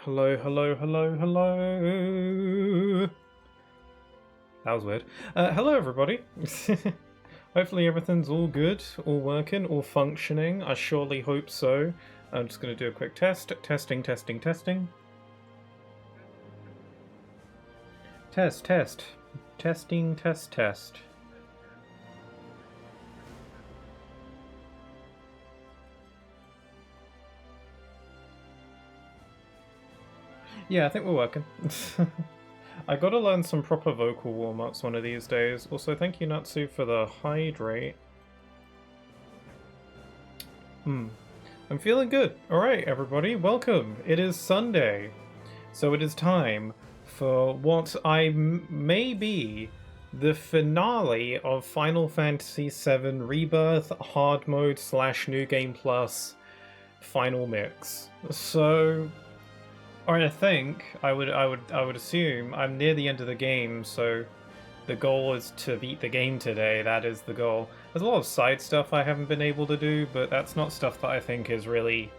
Hello, hello, hello, hello. That was weird. Hello, everybody. Hopefully everything's all good, all working, all functioning. I surely hope so. I'm just going to do a quick test. Testing, testing, testing. Test, test. Testing, test, test. Yeah, I think we're working. I gotta learn some proper vocal warm-ups one of these days. Also, thank you, Natsu, for the hydrate. I'm feeling good. Alright, everybody, welcome. It is Sunday. So it is time for what may be the finale of Final Fantasy VII Rebirth Hard Mode / New Game Plus Final Mix. So I think I would assume I'm near the end of the game, so the goal is to beat the game today. That is the goal. There's a lot of side stuff I haven't been able to do, but that's not stuff that I think is really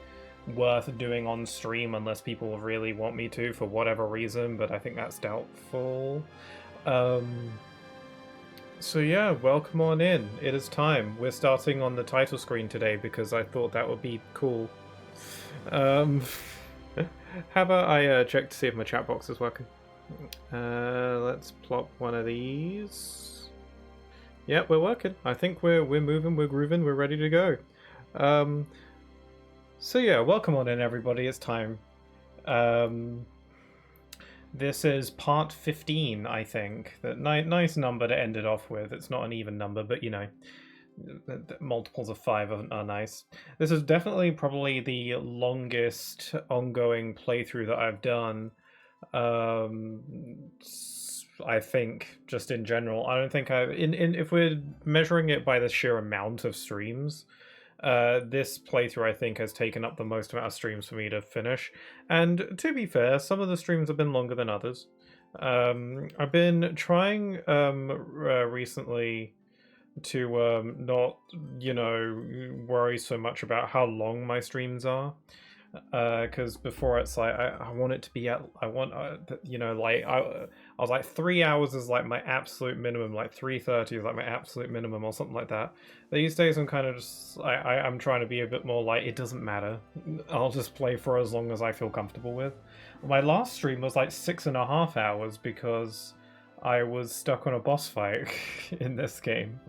worth doing on stream unless people really want me to for whatever reason, but I think that's doubtful. So yeah, welcome on in. It is time. We're starting on the title screen today because I thought that would be cool. How about I check to see if my chat box is working? Let's plop one of these. Yep, we're working. I think we're moving, we're grooving, we're ready to go. So yeah, welcome on in, everybody. It's time. This is part 15, I think. Nice number to end it off with. It's not an even number, but you know, multiples of 5 are nice. This is definitely probably the longest ongoing playthrough that I've done. I think just in general, I don't think if we're measuring it by the sheer amount of streams, this playthrough I think has taken up the most amount of streams for me to finish. And to be fair, some of the streams have been longer than others. I've been trying recently to not, worry so much about how long my streams are. Because before it's like I want it to be at I was like 3 hours is like my absolute minimum, like 3:30 is like my absolute minimum or something like that. These days I'm kind of just I'm trying to be a bit more like it doesn't matter. I'll just play for as long as I feel comfortable with. My last stream was like 6.5 hours because I was stuck on a boss fight in this game.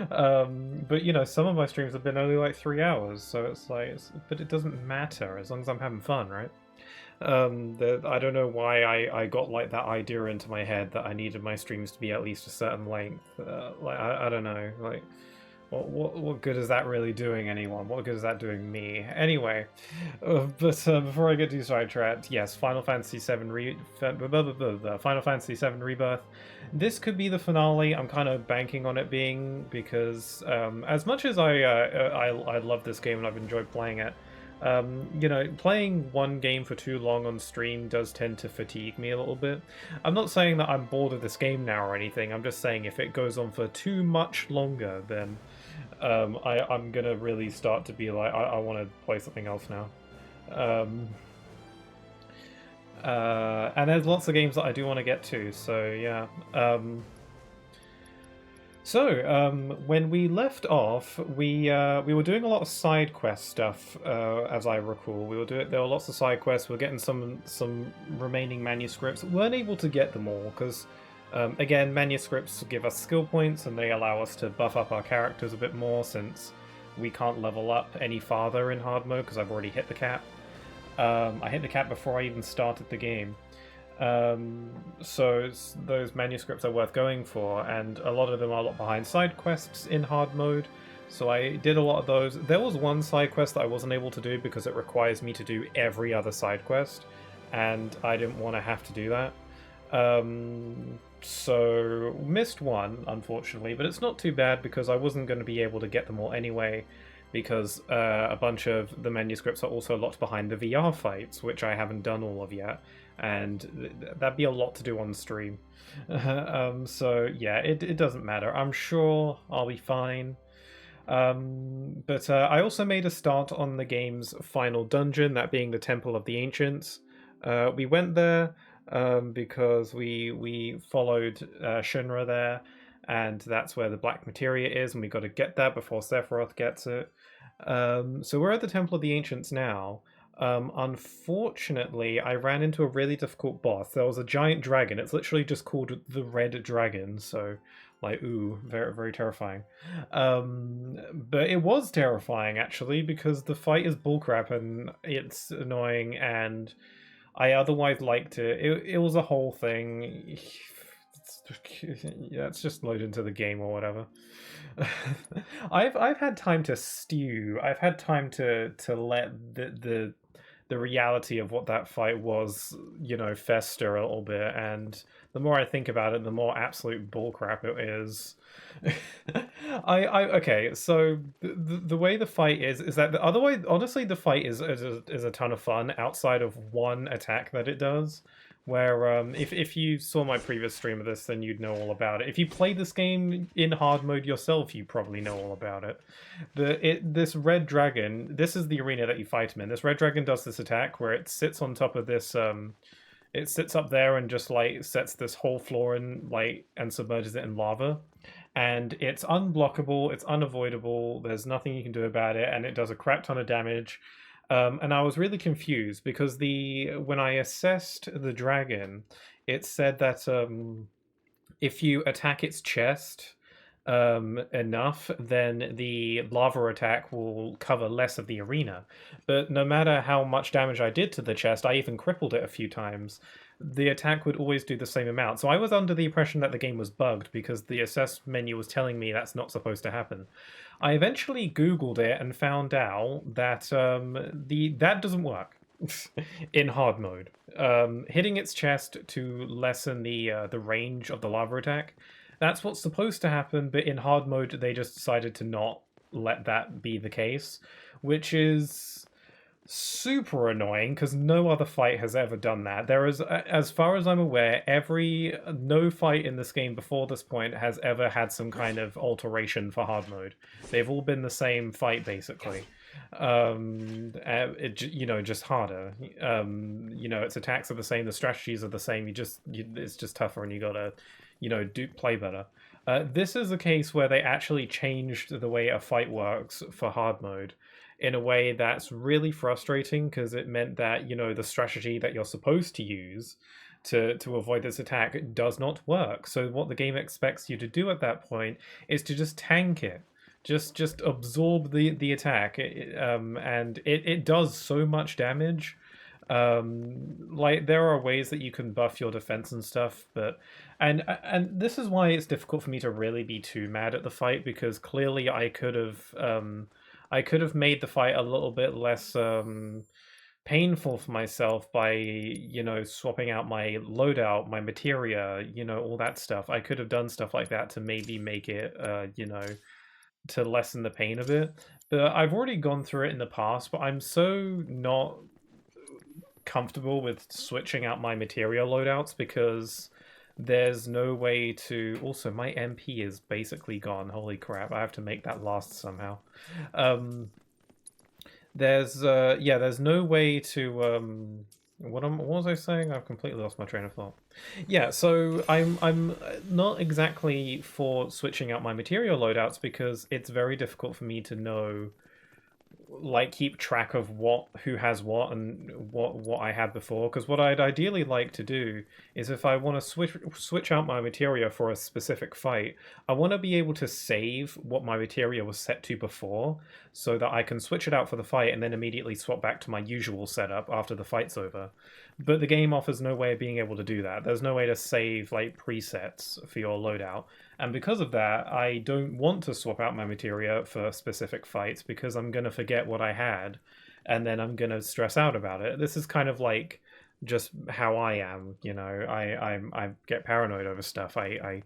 But you know, some of my streams have been only like 3 hours, so it's like, but it doesn't matter as long as I'm having fun, right? I don't know why I got like that idea into my head that I needed my streams to be at least a certain length. Like I don't know, like what good is that really doing anyone? What good is that doing me? Anyway, but before I get too sidetracked, yes, Final Fantasy VII Final Fantasy VII Rebirth. This could be the finale. I'm kind of banking on it being, because as much as I love this game and I've enjoyed playing it, you know, playing one game for too long on stream does tend to fatigue me a little bit. I'm not saying that I'm bored of this game now or anything. I'm just saying if it goes on for too much longer, then I'm gonna really start to be like, I want to play something else now. And there's lots of games that I do want to get to, so yeah. When we left off, we were doing a lot of side quest stuff, as I recall. There were lots of side quests. We were getting some remaining manuscripts. We weren't able to get them all because, again, manuscripts give us skill points and they allow us to buff up our characters a bit more, since we can't level up any farther in hard mode because I've already hit the cap. I hit the cap before I even started the game. So those manuscripts are worth going for, and a lot of them are a lot behind side quests in hard mode, so I did a lot of those. There was one side quest that I wasn't able to do because it requires me to do every other side quest, and I didn't want to have to do that. So missed one, unfortunately, but it's not too bad because I wasn't going to be able to get them all anyway, because a bunch of the manuscripts are also locked behind the VR fights, which I haven't done all of yet, and that'd be a lot to do on stream. So yeah, it doesn't matter. I'm sure I'll be fine. But I also made a start on the game's final dungeon, that being the Temple of the Ancients. We went there because we followed Shinra there, and that's where the black materia is, and we got to get that before Sephiroth gets it. So we're at the Temple of the Ancients now. Unfortunately, I ran into a really difficult boss. There was a giant dragon. It's literally just called the Red Dragon. So, like, ooh, very very terrifying. But it was terrifying actually because the fight is bullcrap and it's annoying, and I otherwise liked it. It was a whole thing. Yeah, it's just load into the game or whatever. I've had time to stew. I've had time to let the reality of what that fight was, fester a little bit. And the more I think about it, the more absolute bullcrap it is. Okay. So the way the fight is that otherwise, honestly, the fight is a ton of fun outside of one attack that it does. Where if you saw my previous stream of this, then you'd know all about it. If you play this game in hard mode yourself, you probably know all about it. This red dragon, this is the arena that you fight him in. This red dragon does this attack where it sits on top of this. It sits up there and just like sets this whole floor in like and submerges it in lava. And it's unblockable, it's unavoidable. There's nothing you can do about it, and it does a crap ton of damage. And I was really confused because when I assessed the dragon, it said that if you attack its chest enough, then the lava attack will cover less of the arena. But no matter how much damage I did to the chest, I even crippled it a few times, the attack would always do the same amount. So I was under the impression that the game was bugged because the assess menu was telling me that's not supposed to happen. I eventually Googled it and found out that that doesn't work in hard mode. Hitting its chest to lessen the range of the lava attack, that's what's supposed to happen, but in hard mode they just decided to not let that be the case, which is super annoying because no other fight has ever done that. There is, as far as I'm aware, no fight in this game before this point has ever had some kind of alteration for hard mode. They've all been the same fight basically. Just harder. Its attacks are the same, the strategies are the same. It's just tougher, and you gotta, play better. This is a case where they actually changed the way a fight works for hard mode in a way that's really frustrating because it meant that the strategy that you're supposed to use to avoid this attack does not work. So what the game expects you to do at that point is to just tank it, just absorb the attack, and it does so much damage. Like there are ways that you can buff your defense and stuff, but and this is why it's difficult for me to really be too mad at the fight, because clearly I could have made the fight a little bit less painful for myself by swapping out my loadout, my materia, all that stuff. I could have done stuff like that to maybe make it to lessen the pain a bit. But I've already gone through it in the past, but I'm so not comfortable with switching out my materia loadouts because there's no way to. Also, my MP is basically gone. Holy crap, I have to make that last somehow. There's no way to what was I saying? I've completely lost my train of thought. Yeah, so I'm not exactly for switching out my material loadouts because it's very difficult for me to know, like, keep track of who has what and what I had before. Because what I'd ideally like to do is, if I want to switch out my materia for a specific fight, I want to be able to save what my materia was set to before, so that I can switch it out for the fight and then immediately swap back to my usual setup after the fight's over. But the game offers no way of being able to do that. There's no way to save like presets for your loadout. And because of that, I don't want to swap out my materia for specific fights because I'm going to forget what I had and then I'm going to stress out about it. This is kind of like just how I am, I get paranoid over stuff. I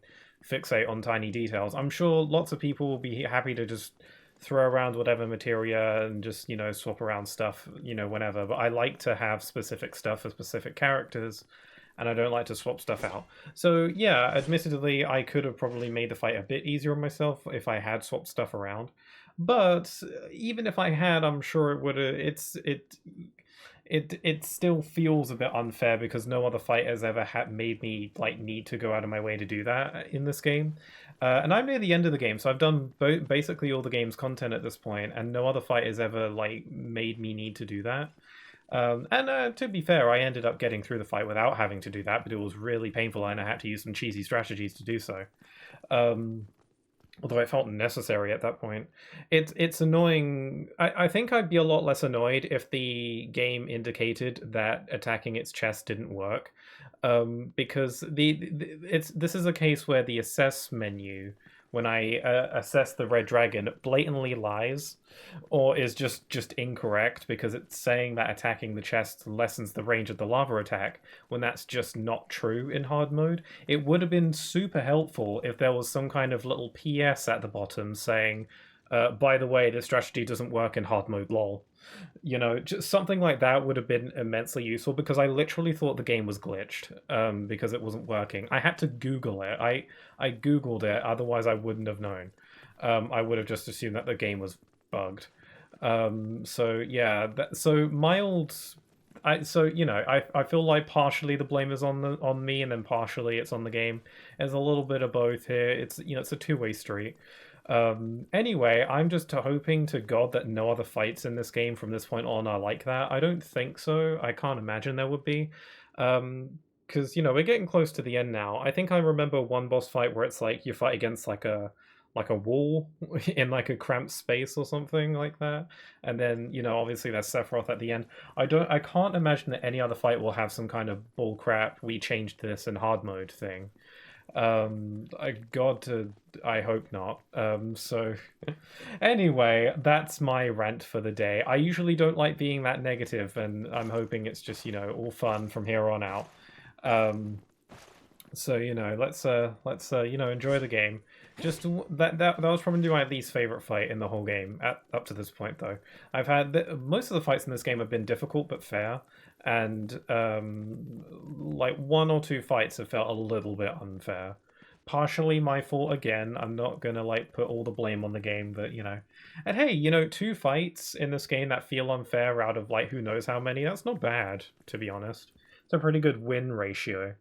fixate on tiny details. I'm sure lots of people will be happy to just throw around whatever materia and just, swap around stuff, whenever. But I like to have specific stuff for specific characters, and I don't like to swap stuff out. So yeah, admittedly, I could have probably made the fight a bit easier on myself if I had swapped stuff around. But even if I had, I'm sure it would have. it still feels a bit unfair because no other fight has ever made me like need to go out of my way to do that in this game. And I'm near the end of the game, so I've done basically all the game's content at this point, and no other fight has ever like made me need to do that. And to be fair, I ended up getting through the fight without having to do that, but it was really painful, and I had to use some cheesy strategies to do so. Although it felt necessary at that point. It's annoying. I think I'd be a lot less annoyed if the game indicated that attacking its chest didn't work, because this is a case where the assess menu, when I assess the red dragon, blatantly lies, or is just incorrect because it's saying that attacking the chest lessens the range of the lava attack when that's just not true in hard mode. It would have been super helpful if there was some kind of little PS at the bottom saying, by the way, this strategy doesn't work in hard mode, lol. You know, just something like that would have been immensely useful, because I literally thought the game was glitched because it wasn't working. I had to Google it. I Googled it, otherwise I wouldn't have known. I would have just assumed that the game was bugged. So yeah, so mild. So you know, I feel like partially the blame is on me, and then partially it's on the game. There's a little bit of both here. It's, you know, it's a two-way street. Anyway, I'm just hoping to God that no other fights in this game from this point on are like that. I don't think so. I can't imagine there would be. Because, you know, we're getting close to the end now. I think I remember one boss fight where it's like you fight against like a wall in like a cramped space or something like that. And then, you know, obviously there's Sephiroth at the end. I can't imagine that any other fight will have some kind of bullcrap, we changed this in hard mode thing. I hope not. So anyway, that's my rant for the day. I usually don't like being that negative, and I'm hoping it's just, you know, all fun from here on out. So, you know, let's you know, enjoy the game. Just that was probably my least favorite fight in the whole game up to this point, though. I've had most of the fights in this game have been difficult but fair, and like one or two fights have felt a little bit unfair. Partially my fault again. I'm not gonna like put all the blame on the game, but you know. And hey, you know, two fights in this game that feel unfair out of like who knows how many, that's not bad, to be honest. It's a pretty good win ratio.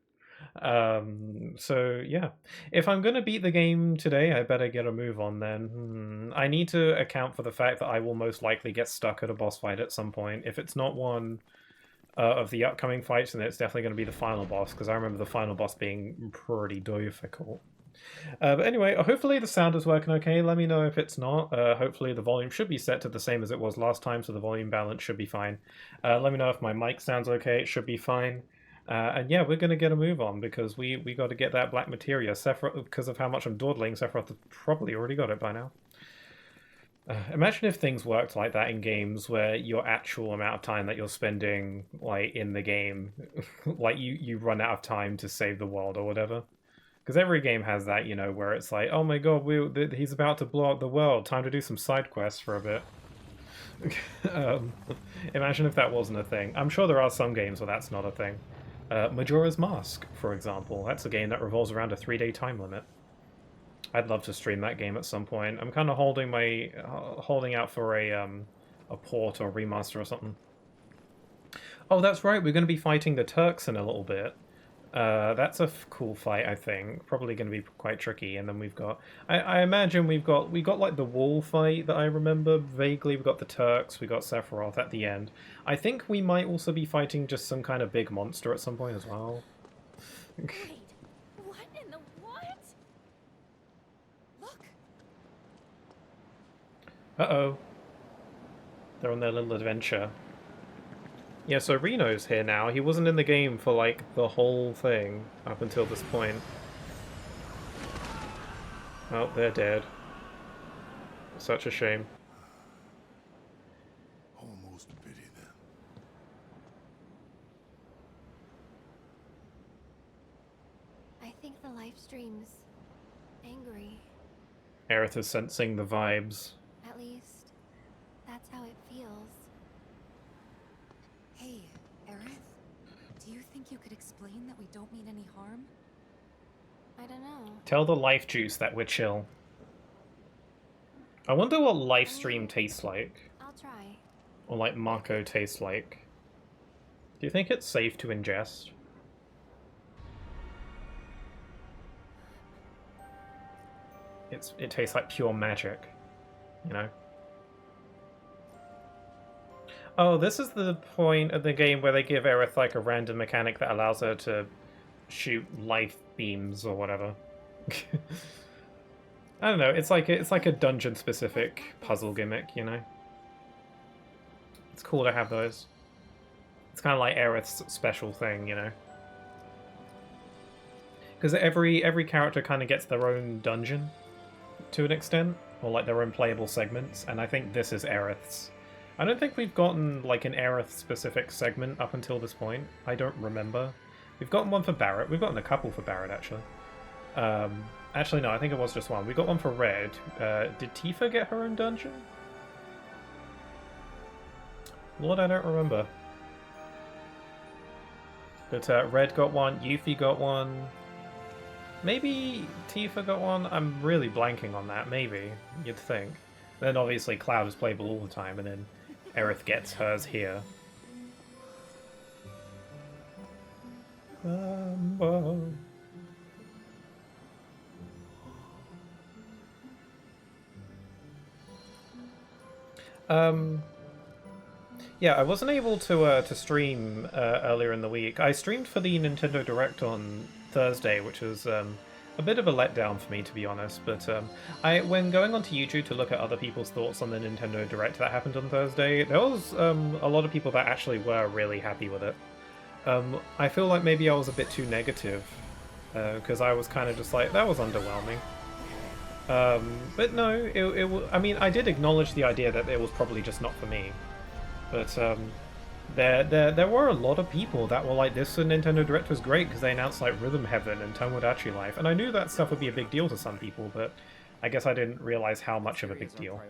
So yeah, if I'm gonna beat the game today, I better get a move on then. I need to account for the fact that I will most likely get stuck at a boss fight at some point. If it's not one of the upcoming fights, then it's definitely going to be the final boss, because I remember the final boss being pretty difficult. But anyway, hopefully the sound is working okay. Let me know if it's not. Hopefully the volume should be set to the same as it was last time, so the volume balance should be fine. Let me know if my mic sounds okay. It should be fine. And yeah, we're going to get a move on, because we got to get that black materia. Sephiroth, because of how much I'm dawdling, Sephiroth has probably already got it by now. Imagine if things worked like that in games, where your actual amount of time that you're spending like in the game, like you run out of time to save the world or whatever. Because every game has that, you know, where it's like, oh my god, he's about to blow up the world, time to do some side quests for a bit. Imagine if that wasn't a thing. I'm sure there are some games where that's not a thing. Majora's Mask, for example. That's a game that revolves around a 3-day time limit. I'd love to stream that game at some point. I'm kind of holding out for a port or remaster or something. Oh, that's right. We're going to be fighting the Turks in a little bit. That's a cool fight, I think. Probably going to be quite tricky. And then we've got, I imagine we got like the wall fight that I remember vaguely. We got the Turks. We got Sephiroth at the end. I think we might also be fighting just some kind of big monster at some point as well. Wait, what in the what? Look. Uh-oh. They're on their little adventure. Yeah, so Reno's here now. He wasn't in the game for, like, the whole thing up until this point. Oh, they're dead. Such a shame. Almost pity them. I think the live stream's angry. Aerith is sensing the vibes. At least, that's how it feels. Hey, Aerith, do you think you could explain that we don't mean any harm? I don't know. Tell the life juice that we're chill. I wonder what live stream tastes like. I'll try. Or like Mako tastes like. Do you think it's safe to ingest? It tastes like pure magic, you know? Oh, this is the point of the game where they give Aerith like a random mechanic that allows her to shoot life beams or whatever. I don't know, it's like a dungeon specific puzzle gimmick, you know? It's cool to have those. It's kind of like Aerith's special thing, you know? Because every character kind of gets their own dungeon to an extent, or like their own playable segments, and I think this is Aerith's. I don't think we've gotten like an Aerith specific segment up until this point. I don't remember. We've gotten one for Barret. We've gotten a couple for Barret, actually. Actually, no, I think it was just one. We got one for Red. Did Tifa get her own dungeon? Lord, I don't remember. But Red got one, Yuffie got one. Maybe Tifa got one? I'm really blanking on that, maybe. You'd think. Then obviously Cloud is playable all the time, and then Aerith gets hers here. Yeah, I wasn't able to stream earlier in the week. I streamed for the Nintendo Direct on Thursday, which was a bit of a letdown for me, to be honest. But when going onto YouTube to look at other people's thoughts on the Nintendo Direct that happened on Thursday, there was a lot of people that actually were really happy with it. I feel like maybe I was a bit too negative, because I was kind of just like, that was underwhelming. But no, I mean, I did acknowledge the idea that it was probably just not for me. But there were a lot of people that were like, this Nintendo Direct was great because they announced like Rhythm Heaven and Tomodachi Life, and I knew that stuff would be a big deal to some people, but I guess I didn't realize how much of a big deal.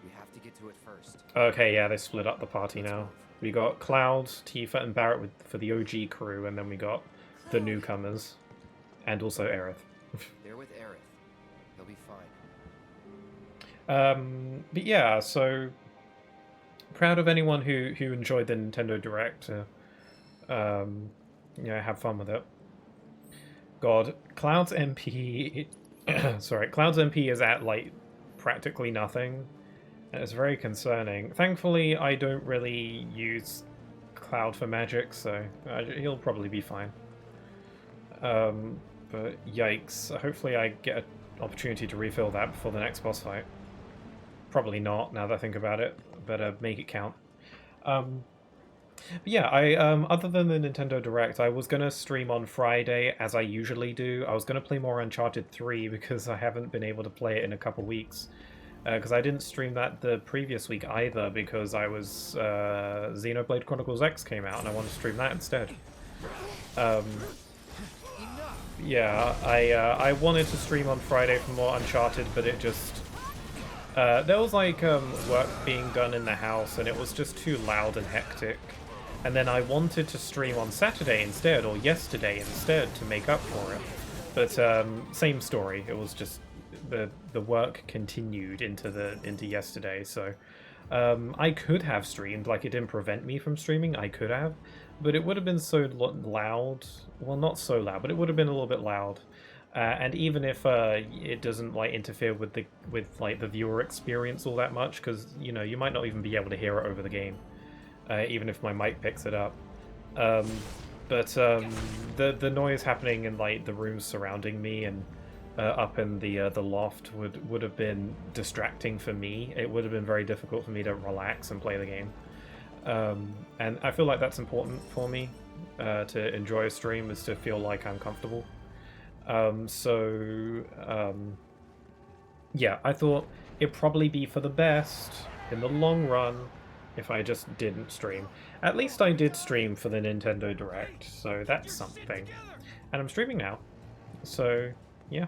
We have to get to it first. Okay, yeah, they split up the party now. We got Cloud, Tifa, and Barret for the OG crew, and then we got the newcomers, and also Aerith. They're with Aerith. They'll be fine. But yeah, so proud of anyone who enjoyed the Nintendo Direct. You know, have fun with it. God, Cloud's MP, sorry, Cloud's MP is at like practically nothing, and it's very concerning. Thankfully, I don't really use Cloud for magic, so he'll probably be fine. But yikes! Hopefully, I get an opportunity to refill that before the next boss fight. Probably not, now that I think about it. Better make it count. But yeah, other than the Nintendo Direct, I was gonna stream on Friday as I usually do. I was gonna play more Uncharted 3 because I haven't been able to play it in a couple weeks. Because I didn't stream that the previous week either because I was Xenoblade Chronicles X came out and I wanted to stream that instead. Yeah, I wanted to stream on Friday for more Uncharted, but it just there was like work being done in the house and it was just too loud and hectic. And then I wanted to stream on Saturday instead, or yesterday instead, to make up for it. But same story. It was just the work continued into yesterday. So I could have streamed, like it didn't prevent me from streaming. I could have, but it would have been so loud. Well, not so loud, but it would have been a little bit loud. And even if it doesn't like interfere with the viewer experience all that much, because you know you might not even be able to hear it over the game, even if my mic picks it up. But the noise happening in like the rooms surrounding me and up in the loft would have been distracting for me. It would have been very difficult for me to relax and play the game. And I feel like that's important for me to enjoy a stream, is to feel like I'm comfortable. Yeah, I thought it'd probably be for the best in the long run if I just didn't stream. At least I did stream for the Nintendo Direct, so that's something. And I'm streaming now, so yeah.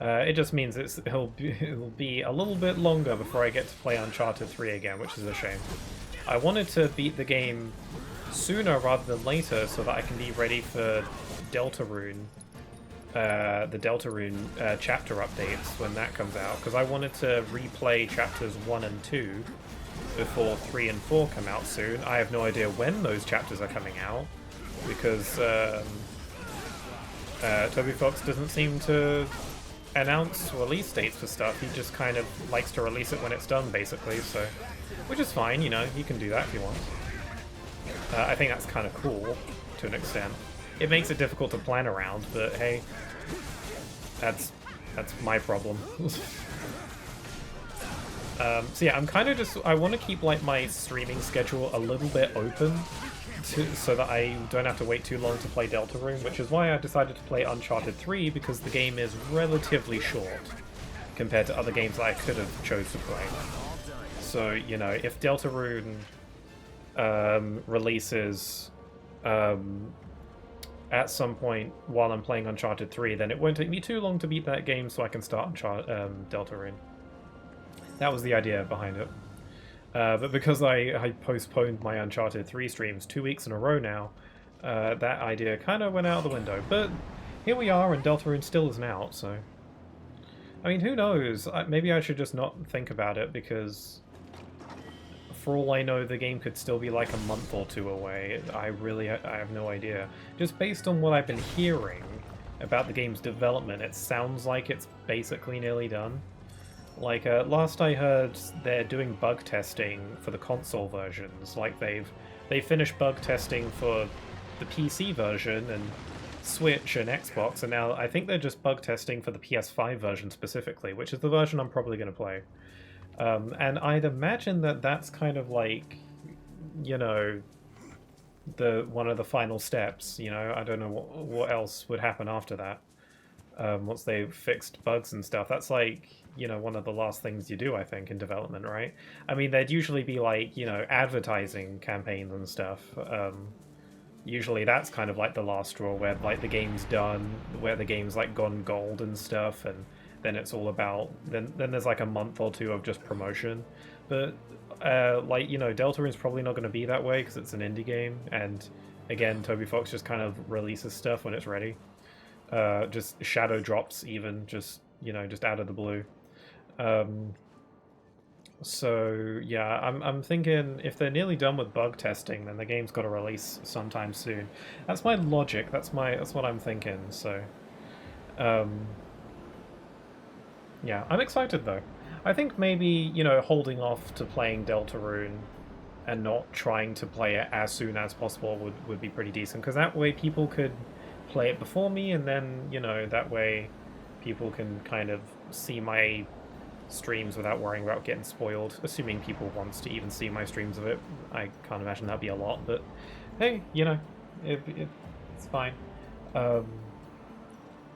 It just means it'll be a little bit longer before I get to play Uncharted 3 again, which is a shame. I wanted to beat the game sooner rather than later so that I can be ready for Deltarune. The Deltarune chapter updates when that comes out, because I wanted to replay chapters 1 and 2 before 3 and 4 come out soon. I have no idea when those chapters are coming out, because Toby Fox doesn't seem to announce release dates for stuff. He just kind of likes to release it when it's done, basically, so... Which is fine, you know, you can do that if you want. I think that's kind of cool, to an extent. It makes it difficult to plan around, but hey, that's my problem. So yeah, I'm kind of just... I want to keep, like, my streaming schedule a little bit open, so that I don't have to wait too long to play Deltarune, which is why I decided to play Uncharted 3, because the game is relatively short compared to other games that I could have chose to play. So, you know, if Deltarune releases at some point while I'm playing Uncharted 3, then it won't take me too long to beat that game, so I can start Deltarune. That was the idea behind it. But because I postponed my Uncharted 3 streams 2 weeks in a row now, that idea kind of went out the window. But here we are, and Deltarune still isn't out, so... I mean, who knows? Maybe I should just not think about it, because... For all I know, the game could still be like a month or two away. I have no idea. Just based on what I've been hearing about the game's development, it sounds like it's basically nearly done. Like, last I heard, they're doing bug testing for the console versions. Like, they finished bug testing for the PC version and Switch and Xbox, and now I think they're just bug testing for the PS5 version specifically, which is the version I'm probably going to play. And I'd imagine that that's kind of like, you know, one of the final steps, you know? I don't know what else would happen after that. Once they've fixed bugs and stuff. That's like, you know, one of the last things you do, I think, in development, right? I mean, there'd usually be like, you know, advertising campaigns and stuff. Usually that's kind of like the last straw, where like the game's done, where the game's like gone gold and stuff, and then it's all about, then there's like a month or two of just promotion. But like, you know, Deltarune's probably not going to be that way because it's an indie game, and again, Toby Fox just kind of releases stuff when it's ready. Just shadow drops, even, just, you know, just out of the blue. So yeah, I'm thinking if they're nearly done with bug testing, then the game's got to release sometime soon. That's my logic. That's what I'm thinking. So yeah, I'm excited though. I think maybe, you know, holding off to playing Deltarune and not trying to play it as soon as possible would be pretty decent, because that way people could play it before me, and then, you know, that way people can kind of see my streams without worrying about getting spoiled, assuming people wants to even see my streams of it. I can't imagine that'd be a lot, but hey, you know, it's fine.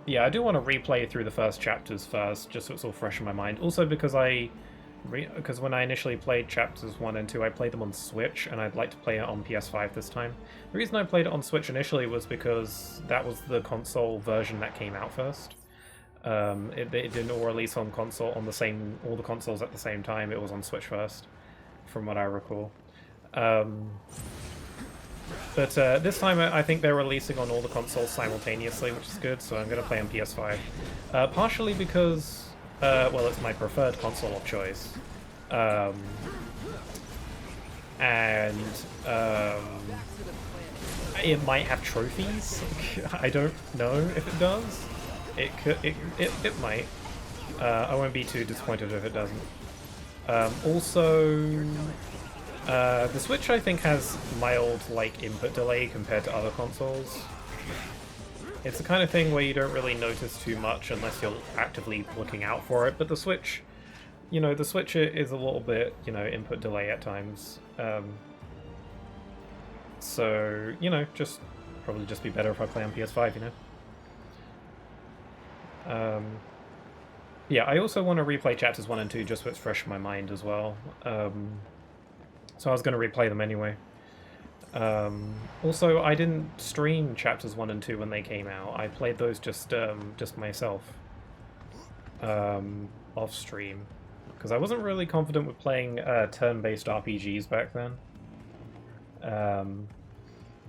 Yeah, I do want to replay through the first chapters first, just so it's all fresh in my mind. Also because because when I initially played chapters 1 and 2, I played them on Switch, and I'd like to play it on PS5 this time. The reason I played it on Switch initially was because that was the console version that came out first. It didn't all release on console on all the consoles at the same time. It was on Switch first, from what I recall. But this time I think they're releasing on all the consoles simultaneously, which is good, so I'm going to play on PS5. Partially because, well, it's my preferred console of choice. And it might have trophies. I don't know if it does. It might. I won't be too disappointed if it doesn't. Also, the Switch, I think, has mild, like, input delay compared to other consoles. It's the kind of thing where you don't really notice too much unless you're actively looking out for it, but the Switch, you know, the Switch is a little bit, you know, input delay at times. So, you know, probably just be better if I play on PS5, you know? Yeah, I also want to replay chapters 1 and 2 just so it's fresh in my mind as well. So I was going to replay them anyway. Also, I didn't stream chapters 1 and 2 when they came out. I played those just myself, off stream, because I wasn't really confident with playing turn-based RPGs back then.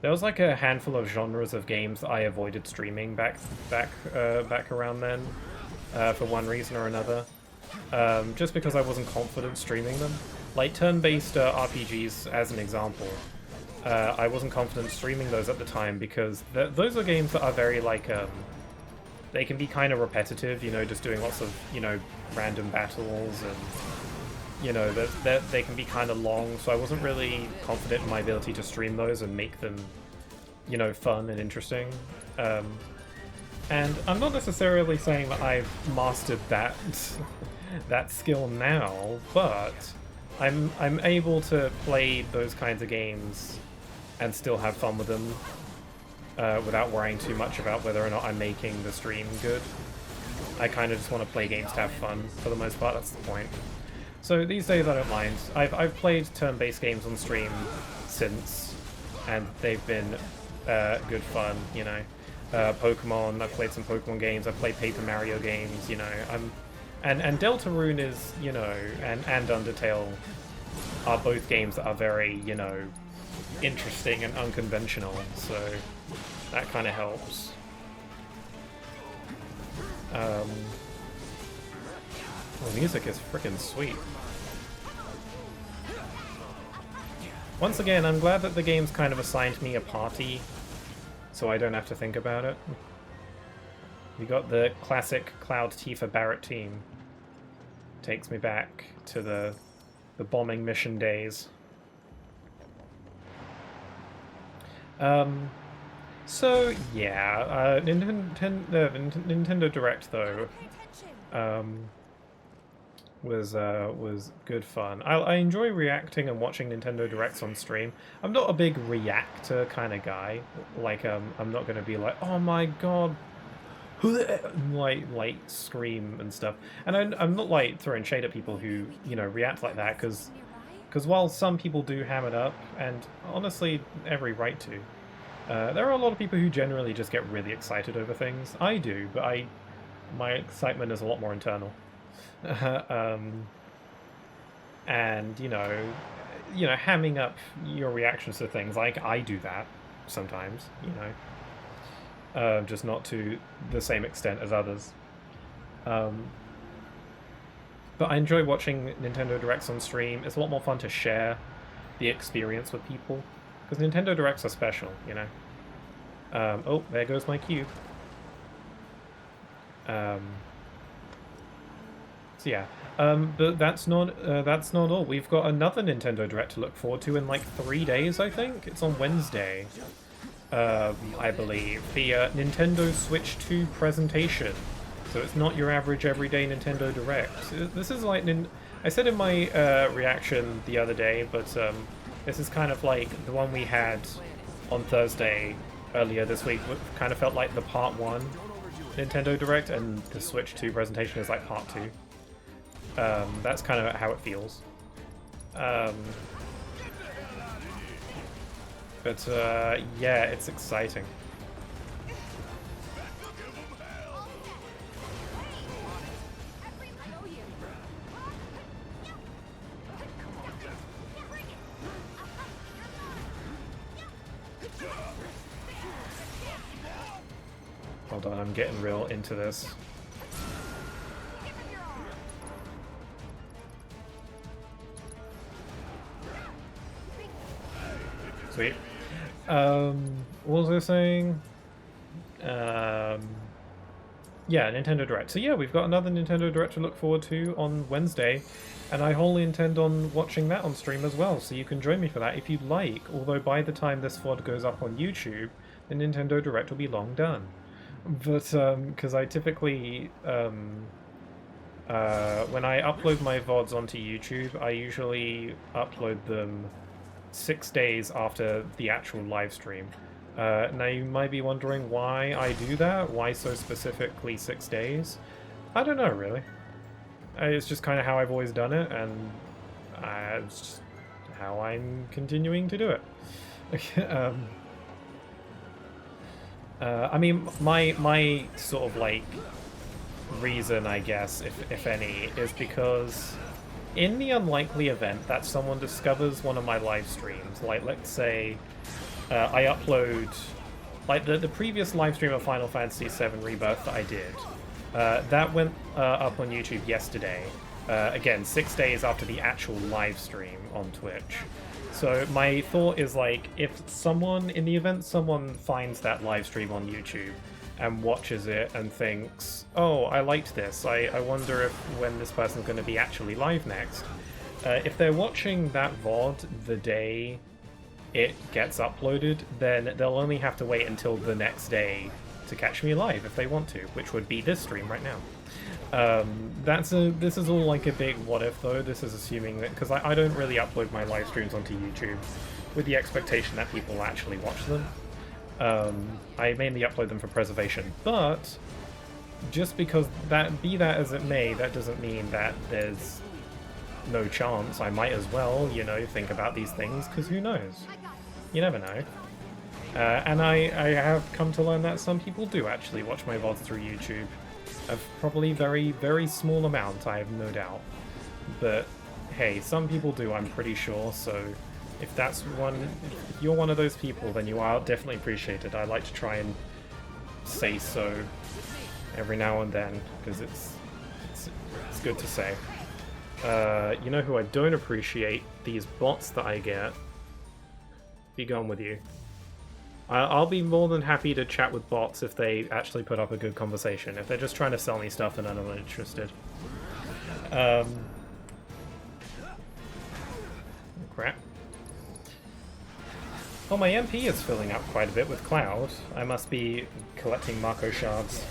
There was like a handful of genres of games that I avoided streaming back around then, for one reason or another. just because I wasn't confident streaming them. Like turn-based RPGs, as an example, I wasn't confident streaming those at the time because those are games that are very like they can be kind of repetitive, you know, just doing lots of, you know, random battles, and you know that they can be kind of long. So I wasn't really confident in my ability to stream those and make them, you know, fun and interesting. And I'm not necessarily saying that I've mastered that that skill now, but I'm able to play those kinds of games and still have fun with them without worrying too much about whether or not I'm making the stream good. I kind of just want to play games to have fun for the most part. That's the point. So these days I don't mind. I've played turn-based games on stream since, and they've been good fun. You know, Pokemon. I've played some Pokemon games. I've played Paper Mario games. You know, and Deltarune is, you know, and Undertale are both games that are very, you know, interesting and unconventional. So that kind of helps. The music is freaking sweet. Once again, I'm glad that the game's kind of assigned me a party, so I don't have to think about it. We got the classic Cloud Tifa Barrett team. Takes me back to the bombing mission days. So yeah, Nintendo Direct though was good fun. I enjoy reacting and watching Nintendo Directs on stream. I'm not a big reactor kind of guy. Like I'm not gonna be like, oh my god, like scream and stuff. And I'm not like throwing shade at people who, you know, react like that, because while some people do ham it up, and honestly every right to, there are a lot of people who generally just get really excited over things. I do, but my excitement is a lot more internal. And you know, hamming up your reactions to things, like I do that sometimes, you know, just not to the same extent as others. But I enjoy watching Nintendo Directs on stream. It's a lot more fun to share the experience with people, because Nintendo Directs are special, you know. Oh, there goes my cube. So yeah, but that's not all. We've got another Nintendo Direct to look forward to in like 3 days, I think. It's on Wednesday, I believe. The Nintendo Switch 2 presentation. So it's not your average everyday Nintendo Direct. This is like, I said in my reaction the other day, but this is kind of like the one we had on Thursday earlier this week. Kind of felt like the Part 1 Nintendo Direct, and the Switch 2 presentation is like Part 2. That's kind of how it feels. But yeah, it's exciting. Hold on, I'm getting real into this. Sweet. What was I saying? Yeah, Nintendo Direct. So yeah, we've got another Nintendo Direct to look forward to on Wednesday, and I wholly intend on watching that on stream as well, so you can join me for that if you'd like, although by the time this VOD goes up on YouTube, the Nintendo Direct will be long done. But, because I typically, when I upload my VODs onto YouTube, I usually upload them 6 days after the actual live stream. Now you might be wondering why I do that, why so specifically 6 days? I don't know, really. It's just kind of how I've always done it, and it's just how I'm continuing to do it. I mean, my sort of like reason, I guess, if any, is because in the unlikely event that someone discovers one of my live streams, like let's say I upload, like the previous live stream of Final Fantasy VII Rebirth that I did, That went up on YouTube yesterday. Again, 6 days after the actual live stream on Twitch. So my thought is, like, if someone, in the event someone finds that live stream on YouTube and watches it and thinks, oh, I liked this, I wonder if when this person's going to be actually live next. If they're watching that VOD the day it gets uploaded, then they'll only have to wait until the next day to catch me live if they want to, which would be this stream right now. This is all like a big what if though. This is assuming that, because I don't really upload my live streams onto YouTube with the expectation that people will actually watch them. I mainly upload them for preservation, but just because that, be that as it may, that doesn't mean that there's no chance. I might as well, you know, think about these things, because who knows? You never know. And I have come to learn that some people do actually watch my VODs through YouTube. Of probably very, very small amount, I have no doubt. But hey, some people do, I'm pretty sure, so if that's if you're one of those people, then you are definitely appreciated. I like to try and say so every now and then, because it's good to say. You know who I don't appreciate? These bots that I get. Be gone with you. I'll be more than happy to chat with bots if they actually put up a good conversation. If they're just trying to sell me stuff, then I'm not interested. Crap. Oh, my MP is filling up quite a bit with Cloud. I must be collecting Marco shards.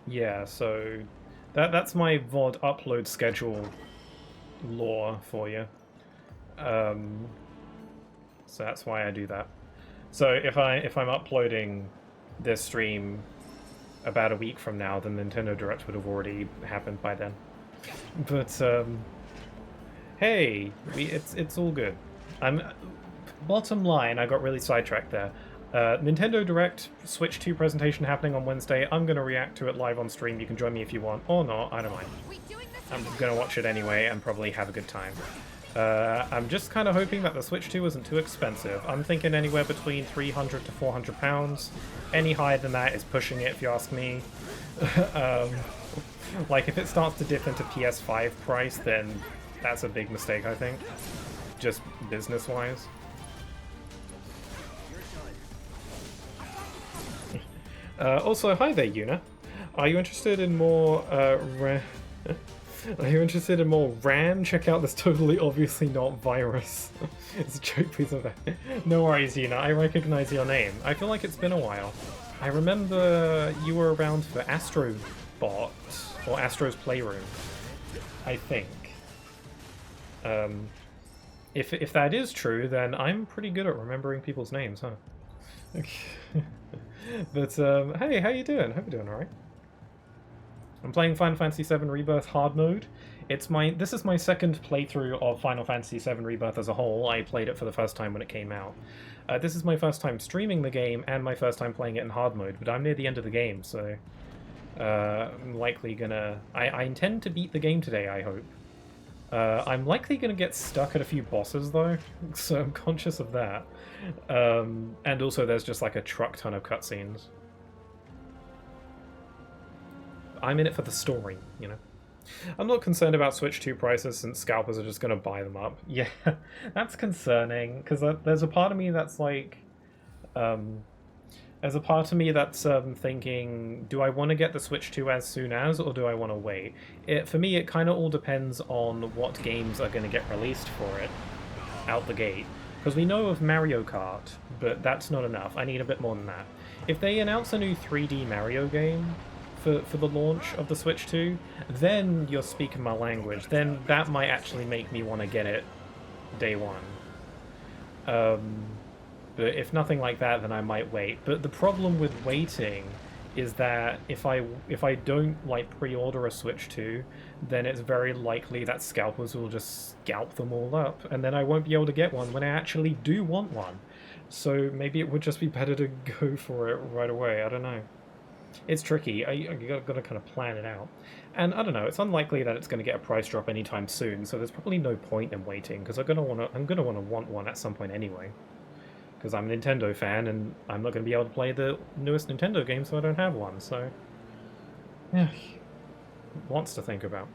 Yeah, so that's my VOD upload schedule lore for you. So that's why I do that. So if I'm uploading this stream about a week from now, then Nintendo Direct would have already happened by then. But hey, it's all good. Bottom line, I got really sidetracked there. Nintendo Direct Switch 2 presentation happening on Wednesday. I'm going to react to it live on stream. You can join me if you want, or not, I don't mind. I'm going to watch it anyway and probably have a good time. I'm just kind of hoping that the Switch 2 isn't too expensive. I'm thinking anywhere between £300 to £400. Any higher than that is pushing it, if you ask me. Like, if it starts to dip into PS5 price, then that's a big mistake, I think. Just business-wise. Also, hi there, Yuna. Are you interested in more RAM? Are you interested in more RAM? Check out this totally obviously not virus. It's a joke, please. No worries, Yuna. I recognize your name. I feel like it's been a while. I remember you were around for Astrobot or Astro's Playroom, I think. If that is true, then I'm pretty good at remembering people's names, huh? Okay. But hey, how you doing? Hope you're doing alright. I'm playing Final Fantasy VII Rebirth hard mode. This is my second playthrough of Final Fantasy VII Rebirth as a whole. I played it for the first time when it came out. This is my first time streaming the game and my first time playing it in hard mode, but I'm near the end of the game, so I'm likely gonna... I intend to beat the game today, I hope. I'm likely gonna get stuck at a few bosses though, so I'm conscious of that. And also there's just like a truck ton of cutscenes. I'm in it for the story, you know. I'm not concerned about Switch 2 prices since scalpers are just going to buy them up. Yeah, that's concerning, because there's a part of me that's like... there's a part of me that's thinking, do I want to get the Switch 2 as soon as, or do I want to wait? For me, it kind of all depends on what games are going to get released for it out the gate. Because we know of Mario Kart, but that's not enough. I need a bit more than that. If they announce a new 3D Mario game for the launch of the Switch 2, then you're speaking my language. Then that might actually make me want to get it day one. But if nothing like that, then I might wait. But the problem with waiting is that if I don't like pre-order a Switch 2, then it's very likely that scalpers will just scalp them all up, and then I won't be able to get one when I actually do want one. So maybe it would just be better to go for it right away. I don't know. It's tricky. You got to kind of plan it out. And I don't know. It's unlikely that it's going to get a price drop anytime soon. So there's probably no point in waiting because I'm gonna want one at some point anyway. Because I'm a Nintendo fan and I'm not going to be able to play the newest Nintendo game, so I don't have one. So yeah, lots to think about.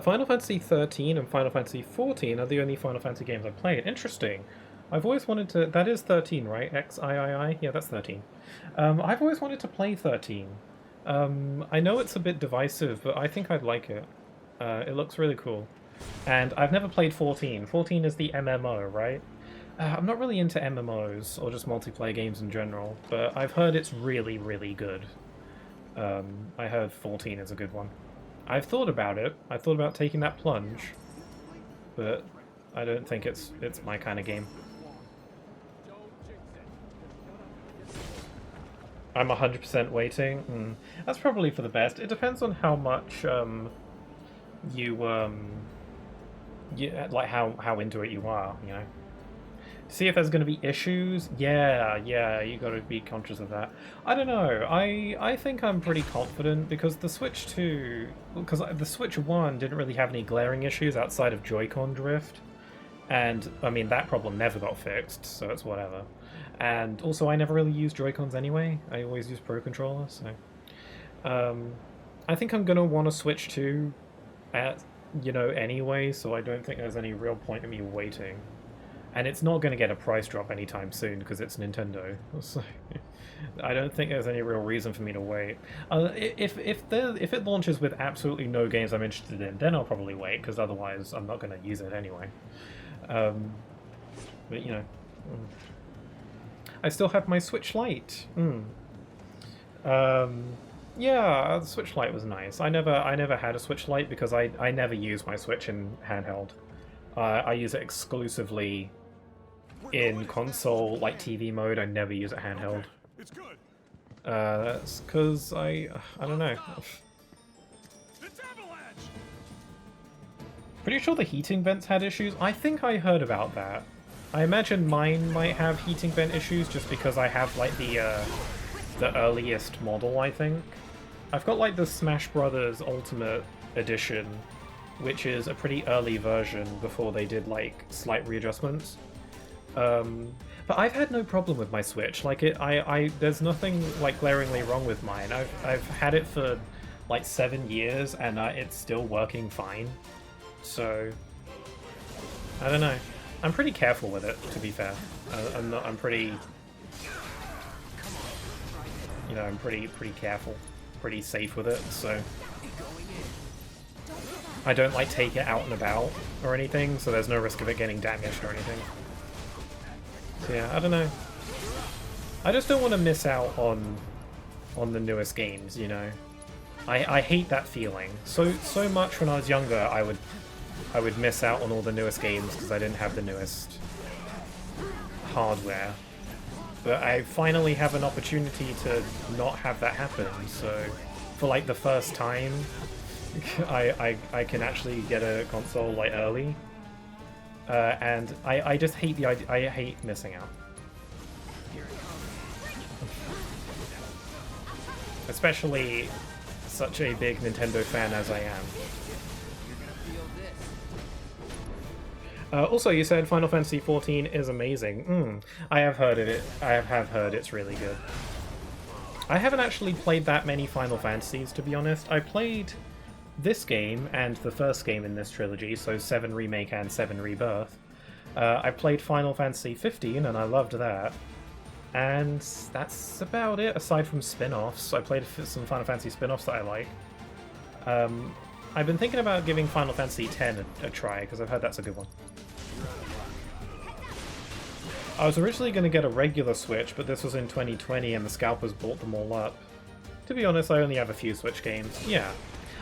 Final Fantasy 13 and Final Fantasy 14 are the only Final Fantasy games I've played. Interesting. I've always wanted to... That is 13, right? XIII? Yeah, that's 13. I've always wanted to play 13. I know it's a bit divisive, but I think I'd like it. It looks really cool. And I've never played 14. 14 is the MMO, right? I'm not really into MMOs, or just multiplayer games in general, but I've heard it's really, really good. I heard 14 is a good one. I've thought about it. I thought about taking that plunge, but I don't think it's my kind of game. I'm 100% waiting. That's probably for the best. It depends on how much you like how into it you are, you know. See if there's going to be issues. Yeah, you got to be conscious of that. I don't know. I think I'm pretty confident because the Switch 2, because the Switch 1 didn't really have any glaring issues outside of Joy-Con drift, and I mean that problem never got fixed, so it's whatever. And also, I never really used Joy-Cons anyway. I always use Pro Controllers, so I think I'm gonna want to Switch 2 anyway. So I don't think there's any real point in me waiting. And it's not going to get a price drop anytime soon because it's Nintendo. So I don't think there's any real reason for me to wait. If it launches with absolutely no games I'm interested in, then I'll probably wait because otherwise I'm not going to use it anyway. But you know, I still have my Switch Lite. Yeah, the Switch Lite was nice. I never had a Switch Lite because I never use my Switch in handheld. I use it exclusively in console, like TV mode. I never use it handheld. It's good. That's because I don't know. It's avalanche. Pretty sure the heating vents had issues. I think I heard about that. I imagine mine might have heating vent issues just because I have like the earliest model. I think I've got like the Smash Brothers Ultimate Edition, which is a pretty early version before they did like slight readjustments. But I've had no problem with my Switch. Like there's nothing like glaringly wrong with mine. I've had it for like 7 years and it's still working fine. So I don't know. I'm pretty careful with it, to be fair. I'm pretty, you know, I'm pretty careful, pretty safe with it. So I don't like take it out and about or anything, so there's no risk of it getting damaged or anything. So yeah, I don't know. I just don't want to miss out on the newest games, you know. I hate that feeling. So much when I was younger, I would miss out on all the newest games because I didn't have the newest hardware. But I finally have an opportunity to not have that happen, so for like the first time I can actually get a console like early, and I just hate the idea. I hate missing out, especially such a big Nintendo fan as I am. Also, you said Final Fantasy XIV is amazing. I have heard of it. I have heard it's really good. I haven't actually played that many Final Fantasies, to be honest. I played this game and the first game in this trilogy, so 7 Remake and 7 Rebirth. I played Final Fantasy 15 and I loved that. And that's about it, aside from spin-offs. I played some Final Fantasy spin-offs that I like. I've been thinking about giving Final Fantasy X a try, because I've heard that's a good one. I was originally going to get a regular Switch, but this was in 2020 and the scalpers bought them all up. To be honest, I only have a few Switch games. Yeah,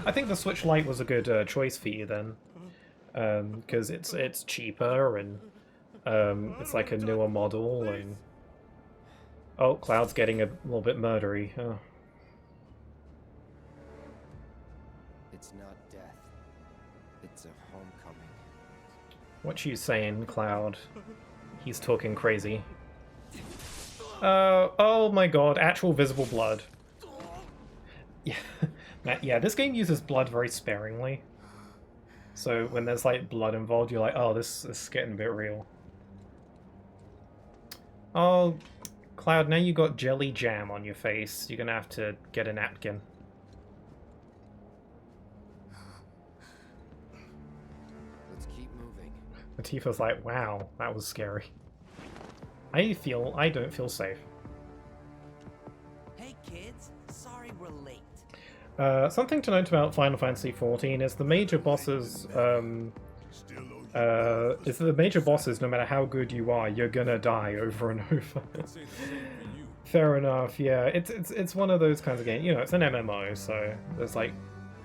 I think the Switch Lite was a good choice for you then. Because it's cheaper and it's like a newer model and... Oh, Cloud's getting a little bit murdery. Oh. It's not death. It's a homecoming. What you saying, Cloud? He's talking crazy. Oh my god, actual visible blood. Yeah, yeah, this game uses blood very sparingly. So when there's like blood involved, you're like, oh, this is getting a bit real. Oh, Cloud, now you got jelly jam on your face. You're gonna have to get a napkin. Let's keep moving. Latifah's like, wow, that was scary. I don't feel safe. Hey kids, sorry we're late. Something to note about Final Fantasy XIV is the major bosses, no matter how good you are, you're gonna die over and over. Fair enough, yeah. It's one of those kinds of games, you know, it's an MMO, so there's like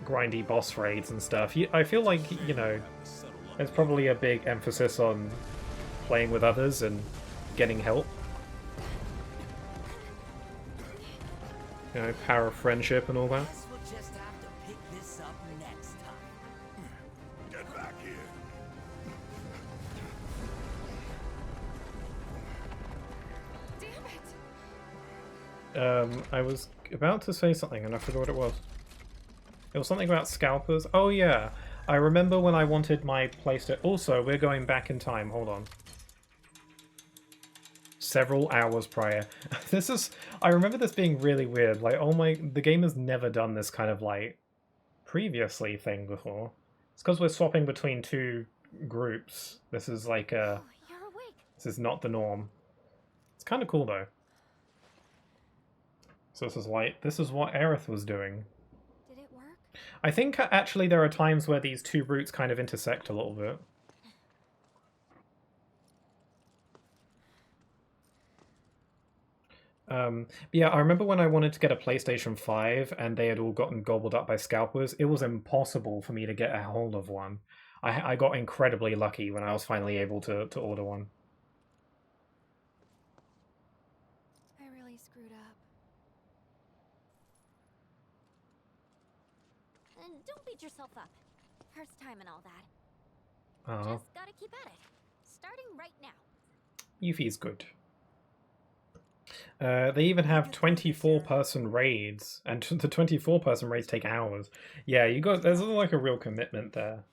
grindy boss raids and stuff. I feel like, you know, there's probably a big emphasis on playing with others and getting help. You know, power of friendship and all that. Guess we'll just have to pick this up next time. Get back here. Damn it! I was about to say something and I forgot what it was. It was something about scalpers. Oh yeah, I remember when I wanted my PlayStation. Also, we're going back in time. Hold on. Several hours prior. I remember this being really weird. Like, the game has never done this kind of like previously thing before. It's because we're swapping between two groups. This is like Oh, you're awake. this is not the norm. It's kind of cool though. So this is what Aerith was doing. Did it work? I think actually there are times where these two routes kind of intersect a little bit. But yeah, I remember when I wanted to get a PlayStation 5 and they had all gotten gobbled up by scalpers, it was impossible for me to get a hold of one. I got incredibly lucky when I was finally able to order one. I really screwed up. And don't beat yourself up. First time and all that. Oh, Just gotta keep at it. Starting right now. Yuffie's good. They even have 24-person raids, and the 24-person raids take hours. Yeah, there's like a real commitment there.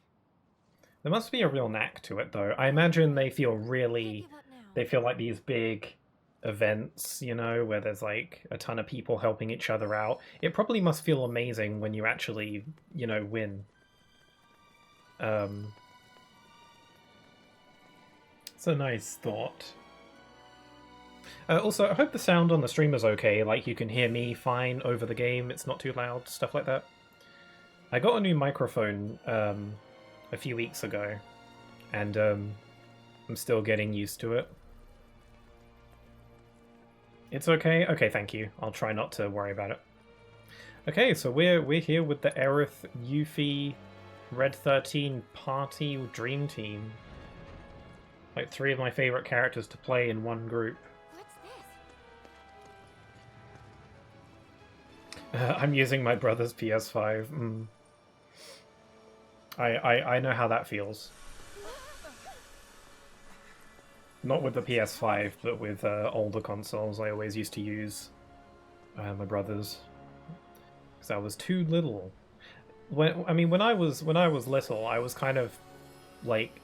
There must be a real knack to it, though. I imagine they feel Can't really, give up now. they feel like these big events, you know, where there's like a ton of people helping each other out. It probably must feel amazing when you actually, you know, win. It's a nice thought. Also, I hope the sound on the stream is okay, like you can hear me fine over the game, it's not too loud, stuff like that. I got a new microphone a few weeks ago, and I'm still getting used to it. It's okay? Okay, thank you. I'll try not to worry about it. Okay, so we're here with the Aerith, Yuffie, Red 13 party dream team. Like 3 of my favorite characters to play in one group. What's this? I'm using my brother's PS5. I know how that feels. Not with the PS5, but with older consoles. I always used to use my brother's because I was too little. When I was little, I was kind of like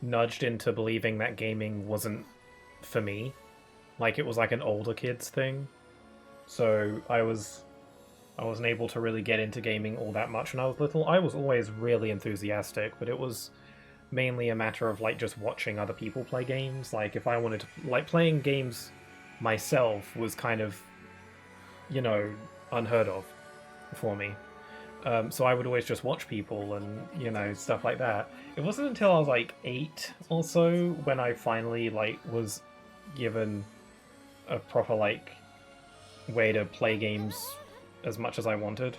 nudged into believing that gaming wasn't for me. Like it was like an older kid's thing. So I wasn't able to really get into gaming all that much when I was little. I was always really enthusiastic, but it was mainly a matter of like just watching other people play games. Like if I wanted to, like playing games myself was kind of, you know, unheard of for me. So I would always just watch people and, you know, stuff like that. It wasn't until I was like 8 or so when I finally like was given a proper like way to play games as much as I wanted.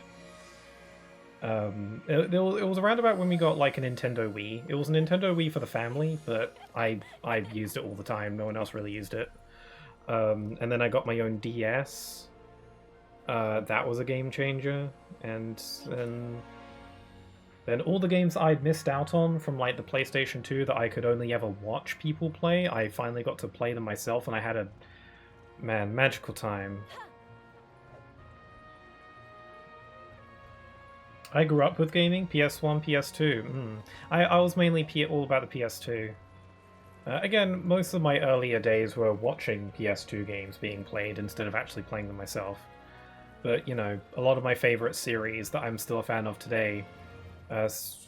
It was around about when we got like a Nintendo Wii. It was a Nintendo Wii for the family, but I used it all the time. No one else really used it. And then I got my own DS. That was a game changer. And then all the games I'd missed out on from like the PlayStation 2 that I could only ever watch people play, I finally got to play them myself, and I had Man, magical time. I grew up with gaming, PS1, PS2. I was mainly all about the PS2. Again, most of my earlier days were watching PS2 games being played instead of actually playing them myself. But, you know, a lot of my favorite series that I'm still a fan of today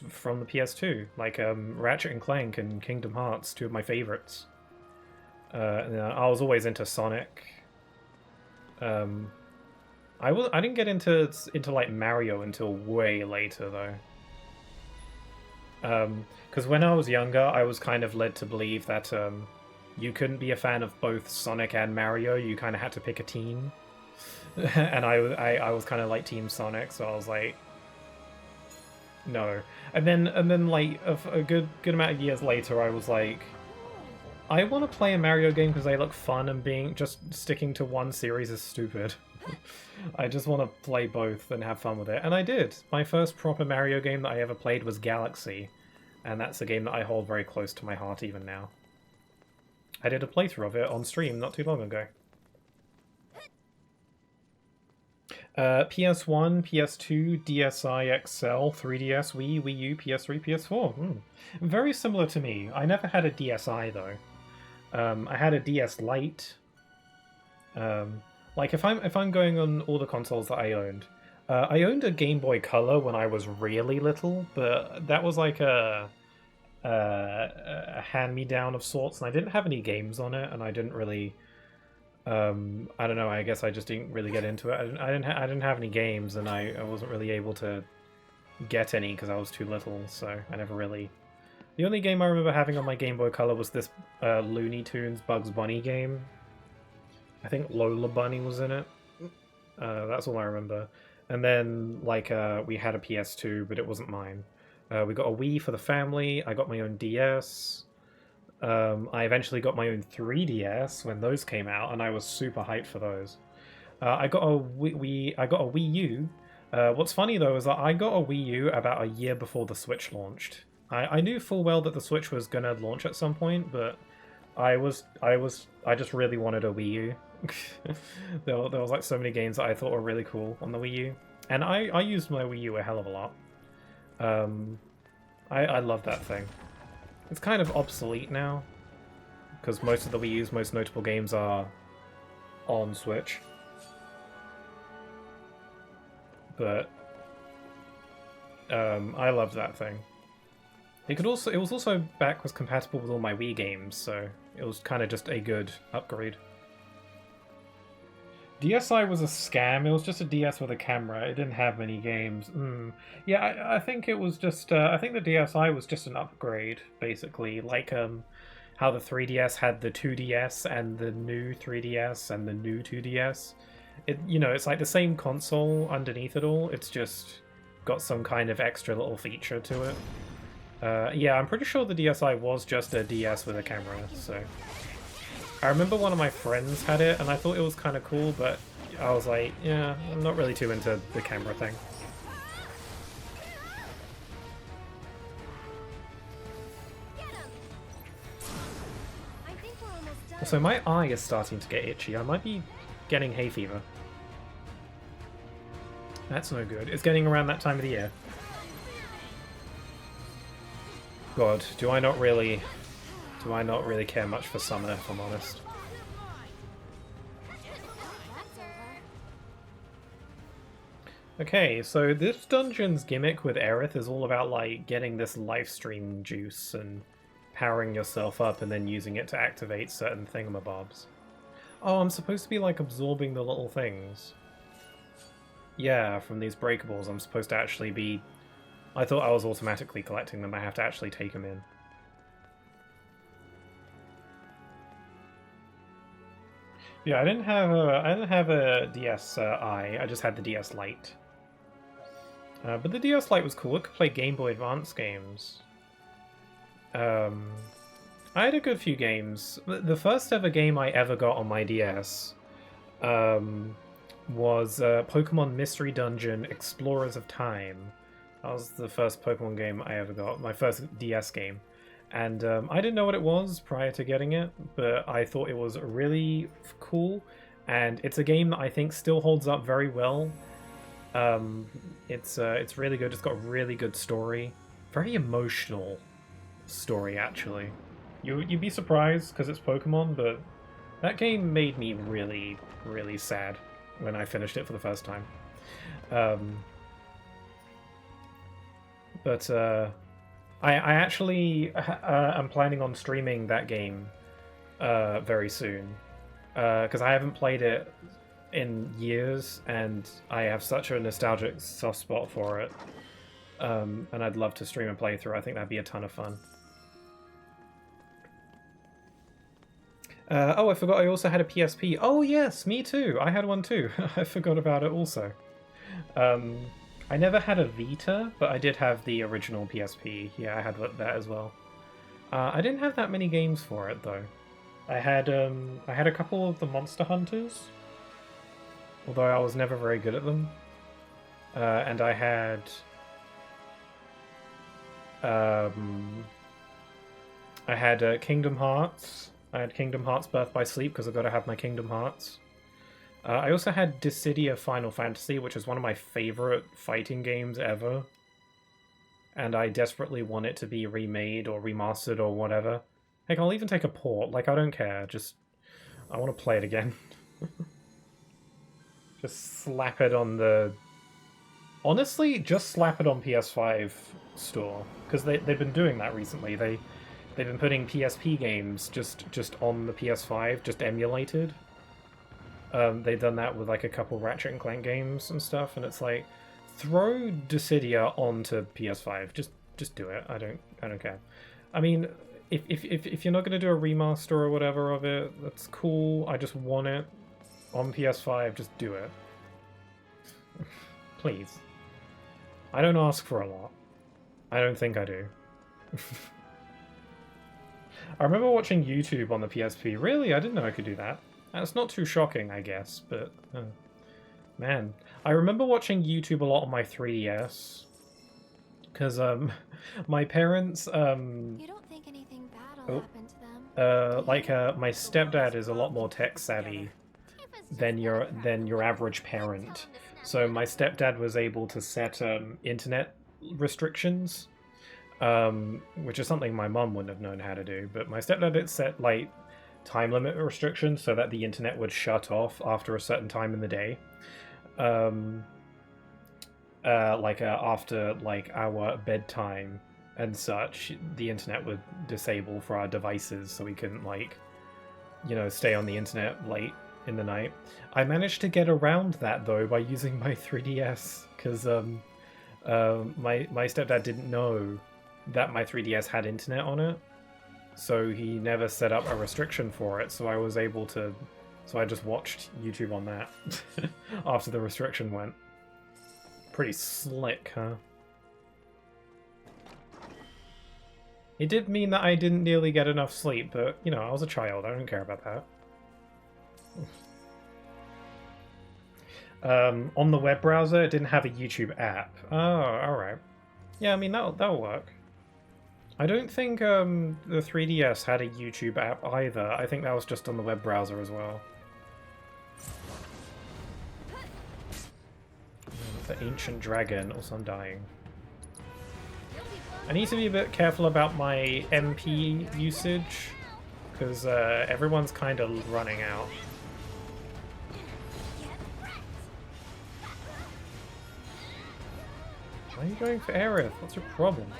from the PS2, like Ratchet and Clank and Kingdom Hearts, two of my favorites. I was always into Sonic. I didn't get into like Mario until way later though. Because when I was younger, I was kind of led to believe that you couldn't be a fan of both Sonic and Mario. You kind of had to pick a team, and I was kind of like Team Sonic, so I was like, no. And then like a good amount of years later, I was like, I want to play a Mario game because they look fun, and just sticking to one series is stupid. I just want to play both and have fun with it, and I did. My first proper Mario game that I ever played was Galaxy, and that's a game that I hold very close to my heart even now. I did a playthrough of it on stream not too long ago. PS1, PS2, DSi, XL, 3DS, Wii, Wii U, PS3, PS4. Very similar to me. I never had a DSi though. I had a DS Lite. Like if I'm going on all the consoles that I owned a Game Boy Color when I was really little, but that was like a hand-me-down of sorts, and I didn't have any games on it, and I didn't really. I don't know. I guess I just didn't really get into it. I didn't have any games, and I wasn't really able to get any because I was too little. So I never really. The only game I remember having on my Game Boy Color was this Looney Tunes Bugs Bunny game. I think Lola Bunny was in it. That's all I remember. And then, like, we had a PS2, but it wasn't mine. We got a Wii for the family. I got my own DS. I eventually got my own 3DS when those came out, and I was super hyped for those. I got a Wii U. What's funny though is that I got a Wii U about a year before the Switch launched. I knew full well that the Switch was gonna launch at some point, but I just really wanted a Wii U. there was like so many games that I thought were really cool on the Wii U, and I used my Wii U a hell of a lot. I love that thing. It's kind of obsolete now, because most of the Wii U's most notable games are on Switch. But I love that thing. It was also backwards compatible with all my Wii games, so it was kind of just a good upgrade. DSi was a scam. It was just a DS with a camera. It didn't have many games. Yeah, I think it was just. I think the DSi was just an upgrade, basically, like how the 3DS had the 2DS and the new 3DS and the new 2DS. It's like the same console underneath it all. It's just got some kind of extra little feature to it. Yeah, I'm pretty sure the DSi was just a DS with a camera, so... I remember one of my friends had it, and I thought it was kind of cool, but I was like, yeah, I'm not really too into the camera thing. Also, my eye is starting to get itchy. I might be getting hay fever. That's no good. It's getting around that time of the year. God, do I not really care much for summer, if I'm honest. Okay, so this dungeon's gimmick with Aerith is all about, like, getting this life stream juice and powering yourself up and then using it to activate certain thingamabobs. Oh, I'm supposed to be, like, absorbing the little things. Yeah, from these breakables, I'm supposed to actually be... I thought I was automatically collecting them. I have to actually take them in. Yeah, I didn't have a DSi. I just had the DS Lite. But the DS Lite was cool. It could play Game Boy Advance games. I had a good few games. The first ever game I ever got on my DS was Pokemon Mystery Dungeon Explorers of Time. That was the first Pokemon game I ever got, my first DS game. And I didn't know what it was prior to getting it, but I thought it was really cool, and it's a game that I think still holds up very well. It's really good. It's got a really good story, very emotional story actually. You'd be surprised because it's Pokemon, but that game made me really, really sad when I finished it for the first time. I actually am planning on streaming that game very soon because I haven't played it in years and I have such a nostalgic soft spot for it, and I'd love to stream a playthrough. I think that'd be a ton of fun. Oh, I forgot I also had a PSP. Oh yes, me too. I had one too. I forgot about it also. I never had a Vita, but I did have the original PSP. Yeah, I had that as well. I didn't have that many games for it though. I had a couple of the Monster Hunters, although I was never very good at them. And I had Kingdom Hearts. I had Kingdom Hearts Birth by Sleep because I've got to have my Kingdom Hearts. I also had Dissidia Final Fantasy, which is one of my favorite fighting games ever. And I desperately want it to be remade or remastered or whatever. Heck, I'll even take a port. Like, I don't care. Just, I want to play it again. Just slap it on the... Honestly, just slap it on PS5 store. Because they've been doing that recently. They've been putting PSP games just on the PS5, just emulated. They've done that with like a couple Ratchet and Clank games and stuff, and it's like, throw Dissidia onto PS5. Just do it. I don't care. I mean, if you're not gonna do a remaster or whatever of it, that's cool. I just want it on PS5. Just do it, please. I don't ask for a lot. I don't think I do. I remember watching YouTube on the PSP. Really? I didn't know I could do that. That's not too shocking, I guess, but... man. I remember watching YouTube a lot on my 3DS. Because, my parents, You don't think anything bad will happen to them? my stepdad is a lot more tech-savvy than your average parent. So my stepdad was able to set, internet restrictions. Which is something my mum wouldn't have known how to do, but my stepdad had set like time limit restrictions so that the internet would shut off after a certain time in the day, after like our bedtime and such, the internet would disable for our devices so we couldn't, like, you know, stay on the internet late in the night. I managed to get around that though by using my 3DS because my stepdad didn't know that my 3DS had internet on it, so he never set up a restriction for it, so I was able to... So I just watched YouTube on that after the restriction went. Pretty slick, huh? It did mean that I didn't nearly get enough sleep, but, you know, I was a child, I don't care about that. On the web browser, it didn't have a YouTube app. Oh, alright. Yeah, I mean, that'll work. I don't think the 3DS had a YouTube app either. I think that was just on the web browser as well. The Ancient Dragon, also I'm dying. I need to be a bit careful about my MP usage, because everyone's kind of running out. Why are you going for Aerith? What's your problem?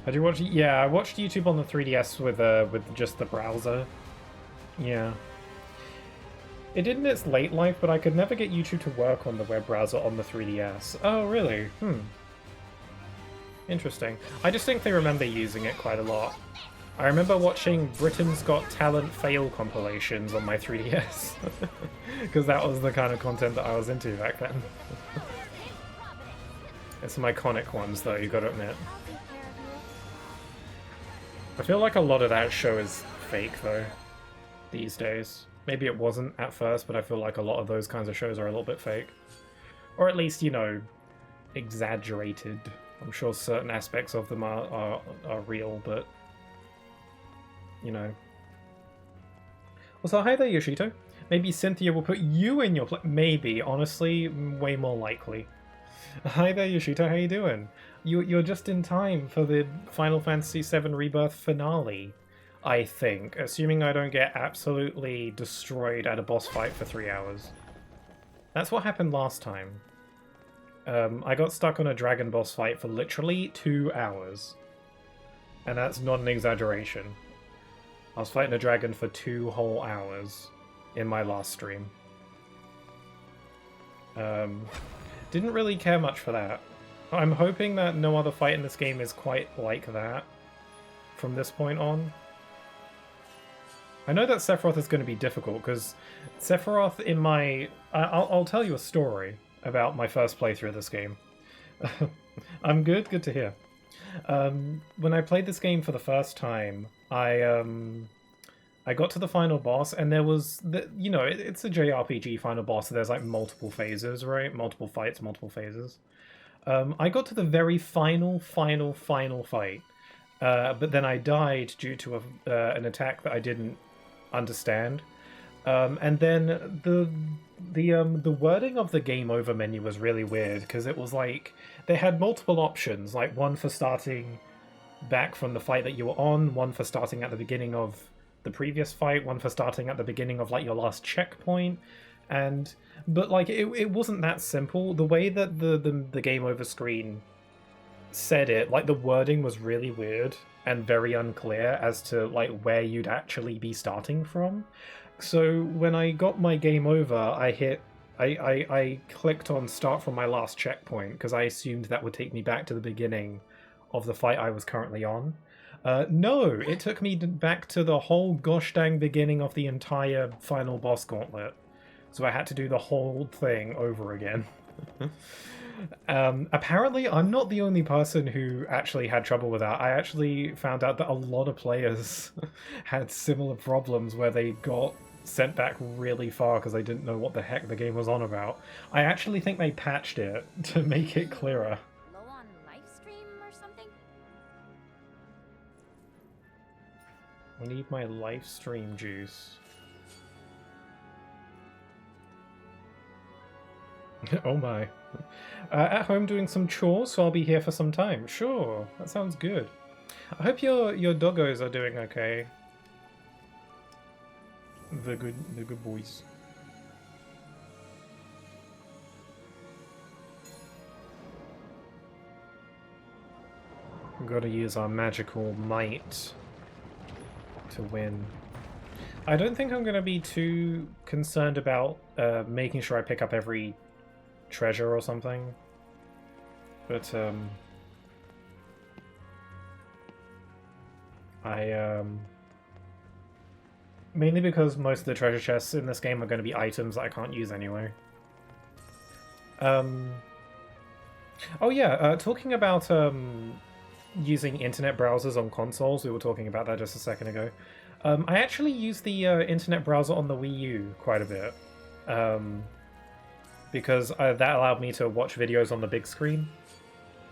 Did you watch? Yeah, I watched YouTube on the 3DS with just the browser. Yeah. It did in its late life, but I could never get YouTube to work on the web browser on the 3DS. Oh, really? Interesting. I distinctly remember using it quite a lot. I remember watching Britain's Got Talent fail compilations on my 3DS. Because that was the kind of content that I was into back then. It's some iconic ones, though, you gotta admit. I'll take care of you. I feel like a lot of that show is fake, though, these days. Maybe it wasn't at first, but I feel like a lot of those kinds of shows are a little bit fake. Or at least, you know, exaggerated. I'm sure certain aspects of them are real, but, you know. Also, hi there, Yoshito. Maybe Cynthia will put you in your place. Maybe, honestly, way more likely. Hi there, Yoshito, how you doing? You're just in time for the Final Fantasy VII Rebirth finale, I think, assuming I don't get absolutely destroyed at a boss fight for 3 hours. That's what happened last time. I got stuck on a dragon boss fight for literally 2 hours. And that's not an exaggeration. I was fighting a dragon for 2 whole hours in my last stream. Didn't really care much for that. I'm hoping that no other fight in this game is quite like that from this point on. I know that Sephiroth is going to be difficult, because Sephiroth in my... I'll tell you a story about my first playthrough of this game. I'm good to hear. When I played this game for the first time, I got to the final boss, and there was... you know, it's a JRPG final boss, so there's like multiple phases, right? Multiple fights, multiple phases. I got to the very final fight, but then I died due to an attack that I didn't understand. And then the wording of the game over menu was really weird, because it was like they had multiple options, like one for starting back from the fight that you were on, one for starting at the beginning of the previous fight, one for starting at the beginning of like your last checkpoint, but like it wasn't that simple. The way that the game over screen said it, like the wording was really weird and very unclear as to like where you'd actually be starting from. So when I got my game over, I clicked on start from my last checkpoint because I assumed that would take me back to the beginning of the fight I was currently on. No, it took me back to the whole gosh dang beginning of the entire final boss gauntlet. So I had to do the whole thing over again. Apparently, I'm not the only person who actually had trouble with that. I actually found out that a lot of players had similar problems where they got sent back really far because they didn't know what the heck the game was on about. I actually think they patched it to make it clearer. Low on life stream or something? I need my live stream juice. Oh my. At home doing some chores, so I'll be here for some time. Sure, that sounds good. I hope your doggos are doing okay. The good boys. We've got to use our magical might to win. I don't think I'm going to be too concerned about making sure I pick up every treasure or something, but mainly because most of the treasure chests in this game are going to be items that I can't use anyway. Oh yeah, talking about using internet browsers on consoles, we were talking about that just a second ago. I actually use the internet browser on the Wii U quite a bit. Because that allowed me to watch videos on the big screen,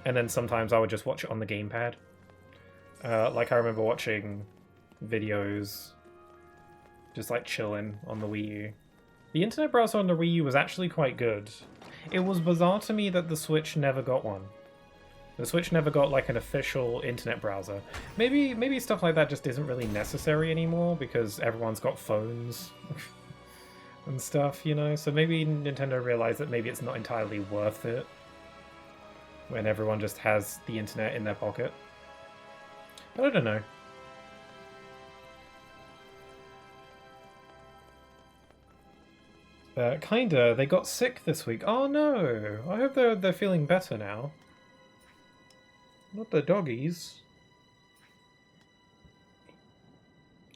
and then sometimes I would just watch it on the gamepad. Like I remember watching videos just like chilling on the Wii U. The internet browser on the Wii U was actually quite good. It was bizarre to me that the Switch never got one. The Switch never got like an official internet browser. Maybe stuff like that just isn't really necessary anymore because everyone's got phones. And stuff, you know, so maybe Nintendo realized that maybe it's not entirely worth it when everyone just has the internet in their pocket. But I don't know. Kinda. They got sick this week. Oh no! I hope they're feeling better now. Not the doggies.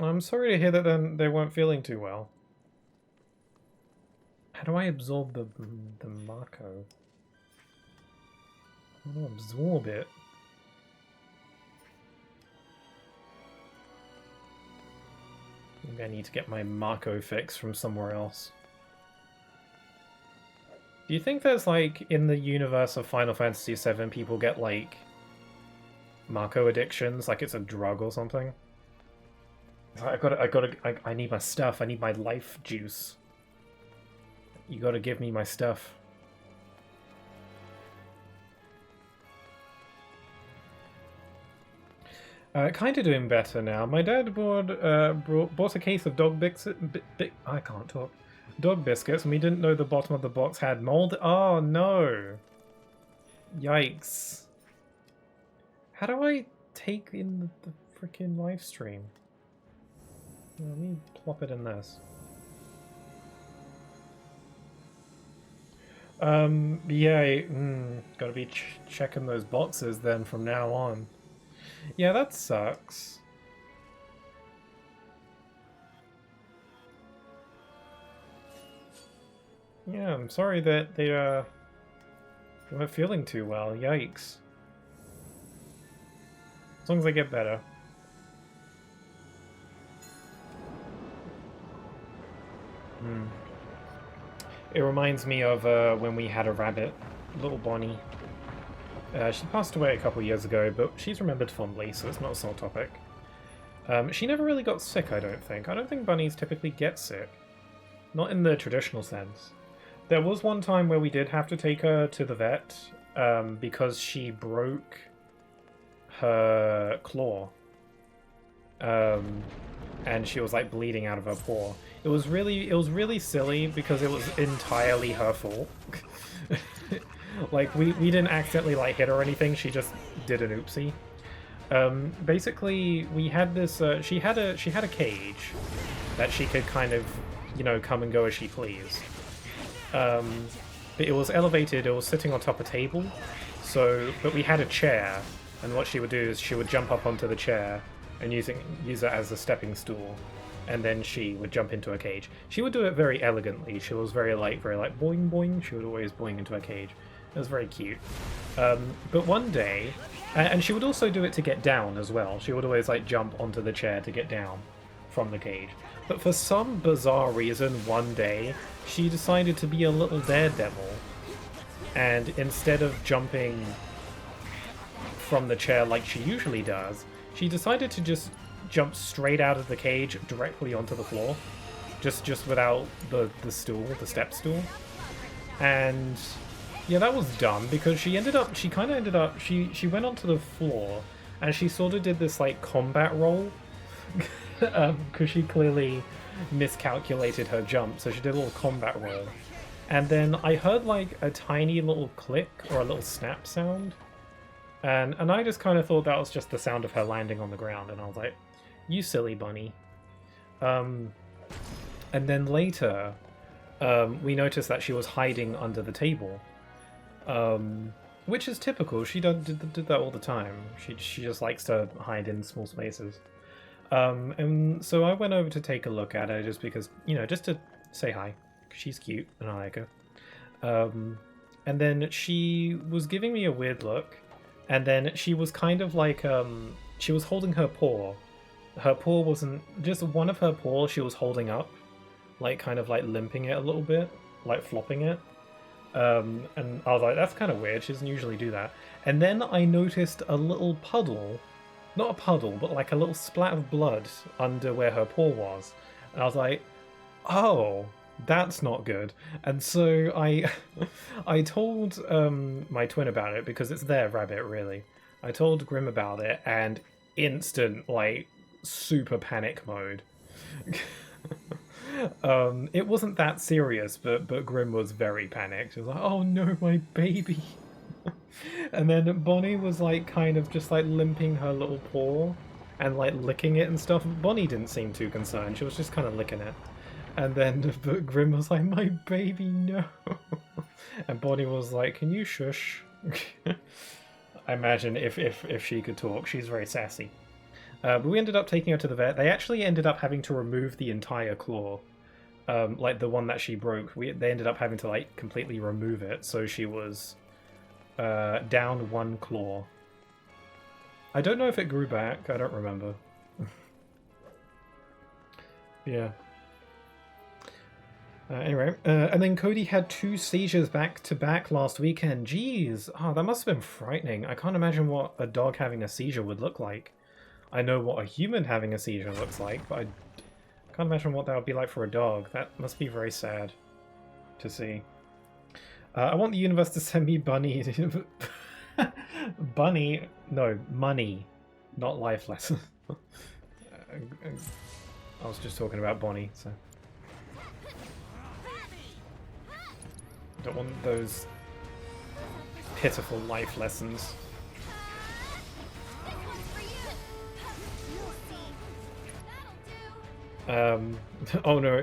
I'm sorry to hear that they weren't feeling too well. How do I absorb the Marco? I want to absorb it. Maybe I need to get my Marco fix from somewhere else. Do you think there's like in the universe of Final Fantasy VII people get like Marco addictions, like it's a drug or something? I need my stuff. I need my life juice. You gotta give me my stuff. Kind of doing better now. My dad bought a case of dog biscuits. I can't talk. Dog biscuits, and we didn't know the bottom of the box had mold. Oh no! Yikes! How do I take in the freaking live stream? Let me plop it in this. Yeah, gotta be checking those boxes then from now on. Yeah, that sucks. Yeah, I'm sorry that they weren't feeling too well. Yikes. As long as they get better. It reminds me of when we had a rabbit, little Bonnie. She passed away a couple years ago, but she's remembered fondly, so it's not a sore topic. She never really got sick, I don't think. I don't think bunnies typically get sick. Not in the traditional sense. There was one time where we did have to take her to the vet because she broke her claw. And she was like bleeding out of her paw. It was really silly because it was entirely her fault. Like we didn't accidentally like hit her or anything. She just did an oopsie. Basically, we had this. She had a cage that she could kind of, you know, come and go as she pleased. But it was elevated. It was sitting on top of a table. So, but we had a chair, and what she would do is she would jump up onto the chair and use it as a stepping stool, and then she would jump into a cage. She would do it very elegantly. She was very like boing boing. She would always boing into a cage. It was very cute. But one day, and she would also do it to get down as well. She would always like jump onto the chair to get down from the cage. But for some bizarre reason, one day, she decided to be a little daredevil. And instead of jumping from the chair like she usually does, she decided to just jump straight out of the cage directly onto the floor. Just without the stool, the step stool. And yeah, that was dumb because she went onto the floor and she sort of did this like combat roll because she clearly miscalculated her jump, so she did a little combat roll. And then I heard like a tiny little click or a little snap sound. And I just kind of thought that was just the sound of her landing on the ground, and I was like, you silly bunny. And then later, we noticed that she was hiding under the table. Which is typical. She did that all the time. She just likes to hide in small spaces. And so I went over to take a look at her just because, you know, just to say hi. She's cute and I like her. And then she was giving me a weird look. And then she was kind of like, she was holding her paw. Her paw wasn't, just one of her paws she was holding up. Like, kind of like limping it a little bit. Like flopping it. And I was like, that's kind of weird. She doesn't usually do that. And then I noticed a little puddle. Not a puddle, but like a little splat of blood under where her paw was. And I was like, oh, that's not good. And so I told my twin about it because it's their rabbit, really. I told Grim about it, and instant, like, super panic mode. It wasn't that serious, but Grim was very panicked. He was like, oh no, my baby. And then Bonnie was like kind of just like limping her little paw and like licking it and stuff. Bonnie didn't seem too concerned. She was just kind of licking it. And then Grim was like, my baby, no. And Bonnie was like, can you shush? I imagine if she could talk. She's very sassy. But we ended up taking her to the vet. They actually ended up having to remove the entire claw. Like the one that she broke. They ended up having to like completely remove it. So she was down 1 claw. I don't know if it grew back, I don't remember. Yeah. Anyway, and then Cody had 2 seizures back to back last weekend. Jeez, oh, that must have been frightening. I can't imagine what a dog having a seizure would look like. I know what a human having a seizure looks like, but I can't imagine what that would be like for a dog. That must be very sad to see. I want the universe to send me Bunny. Bunny? No, money, not life lesson. I was just talking about Bonnie, so. Don't want those pitiful life lessons. Oh no.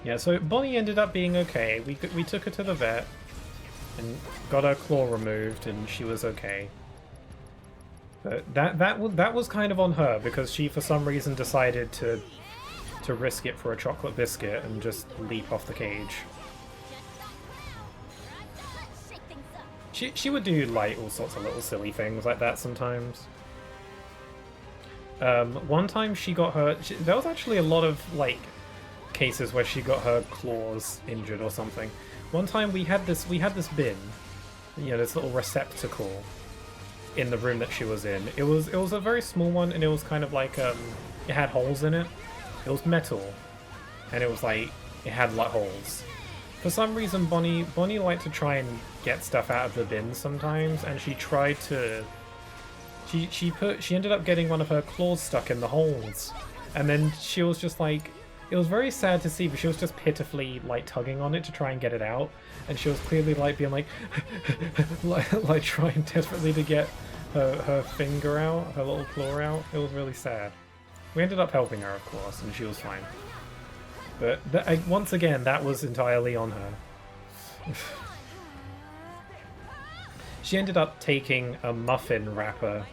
Yeah, so Bonnie ended up being okay. We took her to the vet and got her claw removed, and she was okay. But that was kind of on her because she for some reason decided to risk it for a chocolate biscuit and just leap off the cage. She would do like all sorts of little silly things like that sometimes. One time she got her. There was actually a lot of like cases where she got her claws injured or something. One time we had this bin, you know, this little receptacle in the room that she was in. It was a very small one, and it was kind of like it had holes in it. It was metal, and it was like it had like holes. For some reason, Bonnie liked to try and get stuff out of the bin sometimes, and she tried to. She ended up getting one of her claws stuck in the holes, and then she was just like. It was very sad to see, but she was just pitifully like tugging on it to try and get it out, and she was clearly like being like, like trying desperately to get her finger out, her little claw out. It was really sad. We ended up helping her, of course, and she was fine. But once again, that was entirely on her. She ended up taking a muffin wrapper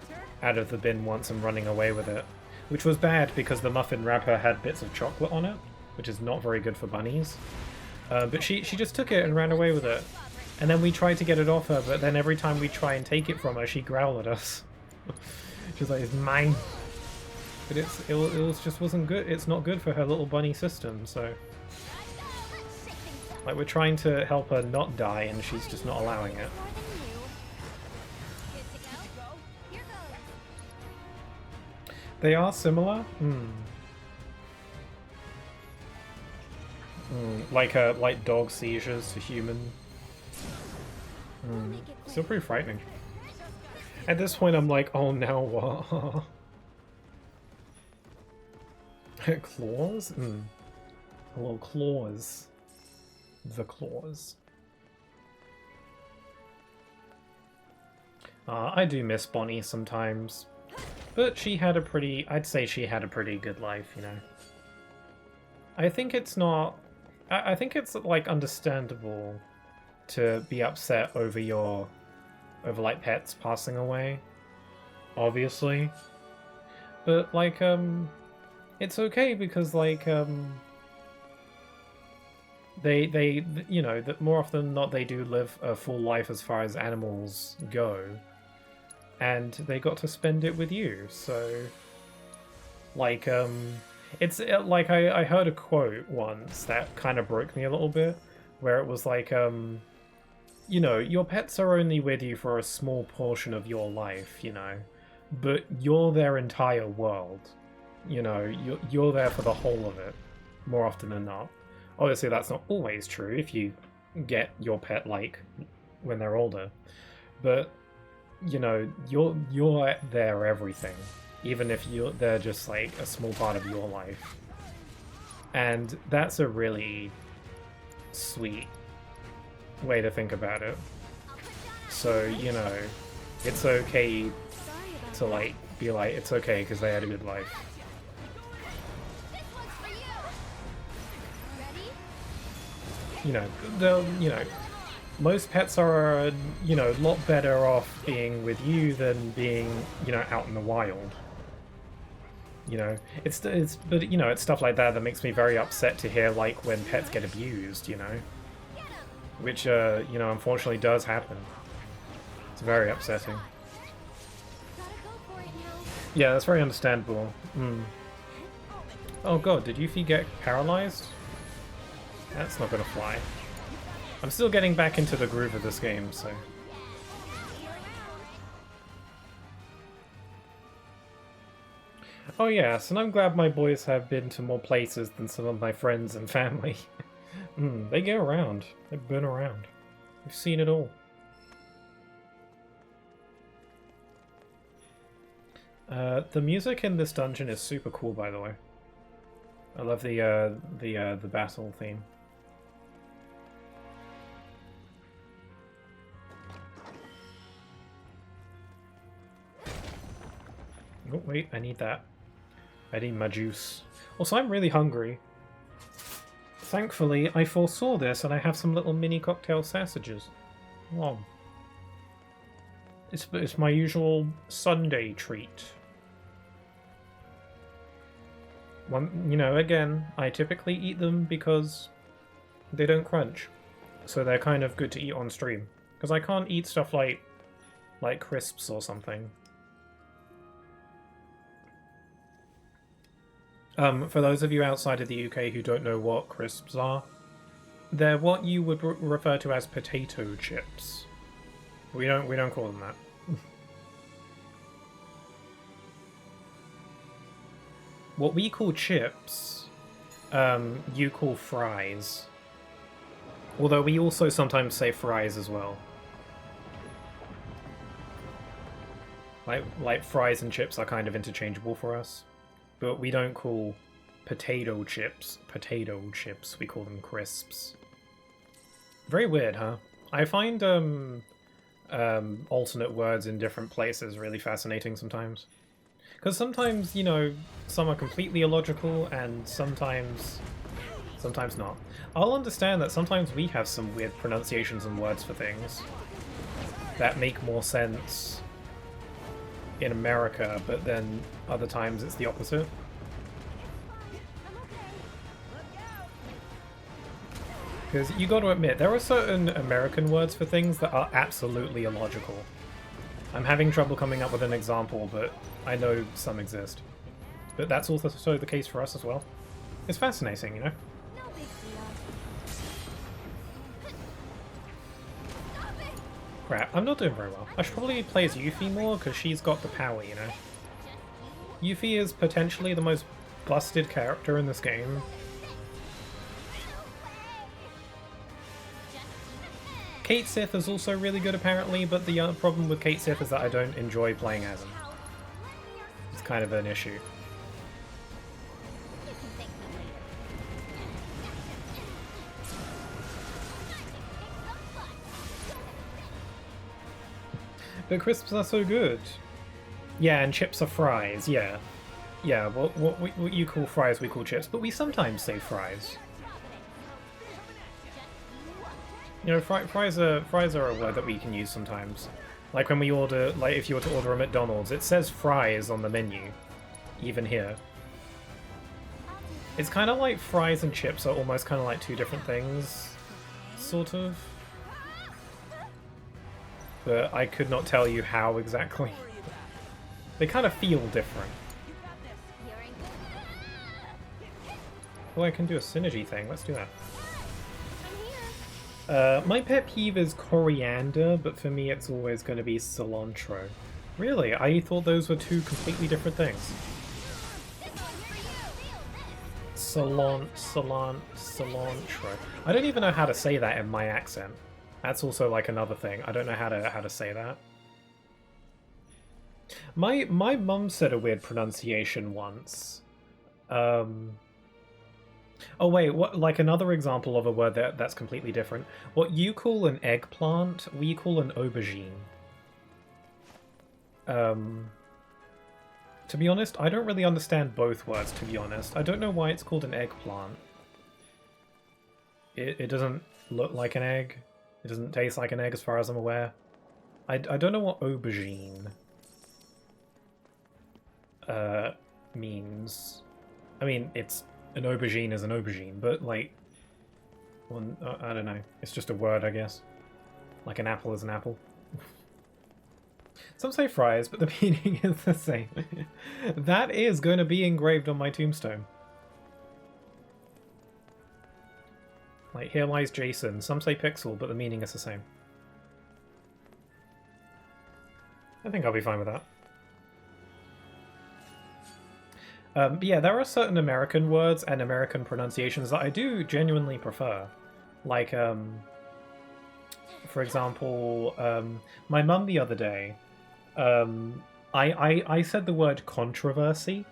out of the bin once and running away with it. Which was bad because the muffin wrapper had bits of chocolate on it, which is not very good for bunnies. But she just took it and ran away with it. And then we tried to get it off her, but then every time we try and take it from her, she growled at us. She's like, "It's mine." But it just wasn't good. It's not good for her little bunny system, so... Like, we're trying to help her not die, and she's just not allowing it. They are similar? Like dog seizures to human. Still pretty frightening. At this point I'm like, oh now what? Claws? Hello, claws. The claws. I do miss Bonnie sometimes. But she had I'd say she had a pretty good life, you know. I think it's not... I think it's, like, understandable to be upset over like, pets passing away. Obviously. But, like, it's okay because, like, they you know, that more often than not they do live a full life as far as animals go. And they got to spend it with you, so... Like, it's like I heard a quote once that kind of broke me a little bit, where it was like, you know, your pets are only with you for a small portion of your life, you know, but you're their entire world. You know, you're there for the whole of it, more often than not. Obviously, that's not always true if you get your pet, like, when they're older, but... You know, you're their everything, even if they're just like a small part of your life, and that's a really sweet way to think about it. So you know, it's okay to like be like it's okay because they had a good life. You know, most pets are, you know, a lot better off being with you than being, you know, out in the wild. You know, but you know, it's stuff like that that makes me very upset to hear, like when pets get abused. You know, which you know, unfortunately does happen. It's very upsetting. Gotta go for it now. Yeah, that's very understandable. Oh god, did Yuffie get paralyzed? That's not gonna fly. I'm still getting back into the groove of this game, so. Oh yes, and I'm glad my boys have been to more places than some of my friends and family. They get around. They've been around. We've seen it all. The music in this dungeon is super cool, by the way. I love the battle theme. Oh wait, I need that. I need my juice. Also, I'm really hungry. Thankfully, I foresaw this and I have some little mini cocktail sausages. Oh. It's my usual Sunday treat. You know, again, I typically eat them because they don't crunch. So they're kind of good to eat on stream. Because I can't eat stuff like crisps or something. For those of you outside of the UK who don't know what crisps are, they're what you would refer to as potato chips. We don't call them that. What we call chips, you call fries. Although we also sometimes say fries as well. Like fries and chips are kind of interchangeable for us. But we don't call potato chips, we call them crisps. Very weird, huh? I find alternate words in different places really fascinating sometimes. Because sometimes, you know, some are completely illogical and sometimes not. I'll understand that sometimes we have some weird pronunciations and words for things that make more sense in America, but then other times it's the opposite. Because you got to admit, there are certain American words for things that are absolutely illogical. I'm having trouble coming up with an example, but I know some exist. But that's also the case for us as well. It's fascinating, you know? No big deal. Crap, I'm not doing very well. I should probably play as Yuffie more, because she's got the power, you know? Yuffie is potentially the most busted character in this game. Kate Sith is also really good apparently, but the problem with Kate Sith is that I don't enjoy playing as him. It's kind of an issue. But crisps are so good. Yeah, and chips are fries, yeah. Yeah, what you call fries, we call chips, but we sometimes say fries. You know, fries are a word that we can use sometimes. Like when we order, like if you were to order a McDonald's, it says fries on the menu, even here. It's kind of like fries and chips are almost kind of like two different things, sort of. But I could not tell you how exactly. They kind of feel different. Oh, I can do a synergy thing. Let's do that. My pet peeve is coriander, but for me it's always going to be cilantro. Really? I thought those were two completely different things. Cilantro. I don't even know how to say that in my accent. That's also like another thing. I don't know how to say that. My mum said a weird pronunciation once. Oh wait, what? Like another example of a word that's completely different. What you call an eggplant, we call an aubergine. To be honest, I don't really understand both words, to be honest. I don't know why it's called an eggplant. It doesn't look like an egg. It doesn't taste like an egg as far as I'm aware. I don't know what aubergine means. I mean, it's an aubergine is an aubergine, but like, well, I don't know. It's just a word, I guess. Like an apple is an apple. Some say fries, but the meaning is the same. That is going to be engraved on my tombstone. Like, here lies Jason. Some say pixel, but the meaning is the same. I think I'll be fine with that. But yeah, there are certain American words and American pronunciations that I do genuinely prefer. Like, for example, my mum the other day, I said the word controversy,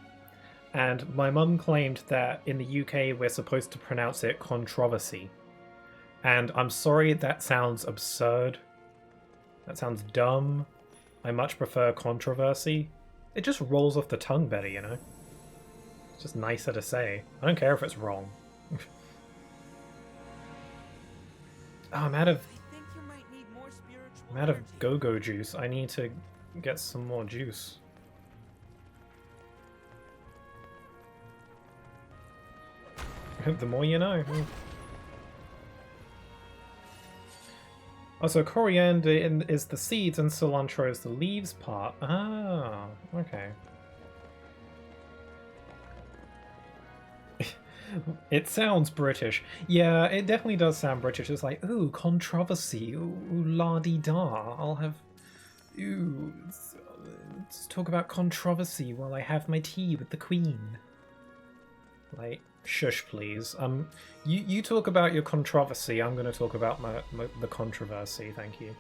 and my mum claimed that in the UK we're supposed to pronounce it controversy. And I'm sorry, that sounds absurd. That sounds dumb. I much prefer controversy. It just rolls off the tongue better, you know? It's just nicer to say. I don't care if it's wrong. Oh, I'm out of go-go juice. I need to get some more juice. The more you know. Also, coriander is the seeds and cilantro is the leaves part. Ah, okay. It sounds British. Yeah, it definitely does sound British. It's like, ooh, controversy, ooh, la-di-da. I'll have... Ooh, let's talk about controversy while I have my tea with the Queen. Like, shush, please. You talk about your controversy, I'm going to talk about the controversy, thank you.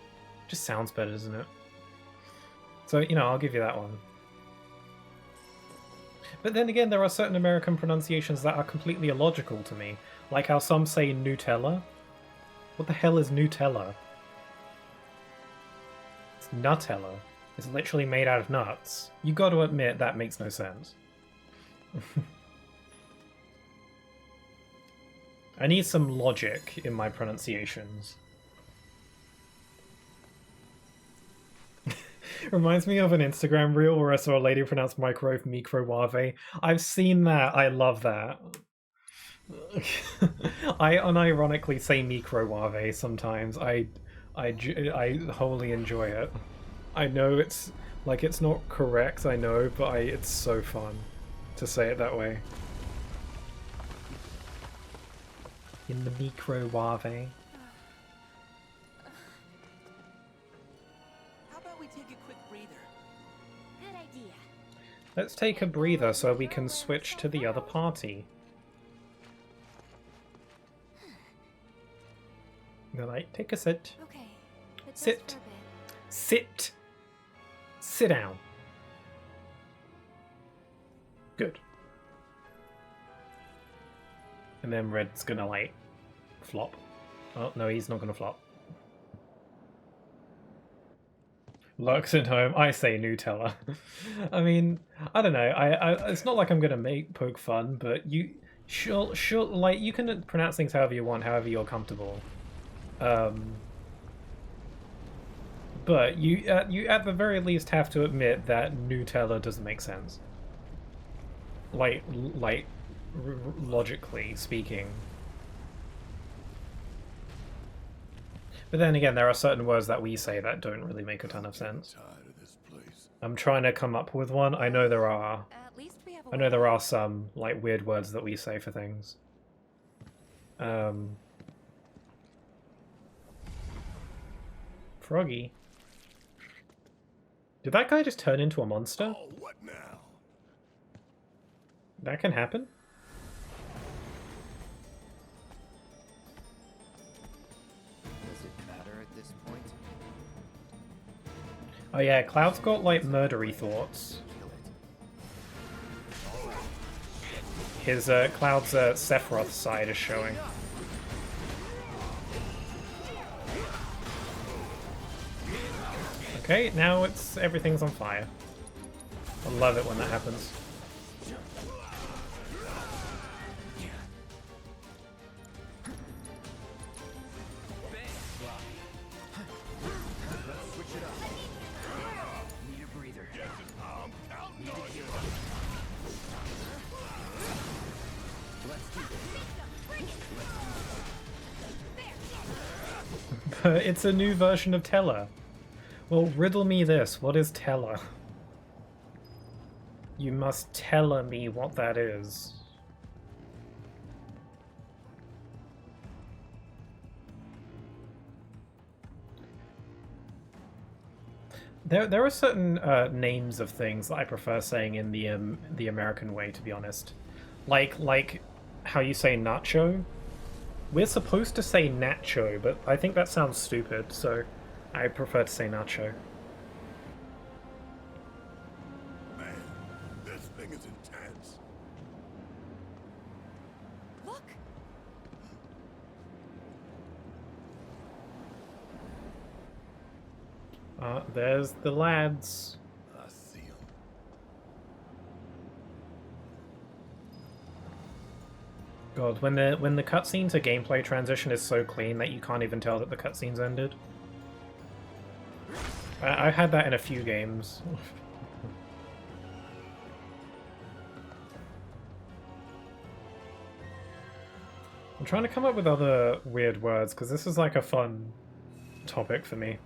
Just sounds better, doesn't it? So, you know, I'll give you that one. But then again, there are certain American pronunciations that are completely illogical to me. Like how some say Nutella. What the hell is Nutella? It's Nutella. It's literally made out of nuts. You got to admit that makes no sense. I need some logic in my pronunciations. Reminds me of an Instagram reel where I saw a lady pronounce microwave microwave. I've seen that. I love that. I unironically say microwave sometimes. I wholly enjoy it. I know it's like it's not correct. I know, but it's so fun to say it that way. In the microwave. Let's take a breather so we can switch to the other party. Go like, take a sit. Okay. Sit. Sit. Sit down. Good. And then Red's gonna like flop. Oh no, he's not gonna flop. Lux at home. I say Nutella. I mean, I don't know. It's not like I'm gonna poke fun, but you sure like you can pronounce things however you want, however you're comfortable. But you at the very least have to admit that Nutella doesn't make sense. Like logically speaking. But then again, there are certain words that we say that don't really make a ton of sense. I'm trying to come up with one. I know there are. I know there are some like weird words that we say for things. Froggy. Did that guy just turn into a monster? Oh, what now? That can happen? Oh yeah, Cloud's got like murdery thoughts. His Cloud's Sephiroth side is showing. Okay, now everything's on fire. I love it when that happens. It's a new version of Teller. Well, riddle me this. What is Teller? You must tell me what that is. There are certain names of things that I prefer saying in the American way, to be honest. Like how you say nacho. We're supposed to say nacho, but I think that sounds stupid, so I prefer to say nacho. Man, this thing is intense. Look! There's the lads. I see 'em. God, when the cutscene to gameplay transition is so clean that you can't even tell that the cutscene's ended. I had that in a few games. I'm trying to come up with other weird words because this is like a fun topic for me.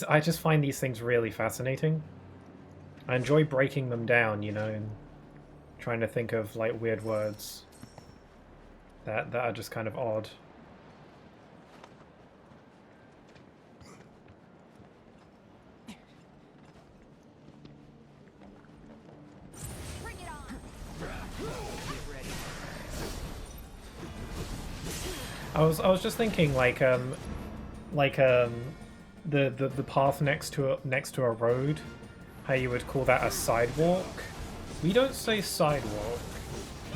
I just find these things really fascinating. I enjoy breaking them down, you know, and trying to think of like weird words that are just kind of odd. Bring it on. I was just thinking like the path next to a road, how you would call that a sidewalk. We don't say sidewalk,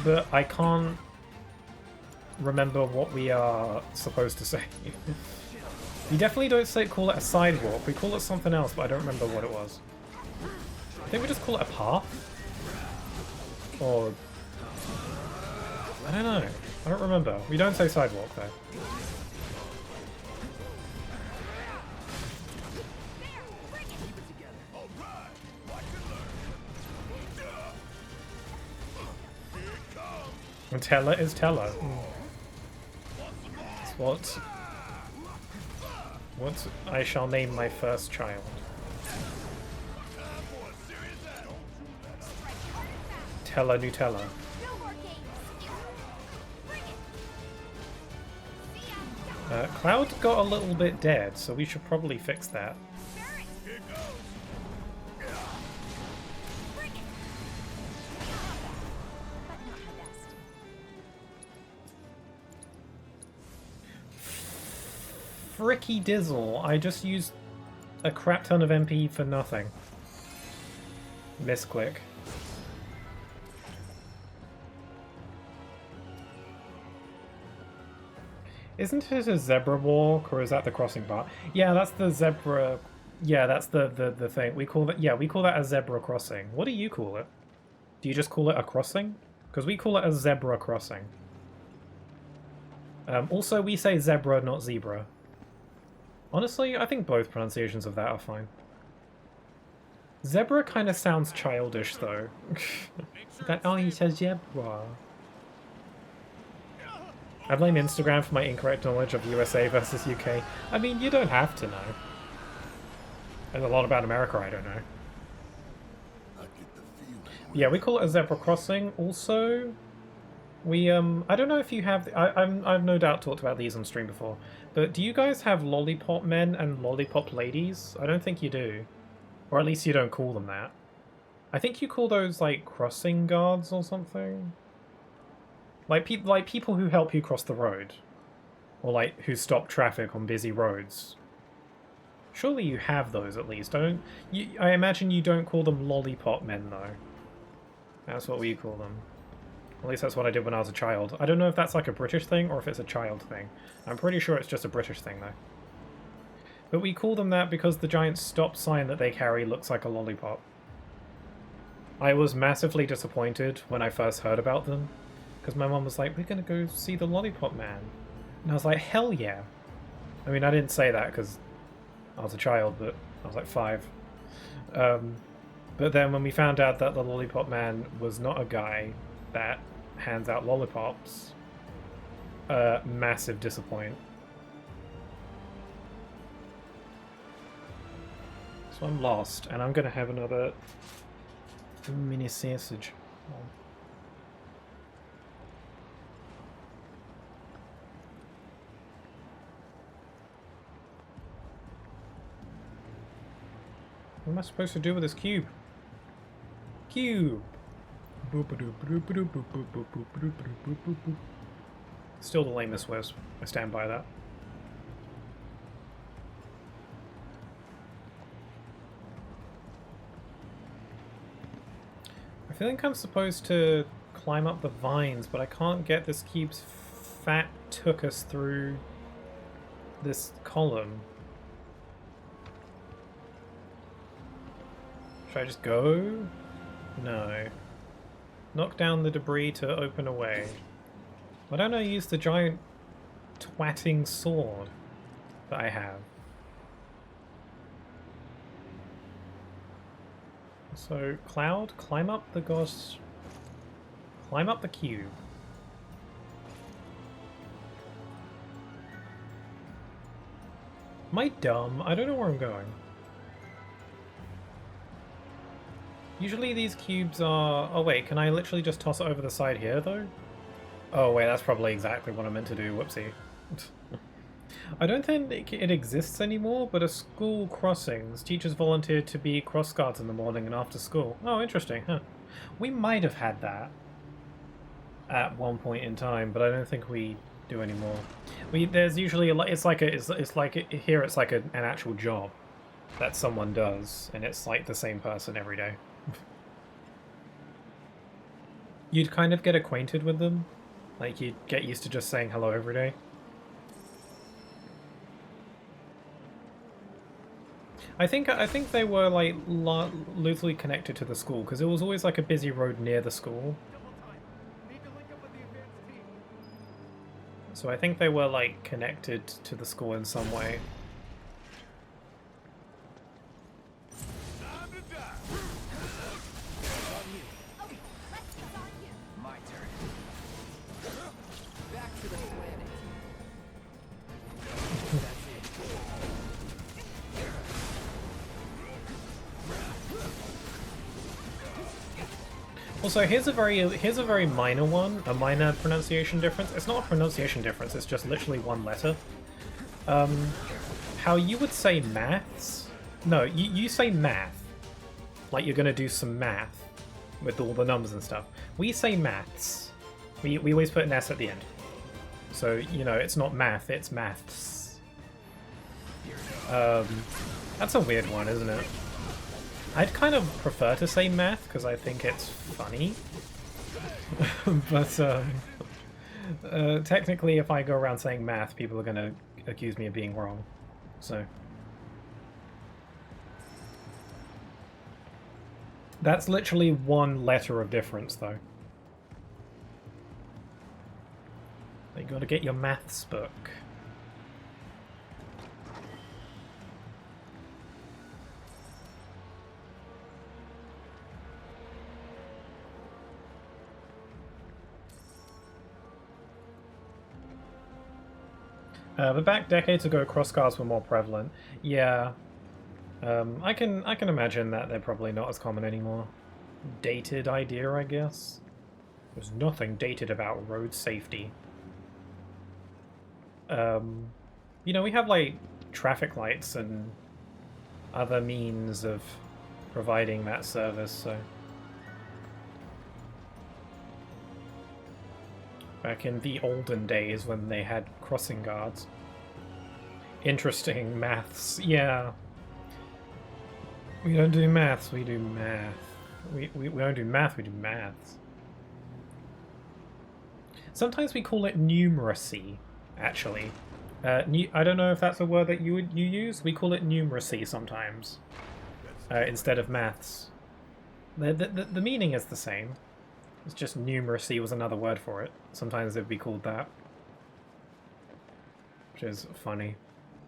but I can't remember what we are supposed to say. We definitely don't call it a sidewalk. We call it something else, but I don't remember what it was. I think we just call it a path, or I don't know. I don't remember. We don't say sidewalk though. And Teller is Teller. It's what I shall name my first child. Teller Nutella. No more games. Bring it. Cloud got a little bit dead, so we should probably fix that. Here goes. Bring it. But not the best. Fricky Dizzle, I just used a crap ton of MP for nothing. Misclick. Isn't it a zebra walk, or is that the crossing part? Yeah, that's the zebra. Yeah, that's the thing. We call that. Yeah, we call that a zebra crossing. What do you call it? Do you just call it a crossing? Because we call it a zebra crossing. Also, we say zebra, not zebra. Honestly, I think both pronunciations of that are fine. Zebra kind of sounds childish, though. Oh, he says zebra. I blame Instagram for my incorrect knowledge of USA versus UK. I mean, you don't have to know. There's a lot about America I don't know. I get the feeling. Yeah, we call it a zebra crossing. Also, we I don't know if you have. I've no doubt talked about these on stream before. But do you guys have lollipop men and lollipop ladies? I don't think you do, or at least you don't call them that. I think you call those like crossing guards or something. Like people who help you cross the road, or like who stop traffic on busy roads. Surely you have those at least, don't you? I imagine you don't call them lollipop men though. That's what we call them. At least that's what I did when I was a child. I don't know if that's like a British thing or if it's a child thing. I'm pretty sure it's just a British thing though. But we call them that because the giant stop sign that they carry looks like a lollipop. I was massively disappointed when I first heard about them. Because my mom was like, we're going to go see the Lollipop Man. And I was like, hell yeah. I mean, I didn't say that because I was a child, but I was like 5. But then when we found out that the Lollipop Man was not a guy that hands out lollipops, Massive disappoint. So I'm lost, and I'm gonna have another mini sausage. What am I supposed to do with this cube? Cube! Still the lamest Wisp. I stand by that. I think I'm supposed to climb up the vines, but I can't get this cube's fat took us through this column. Should I just go? No. Knock down the debris to open a way. Why don't I use the giant twatting sword that I have? So, Cloud, climb up the gosh... Climb up the cube. Am I dumb? I don't know where I'm going. Usually these cubes are... Oh wait, can I literally just toss it over the side here though? Oh wait, that's probably exactly what I meant to do, whoopsie. I don't think it exists anymore, but at school crossings, teachers volunteered to be cross guards in the morning and after school. Oh, interesting, huh? We might have had that at one point in time, but I don't think we do anymore. There's usually here it's like an actual job that someone does, and it's like the same person every day. You'd kind of get acquainted with them, like you'd get used to just saying hello every day. I think they were like loosely connected to the school because it was always like a busy road near the school. So I think they were like connected to the school in some way. My turn. Back to the planet. That's it. Also, here's a very minor one, a minor pronunciation difference. It's not a pronunciation difference, it's just literally one letter. How you would say maths? No, you say math. Like you're gonna do some math with all the numbers and stuff. We say maths. We always put an S at the end. So, you know, it's not math, it's maths. That's a weird one, isn't it? I'd kind of prefer to say math because I think it's funny, but technically if I go around saying math, people are going to accuse me of being wrong, so. That's literally one letter of difference though. You got to get your maths book. But back decades ago, cross guards were more prevalent. Yeah, I can imagine that they're probably not as common anymore. Dated idea, I guess. There's nothing dated about road safety. You know, we have like traffic lights and other means of providing that service, so. Back in the olden days when they had crossing guards. Interesting, maths, yeah. We don't do maths, we do math. We don't do math, we do maths. Sometimes we call it numeracy, actually. I don't know if that's a word that you use. We call it numeracy sometimes, instead of maths. The meaning is the same. It's just numeracy was another word for it. Sometimes it'd be called that. Which is funny.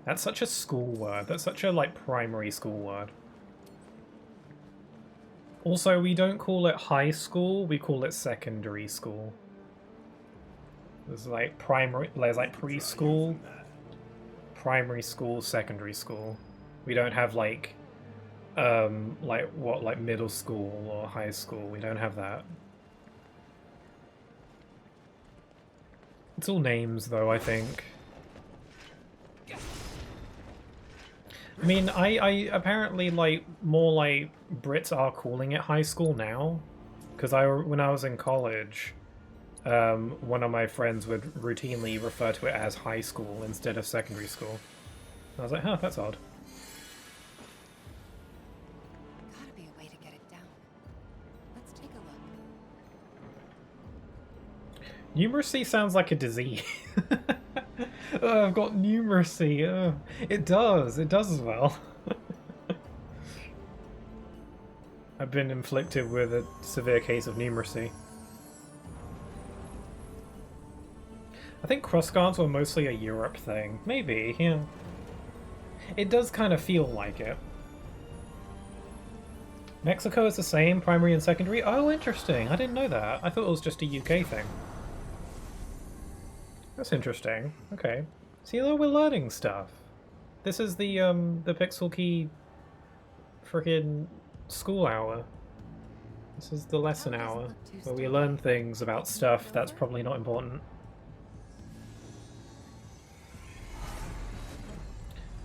That's such a school word. That's such a, like, primary school word. Also, we don't call it high school, we call it secondary school. There's like primary, there's like preschool, primary school, secondary school. We don't have like what, like middle school or high school. We don't have that. It's all names though, I think. I mean, I apparently like more like Brits are calling it high school now, because when I was in college, one of my friends would routinely refer to it as high school instead of secondary school. I was like, huh, that's odd. Gotta be a way to get it down. Let's take a look. Numeracy sounds like a disease. Oh, I've got numeracy. Oh, it does as well. I've been inflicted with a severe case of numeracy. I think crossguards were mostly a Europe thing. Maybe, yeah. It does kind of feel like it. Mexico is the same, primary and secondary? Oh, interesting. I didn't know that. I thought it was just a UK thing. That's interesting. Okay. See, though, we're learning stuff. This is the Pixel Key frickin' school hour. This is the lesson hour, where we learn things about stuff that's probably not important.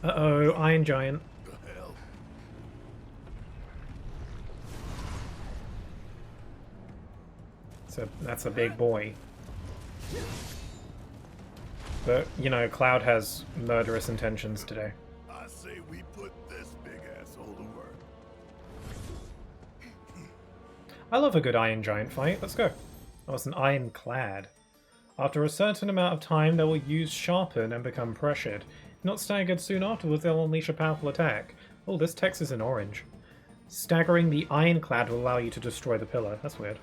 Uh-oh, Iron Giant. The hell? That's a big boy. But, you know, Cloud has murderous intentions today. I say we put this big asshole to work. I love a good Iron Giant fight. Let's go. Oh, it's an Ironclad. After a certain amount of time, they will use Sharpen and become pressured. If not staggered soon afterwards, they'll unleash a powerful attack. Oh, this text is in orange. Staggering the Ironclad will allow you to destroy the pillar. That's weird.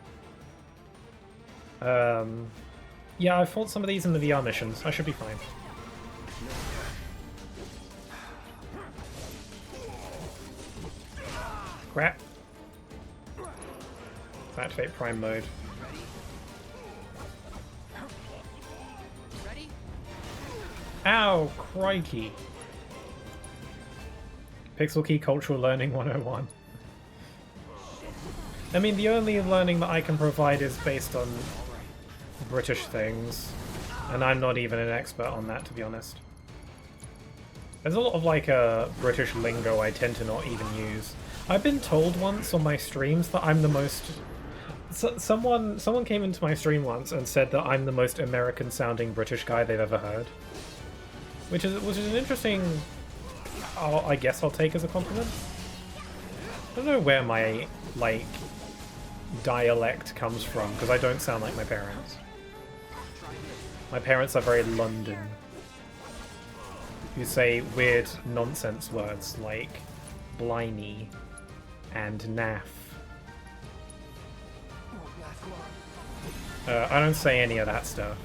Yeah, I fought some of these in the VR missions. I should be fine. Crap. Activate Prime mode. Ready? Ow, crikey. Pixel Key Cultural Learning 101. I mean, the only learning that I can provide is based on British things, and I'm not even an expert on that, to be honest. There's a lot of like British lingo I tend to not even use. I've been told once on my streams that I'm the most... someone came into my stream once and said that I'm the most American sounding British guy they've ever heard. Which is an interesting... I guess I'll take as a compliment. I don't know where my, like, dialect comes from, because I don't sound like my parents. My parents are very London. You say weird nonsense words like blimey and naff. I don't say any of that stuff.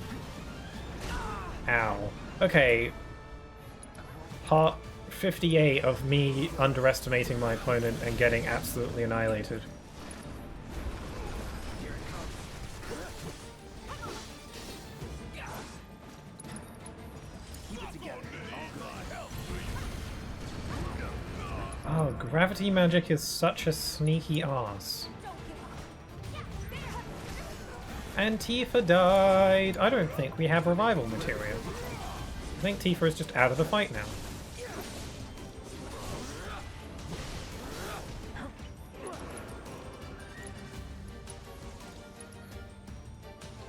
Ow. Okay. Part 58 of me underestimating my opponent and getting absolutely annihilated. Oh, gravity magic is such a sneaky ass. Antifa died! I don't think we have revival material. I think Tifa is just out of the fight now.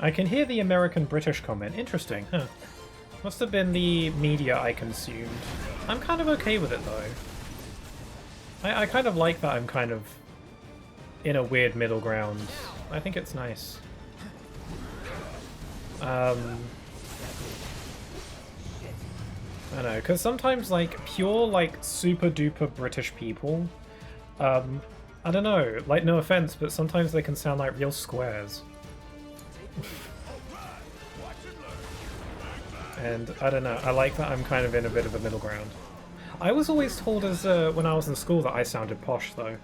I can hear the American-British comment. Interesting, huh? Must have been the media I consumed. I'm kind of okay with it, though. I kind of like that I'm kind of in a weird middle ground. I think it's nice. I don't know, because sometimes, like, pure, like, super-duper British people, I don't know, like, no offense, but sometimes they can sound like real squares. And, I don't know, I like that I'm kind of in a bit of a middle ground. I was always told as when I was in school that I sounded posh, though.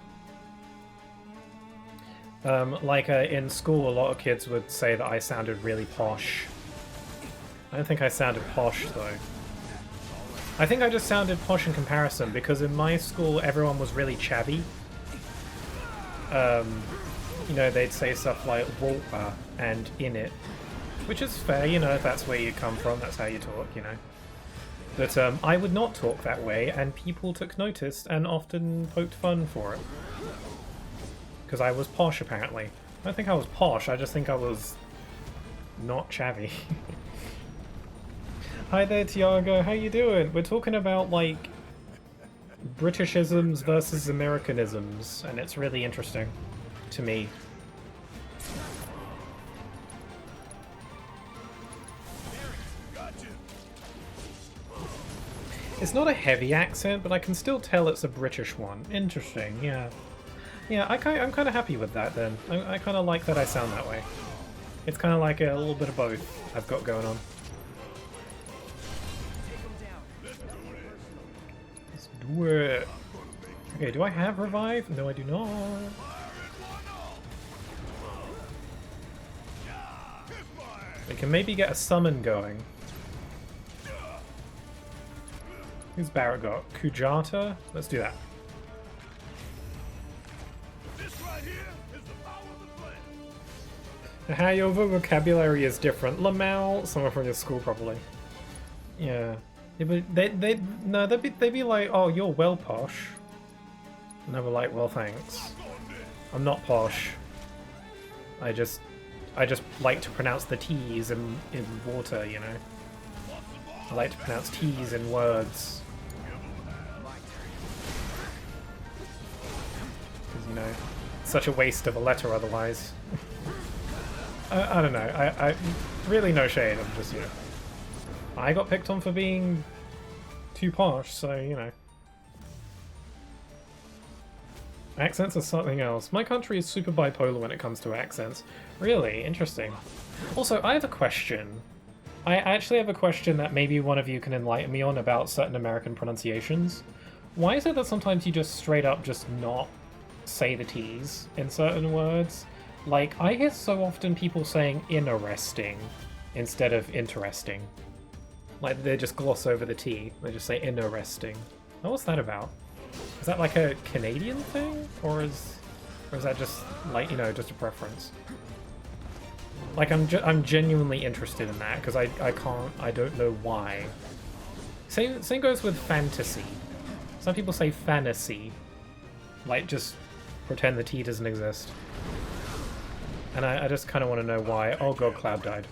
In school, a lot of kids would say that I sounded really posh. I don't think I sounded posh, though. I think I just sounded posh in comparison, because in my school everyone was really chavvy. You know, they'd say stuff like Walper and in it, which is fair, you know, if that's where you come from, that's how you talk, you know. But I would not talk that way, and people took notice and often poked fun for it. Because I was posh, apparently. I don't think I was posh, I just think I was not chavvy. Hi there, Tiago, how you doing? We're talking about, like, Britishisms versus Americanisms, and it's really interesting to me. It's not a heavy accent, but I can still tell it's a British one. Interesting, yeah. Yeah, I'm kind of happy with that then. I kind of like that I sound that way. It's kind of like a little bit of both I've got going on. Let's do it. Okay, do I have revive? No, I do not. We can maybe get a summon going. Who's Barrett got? Kujata? Let's do that. This right here is the power of the plan. How your vocabulary is different. Lamau, someone from your school probably. Yeah. They'd be like, oh, you're well posh. And they were like, well, thanks. I'm not posh. I just like to pronounce the T's in water, you know. I like to pronounce T's in words. Because, you know, it's such a waste of a letter otherwise. I don't know. I really no shade. I'm just, you know. I got picked on for being too posh, so, you know. Accents are something else. My country is super bipolar when it comes to accents. Really? Interesting. Also, I have a question. I actually have a question that maybe one of you can enlighten me on about certain American pronunciations. Why is it that sometimes you just straight up just not say the T's in certain words? Like, I hear so often people saying interesting instead of interesting. Like, they just gloss over the T. They just say interesting. Oh, what's that about? Is that like a Canadian thing? Or is that just, like, you know, just a preference? Like, I'm genuinely interested in that, because I don't know why. Same goes with fantasy. Some people say fantasy. Like, just pretend the T doesn't exist. And I just kind of want to know why. Oh god, Cloud died.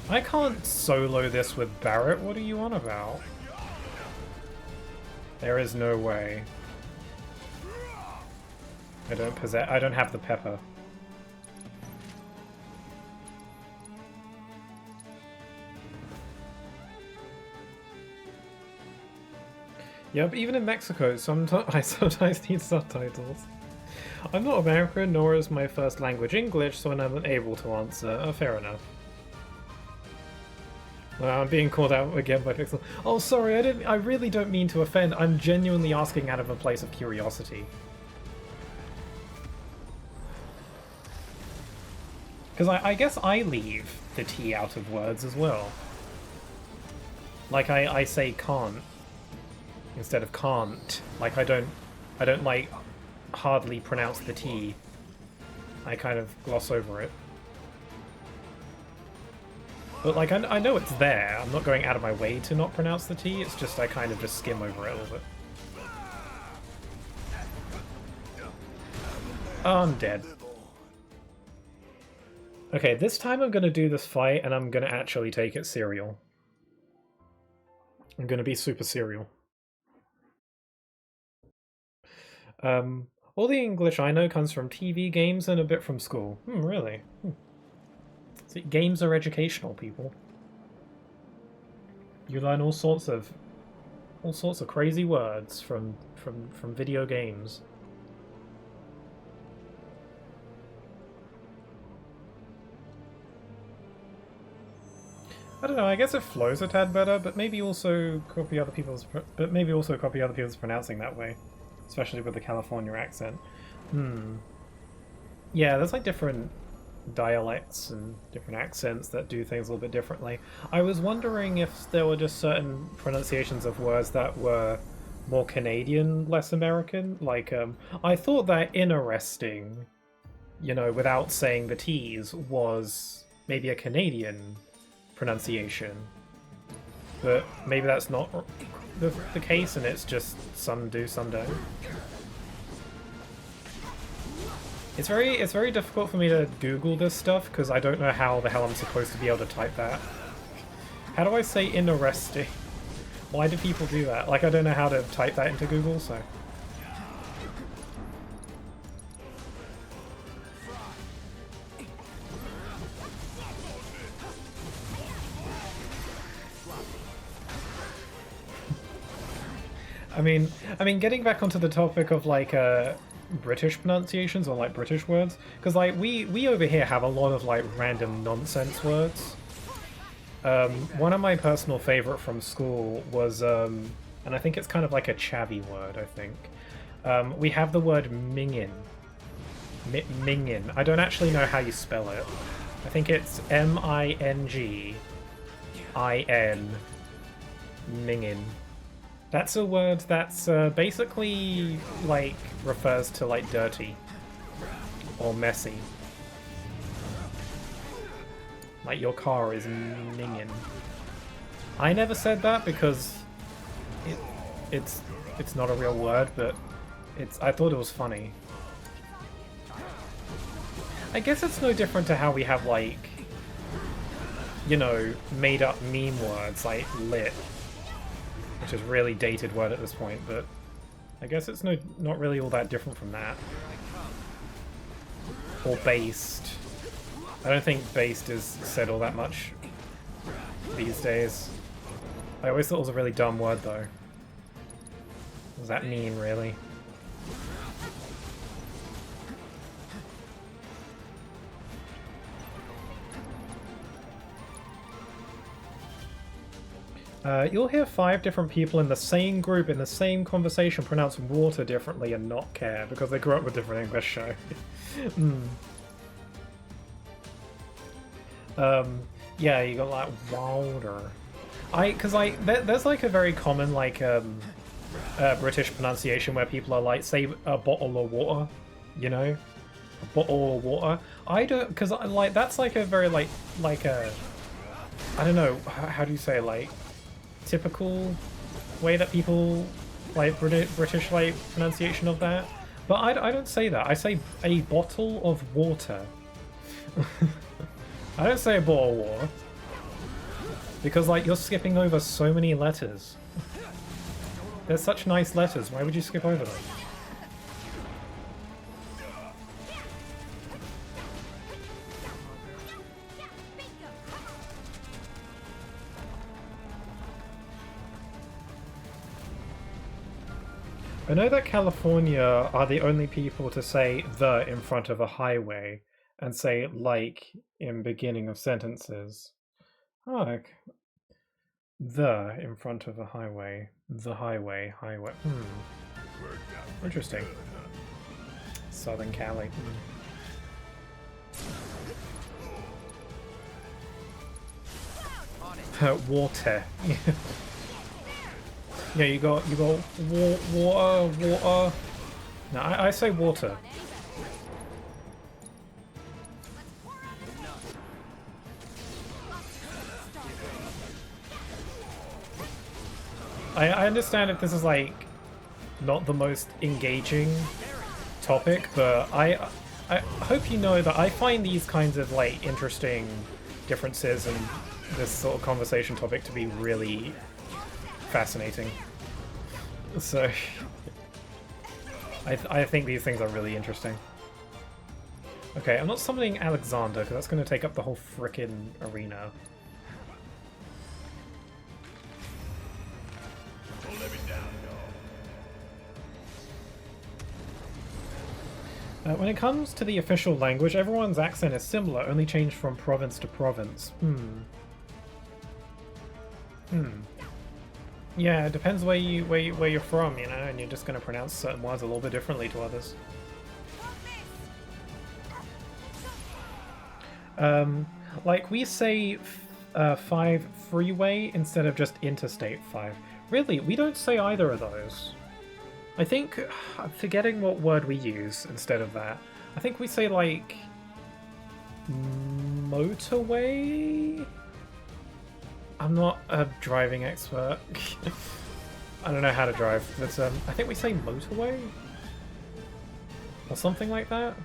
I can't solo this with Barrett, what are you on about? There is no way. I don't have the pepper. Yep, even in Mexico, I sometimes need subtitles. I'm not American, nor is my first language English, so I'm unable to answer. Fair enough. I'm being called out again by Pixel. Oh, sorry, I really don't mean to offend. I'm genuinely asking out of a place of curiosity. Because I guess I leave the T out of words as well. Like, I say can't instead of can't. Like, I don't like hardly pronounce the T. I kind of gloss over it. But, like, I know it's there. I'm not going out of my way to not pronounce the T, it's just I kind of just skim over it a little bit. Oh, I'm dead. Okay, this time I'm going to do this fight, and I'm going to actually take it serial. I'm going to be super serial. All the English I know comes from TV, games, and a bit from school. Really? See, games are educational, people. You learn all sorts of crazy words from video games. I don't know. I guess it flows a tad better, but maybe also copy other people's pronouncing that way. especially with the California accent. Yeah, there's like different dialects and different accents that do things a little bit differently. I was wondering if there were just certain pronunciations of words that were more Canadian, less American. Like, I thought that interesting, you know, without saying the T's, was maybe a Canadian pronunciation. But maybe that's not the case, and it's just some do, some don't. It's very difficult for me to Google this stuff because I don't know how the hell I'm supposed to be able to type that. How do I say interesting? Why do people do that? Like, I don't know how to type that into Google, so... I mean, getting back onto the topic of, like, British pronunciations or, like, British words, because, like, we over here have a lot of, like, random nonsense words. One of my personal favorite from school was, and I think it's kind of like a chavvy word, I think. We have the word mingin. Mingin. I don't actually know how you spell it. I think it's M-I-N-G-I-N. Mingin. That's a word that's basically, like, refers to, like, dirty. Or messy. Like, your car is mingin. I never said that because it's not a real word, but I thought it was funny. I guess it's no different to how we have, like, you know, made up meme words like lit, which is a really dated word at this point, but I guess it's not really all that different from that. Or based. I don't think based is said all that much these days. I always thought it was a really dumb word, though. What does that mean, really? You'll hear 5 different people in the same group in the same conversation pronounce water differently and not care because they grew up with different English, so... Yeah, you got like water. There's like a very common like British pronunciation where people are like, say a bottle of water, you know, a bottle of water. I don't, because like that's like a very like a, I don't know, how do you say, like typical way that people like British like pronunciation of that. But I don't say that. I say a bottle of water. I don't say a bottle of water. Because, like, you're skipping over so many letters. They're such nice letters, why would you skip over them? I know that California are the only people to say the in front of a highway and say like in beginning of sentences. Oh, like, the in front of a highway. The highway. Interesting. Southern Cali. Water. Yeah, you got water. No, I say water. I understand if this is like not the most engaging topic, but I hope you know that I find these kinds of like interesting differences in this sort of conversation topic to be really fascinating. So I think these things are really interesting. Okay, I'm not summoning Alexander because that's going to take up the whole frickin' arena. When it comes to the official language, everyone's accent is similar, only changed from province to province. Yeah, it depends where you're from, you know, and you're just gonna pronounce certain words a little bit differently to others. Like we say 5 freeway instead of just interstate 5. Really, we don't say either of those. I think I'm forgetting what word we use instead of that. I think we say like motorway. I'm not a driving expert. I don't know how to drive, but I think we say motorway or something like that.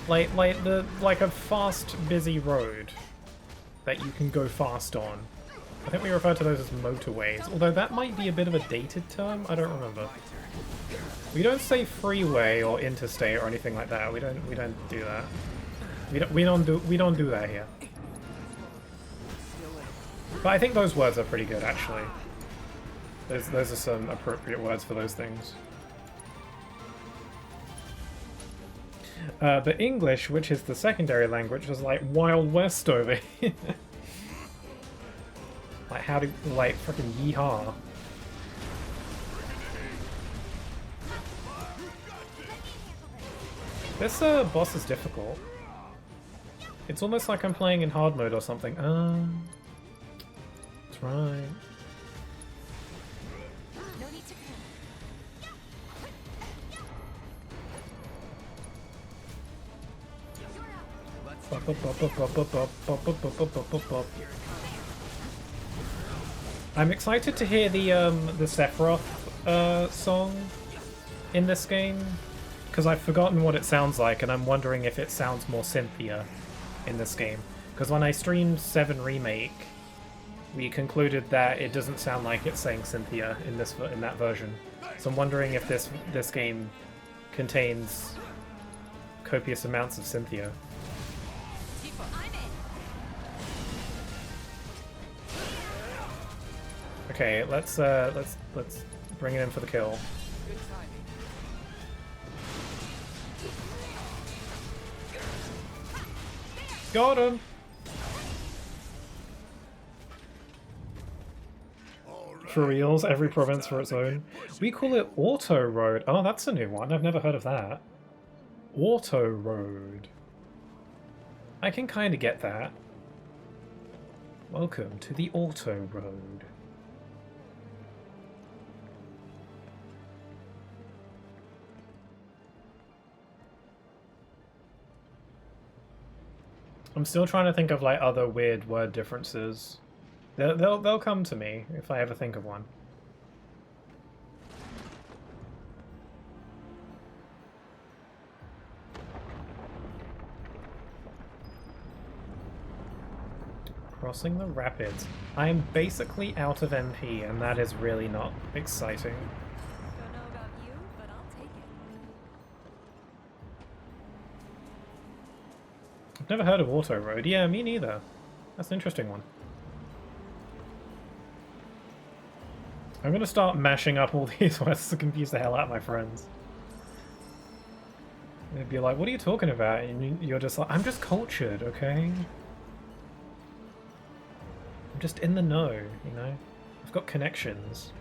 Like a fast, busy road that you can go fast on. I think we refer to those as motorways, although that might be a bit of a dated term. I don't remember. We don't say freeway or interstate or anything like that. We don't do that. We don't do that here. But I think those words are pretty good, actually. Those are some appropriate words for those things. But English, which is the secondary language, is like Wild West over here. Like, how do, like, freaking yeehaw. This boss is difficult. It's almost like I'm playing in hard mode or something. That's right. No need to I'm excited to hear the Sephiroth song in this game, because I've forgotten what it sounds like, and I'm wondering if it sounds more Cynthia in this game. Because when I streamed VII Remake, we concluded that it doesn't sound like it's saying Cynthia in that version. So I'm wondering if this game contains copious amounts of Cynthia. Okay, let's bring it in for the kill. Good timing. Got him! For reals, every province for its own. We call it Auto Road. Oh, that's a new one. I've never heard of that. Auto Road. I can kind of get that. Welcome to the Auto Road. I'm still trying to think of like other weird word differences. They'll come to me if I ever think of one. Crossing the rapids. I am basically out of MP, and that is really not exciting. Don't know about you, but I'll take it. I've never heard of Auto Road. Yeah, me neither. That's an interesting one. I'm gonna start mashing up all these words to confuse the hell out of my friends. They'd be like, what are you talking about? And you're just like, I'm just cultured, okay? I'm just in the know, you know? I've got connections.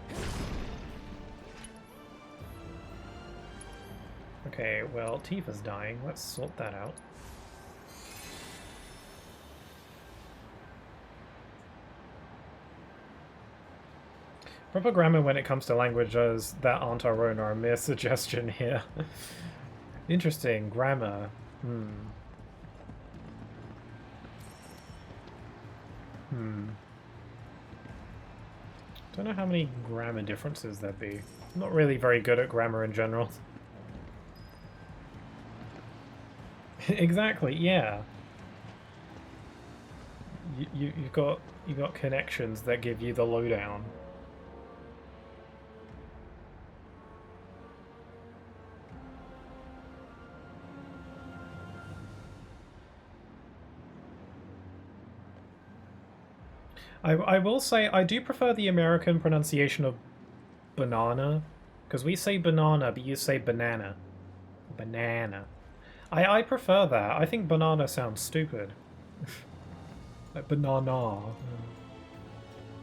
Okay, well, Tifa's dying. Let's sort that out. Proper grammar when it comes to languages that aren't our own are a mere suggestion here. Interesting, grammar. Don't know how many grammar differences there'd be. I'm not really very good at grammar in general. Exactly, yeah. You got connections that give you the lowdown. I will say I do prefer the American pronunciation of banana, because we say banana, but you say banana. Banana. I prefer that. I think banana sounds stupid. Like banana.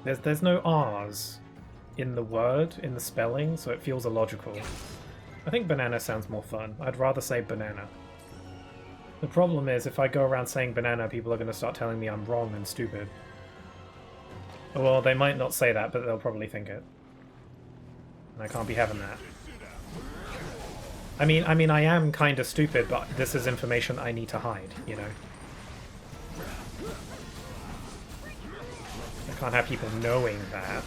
There's no R's in the word, in the spelling, so it feels illogical. I think banana sounds more fun. I'd rather say banana. The problem is, if I go around saying banana, people are going to start telling me I'm wrong and stupid. Well, they might not say that, but they'll probably think it. And I can't be having that. I mean, I am kind of stupid, but this is information I need to hide, you know? I can't have people knowing that.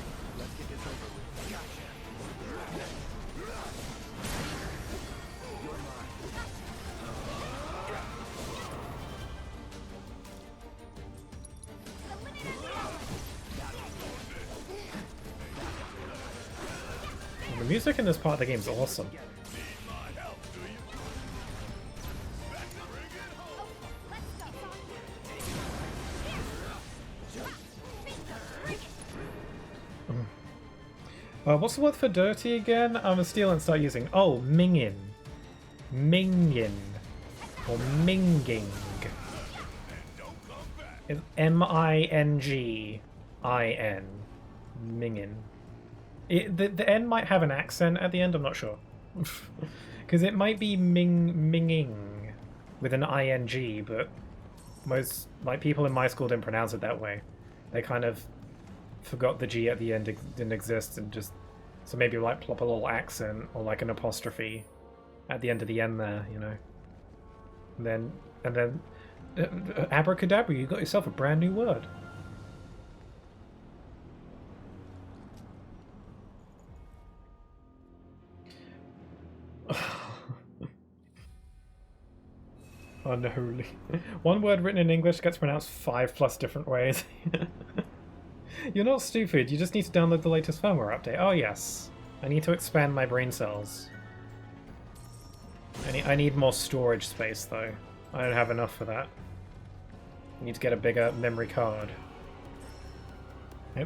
The music in this part of the game is awesome. What's the word for dirty again? I'm gonna steal and start using. Oh, mingin. Mingin. Or minging. It's M-I-N-G-I-N. Mingin. The N might have an accent at the end, I'm not sure. Because it might be minging with an I-N-G, but most, like, people in my school didn't pronounce it that way. They kind of forgot the G at the end didn't exist and just... So maybe like plop a little accent or like an apostrophe at the end of the N there, you know. And then abracadabra, you got yourself a brand new word. Unholy. One word written in English gets pronounced 5+ different ways. You're not stupid, you just need to download the latest firmware update. Oh yes. I need to expand my brain cells. I need more storage space though. I don't have enough for that. I need to get a bigger memory card.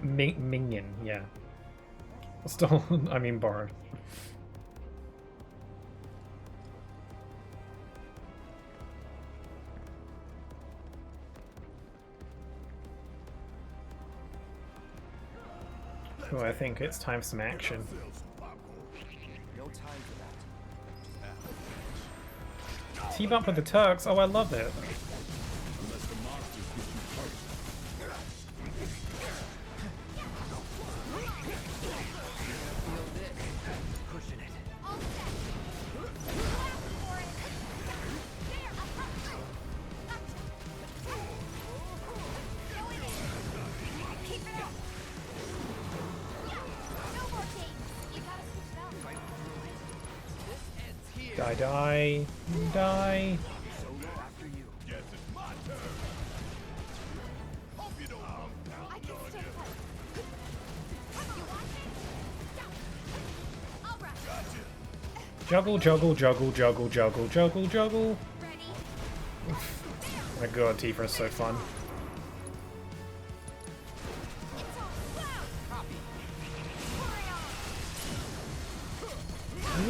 Minion, yeah. Still, I mean borrowed. Oh, I think it's time for some action. No time for that. Team up with the Turks? Oh, I love it. Pushing it. Die. Die. Solo after you. Yes, it's my turn. Hope you don't come down I can on still you. fight. You want it? All right. Gotcha. Juggle, juggle, juggle, juggle, juggle, juggle, juggle. Ready? My god, Tifa is so fun.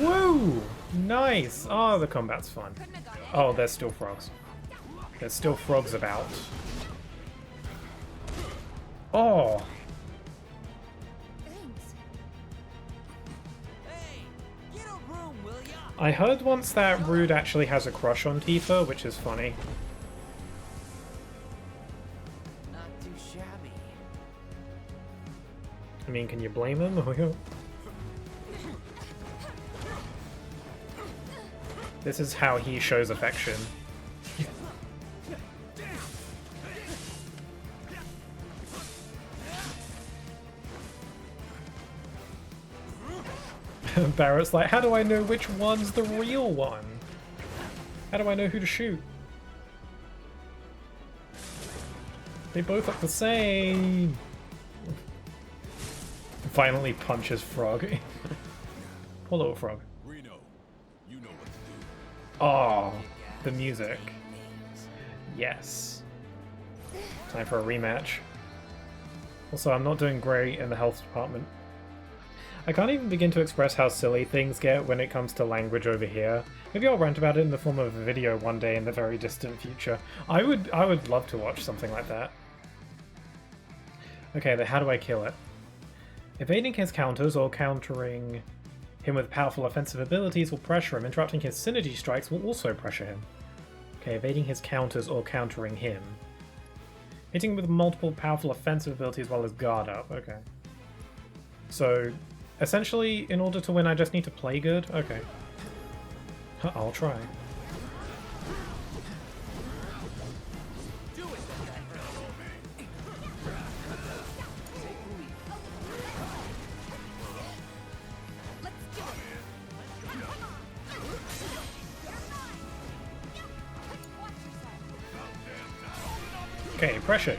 Woo! Nice! Oh, the combat's fun. Couldn't have gone any Oh, there's still frogs. There's still frogs about. Oh! Thanks. Hey, get a room, will ya? I heard once that Rude actually has a crush on Tifa, which is funny. Not too shabby. I mean, can you blame him? This is how he shows affection. Barrett's like, how do I know which one's the real one? How do I know who to shoot? They both look the same. Finally punches Frog. Poor little Frog. Reno, you know what to do. Oh, the music. Yes. Time for a rematch. Also, I'm not doing great in the health department. I can't even begin to express how silly things get when it comes to language over here. Maybe I'll rant about it in the form of a video one day in the very distant future. I would love to watch something like that. Okay, then how do I kill it? Evading his counters or countering him with powerful offensive abilities will pressure him. Interrupting his synergy strikes will also pressure him. Okay, evading his counters or countering him. Hitting with multiple powerful offensive abilities while his guard up. Okay. So, essentially, in order to win, I just need to play good? Okay. I'll try. Okay, pressure.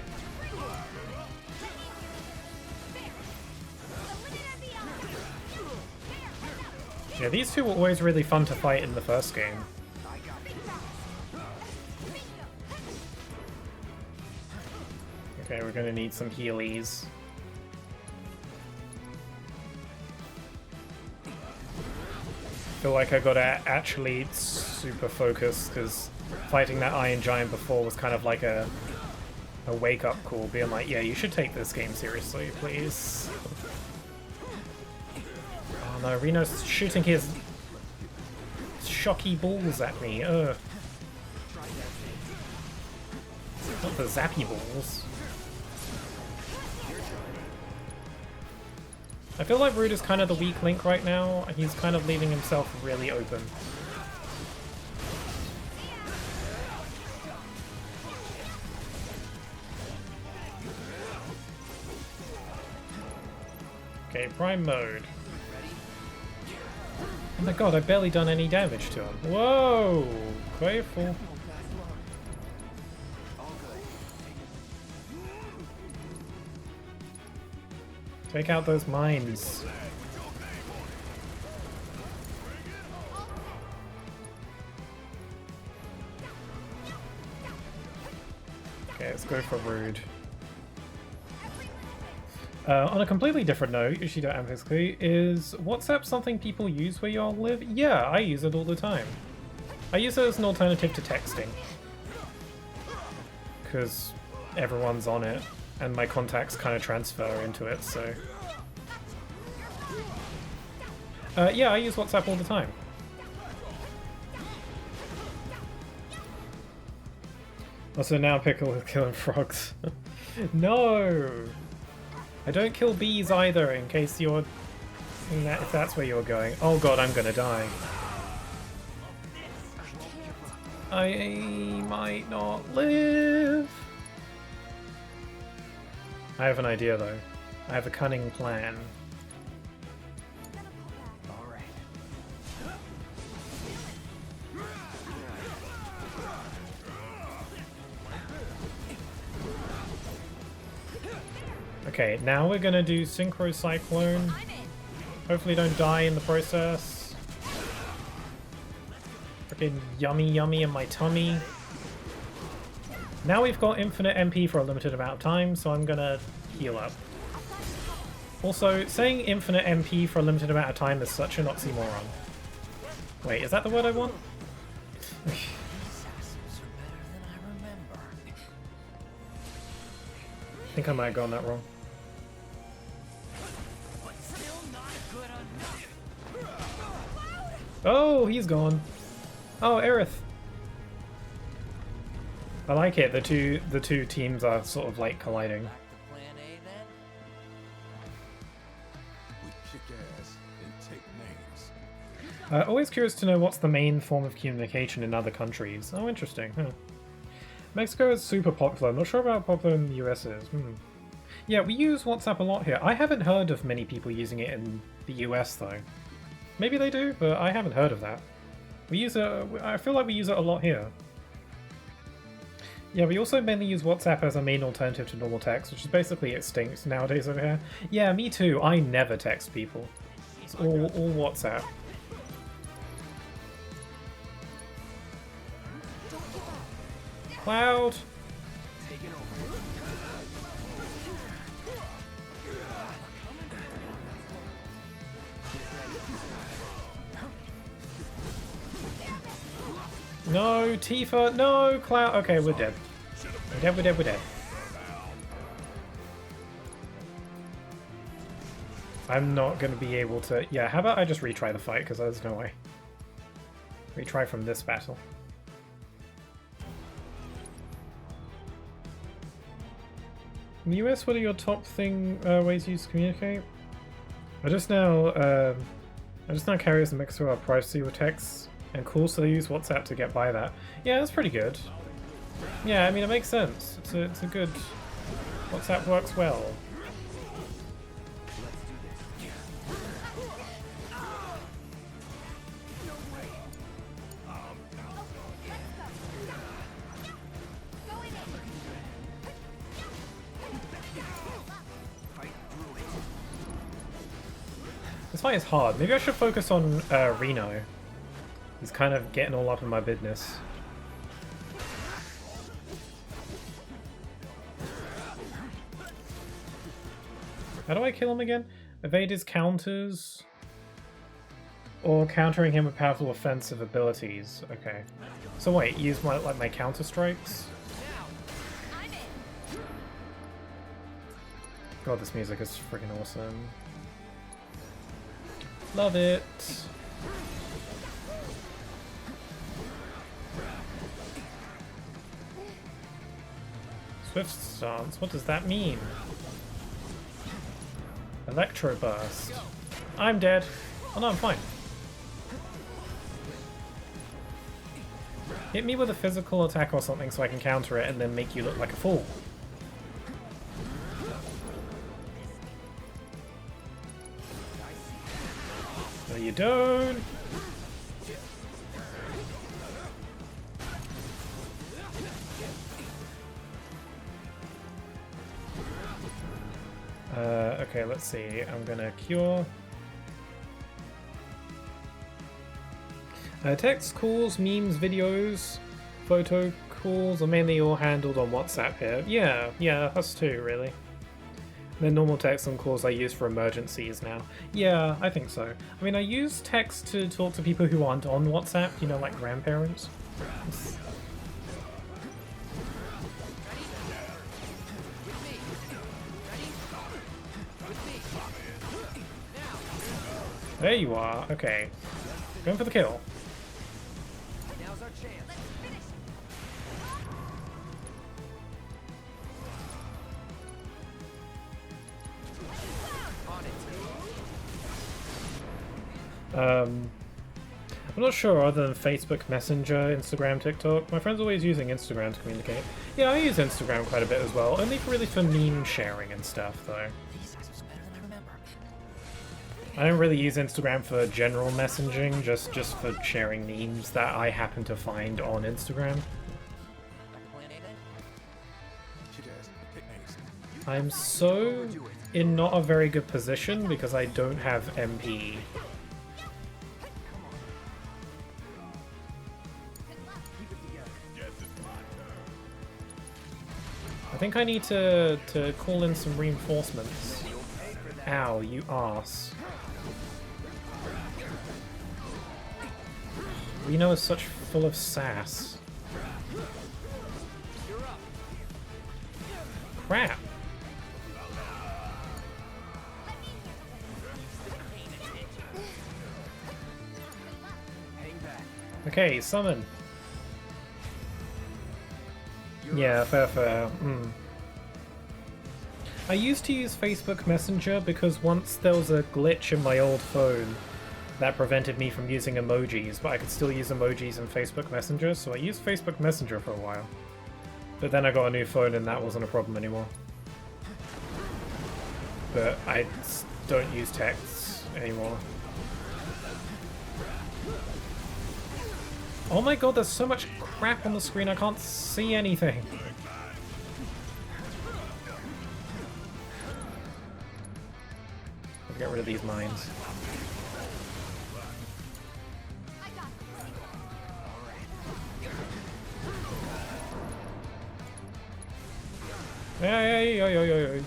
Yeah, these two were always really fun to fight in the first game. Okay, we're gonna need some healies. Feel like I gotta actually super focus, because fighting that Iron Giant before was kind of like a wake-up call, being like, yeah, you should take this game seriously, please. Oh no, Reno's shooting his shocky balls at me, ugh. Not the zappy balls. I feel like Rude is kind of the weak link right now. He's kind of leaving himself really open. Okay, Prime mode. Oh my god, I've barely done any damage to him. Whoa! Careful. Take out those mines. Okay, let's go for Rude. On a completely different note, Yoshida Amphically, is WhatsApp something people use where you all live? Yeah, I use it all the time. I use it as an alternative to texting. Because everyone's on it, and my contacts kind of transfer into it, so... yeah, I use WhatsApp all the time. Also, now Pickle is killing frogs. No! I don't kill bees either, in case you're... if that's where you're going. Oh god, I'm gonna die. I might not live. I have an idea though. I have a cunning plan. Okay, now we're gonna do Synchro Cyclone. Hopefully don't die in the process. Freaking yummy yummy in my tummy. Now we've got infinite MP for a limited amount of time, so I'm gonna heal up. Also, saying infinite MP for a limited amount of time is such an oxymoron. Wait, is that the word I want? I think I might have gotten that wrong. Oh, he's gone. Oh, Aerith. I like it. The two teams are sort of like colliding. We kick ass and take names. Always curious to know what's the main form of communication in other countries. Oh, interesting. Huh. Mexico is super popular. I'm not sure about how popular in the US is. Yeah, we use WhatsApp a lot here. I haven't heard of many people using it in the US though. Maybe they do, but I haven't heard of that. We use it. I feel like we use it a lot here. Yeah, we also mainly use WhatsApp as a main alternative to normal text, which is basically extinct nowadays over here. Yeah, me too. I never text people. It's all WhatsApp. Cloud! No, Tifa, no, Cloud. Okay, we're dead. We're dead, we're dead, we're dead. I'm not going to be able to... Yeah, how about I just retry the fight, because there's no way. Retry from this battle. In the US, what are your top ways you use to communicate? I just now carry as a mixture of privacy with texts and calls, so they use WhatsApp to get by that. Yeah, that's pretty good. Yeah, I mean, it makes sense. It's a good... WhatsApp works well. This fight is hard. Maybe I should focus on Reno. He's kind of getting all up in my business. How do I kill him again? Evade his counters? Or countering him with powerful offensive abilities. Okay. So wait, use my counter strikes? God, this music is freaking awesome. Love it. Swift stance, what does that mean? Electro burst. I'm dead. Oh no, I'm fine. Hit me with a physical attack or something so I can counter it and then make you look like a fool. No, you don't. Okay, let's see. I'm gonna cure. Text calls, memes, videos, photo calls are mainly all handled on WhatsApp here. Yeah, us too, really. The normal text and calls I use for emergencies now. Yeah, I think so. I mean, I use text to talk to people who aren't on WhatsApp, you know, like grandparents. There you are. Okay. Going for the kill. Now's our chance. I'm not sure other than Facebook Messenger, Instagram, TikTok. My friend's always using Instagram to communicate. Yeah, I use Instagram quite a bit as well. Only really for meme sharing and stuff, though. I don't really use Instagram for general messaging, just for sharing memes that I happen to find on Instagram. I'm so in not a very good position because I don't have MP. I think I need to call in some reinforcements. Ow, you arse. Reno is such full of sass. Crap. Okay, summon. Yeah, fair. I used to use Facebook Messenger because once there was a glitch in my old phone that prevented me from using emojis, but I could still use emojis in Facebook Messenger, so I used Facebook Messenger for a while. But then I got a new phone and that wasn't a problem anymore. But I don't use texts anymore. Oh my god, there's so much crap on the screen, I can't see anything. Let's get rid of these mines. Hey.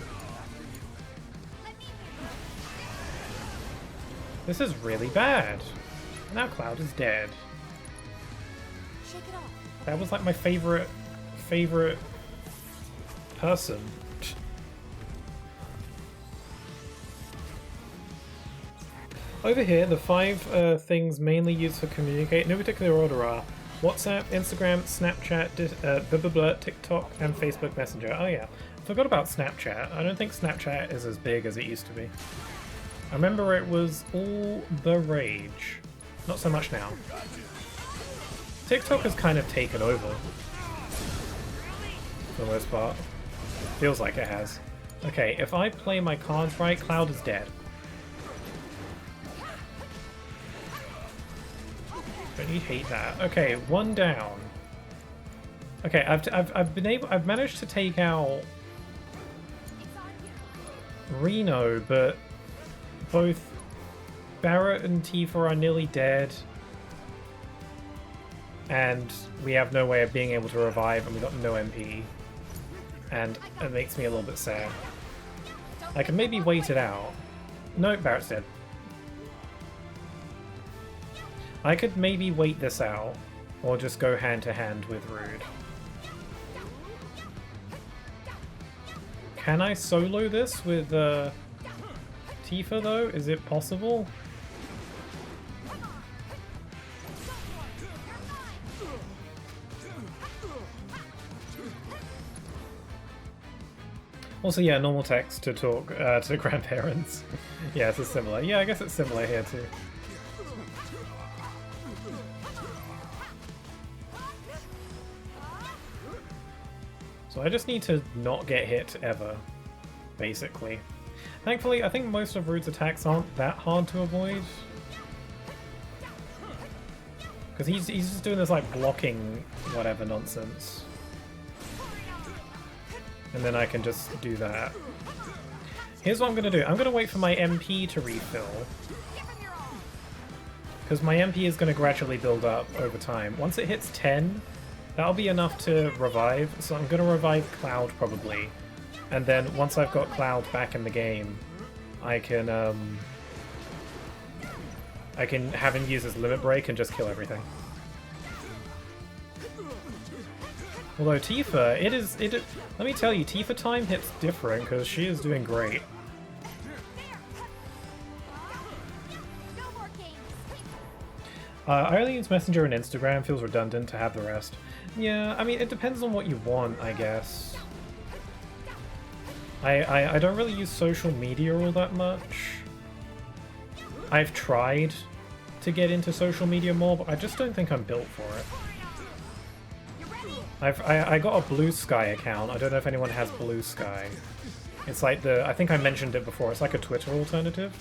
This is really bad. Now Cloud is dead. Shake it off. That was like my favorite person. Over here, the 5 things mainly used for communicate, no particular order, are WhatsApp, Instagram, Snapchat, TikTok, and Facebook Messenger. Oh yeah, forgot about Snapchat. I don't think Snapchat is as big as it used to be. I remember it was all the rage. Not so much now. TikTok has kind of taken over. For the most part. Feels like it has. Okay, if I play my cards right, Cloud is dead. Don't you hate that? Okay, 1 down. Okay, I've managed to take out Reno, but both Barrett and Tifa are nearly dead, and we have no way of being able to revive, and we got no MP, and it makes me a little bit sad. I can maybe wait it out. No, Barrett's dead. I could maybe wait this out, or just go hand to hand with Rude. Can I solo this with Tifa though? Is it possible? Also, yeah, normal text to talk to grandparents. Yeah, it's similar. Yeah, I guess it's similar here too. So I just need to not get hit ever, basically. Thankfully, I think most of Rude's attacks aren't that hard to avoid. Because he's just doing this like blocking whatever nonsense. And then I can just do that. Here's what I'm going to do. I'm going to wait for my MP to refill. Because my MP is going to gradually build up over time. Once it hits 10, that'll be enough to revive. So I'm going to revive Cloud probably. And then once I've got Cloud back in the game, I can have him use his limit break and just kill everything. Although Tifa, let me tell you, Tifa time hits different because she is doing great. I only use Messenger and Instagram, feels redundant to have the rest. Yeah, I mean, it depends on what you want, I guess. I don't really use social media all that much. I've tried to get into social media more, but I just don't think I'm built for it. I got a Blue Sky account. I don't know if anyone has Blue Sky. It's like I think I mentioned it before, it's like a Twitter alternative.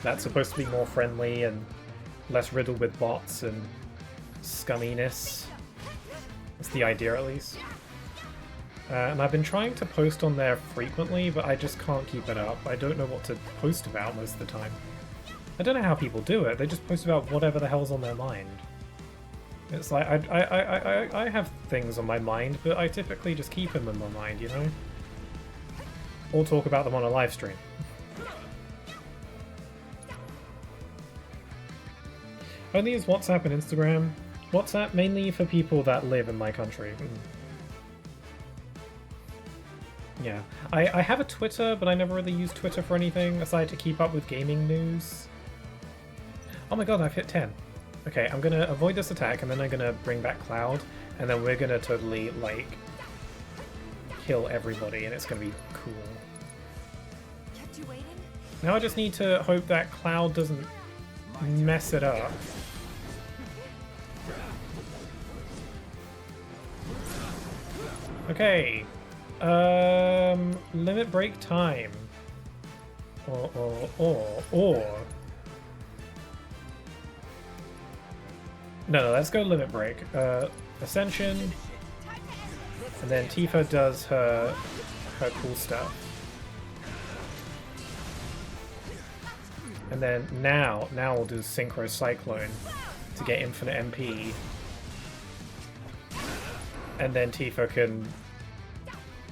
That's supposed to be more friendly and less riddled with bots and scumminess. That's the idea, at least. And I've been trying to post on there frequently, but I just can't keep it up. I don't know what to post about most of the time. I don't know how people do it. They just post about whatever the hell's on their mind. It's like, I have things on my mind, but I typically just keep them in my mind, you know? Or talk about them on a live stream. I only use WhatsApp and Instagram. WhatsApp mainly for people that live in my country. Yeah. I have a Twitter, but I never really use Twitter for anything aside to keep up with gaming news. Oh my god, I've hit 10. Okay, I'm gonna avoid this attack, and then I'm gonna bring back Cloud, and then we're gonna totally, like, kill everybody, and it's gonna be cool. Kept you waiting? Now I just need to hope that Cloud doesn't mess it up. Okay. Limit break time. Or. No, let's go limit break. Ascension. And then Tifa does her cool stuff. And then now we'll do Synchro Cyclone to get infinite MP. And then Tifa can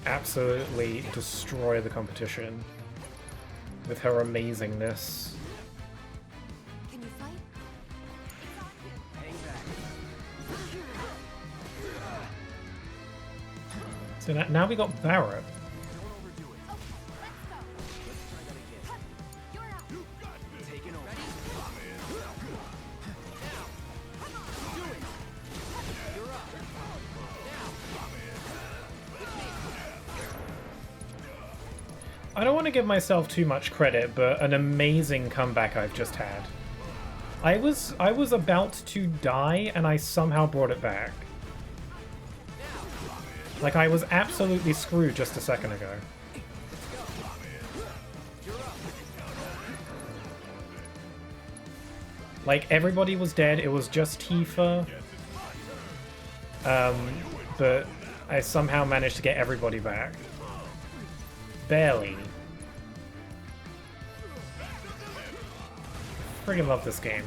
absolutely destroy the competition with her amazingness. Can you fight? So now we got Barrett. I don't want to give myself too much credit, but an amazing comeback I've just had. I was about to die, and I somehow brought it back. Like, I was absolutely screwed just a second ago. Like, everybody was dead, it was just Tifa. But I somehow managed to get everybody back. Barely. Friggin' love this game.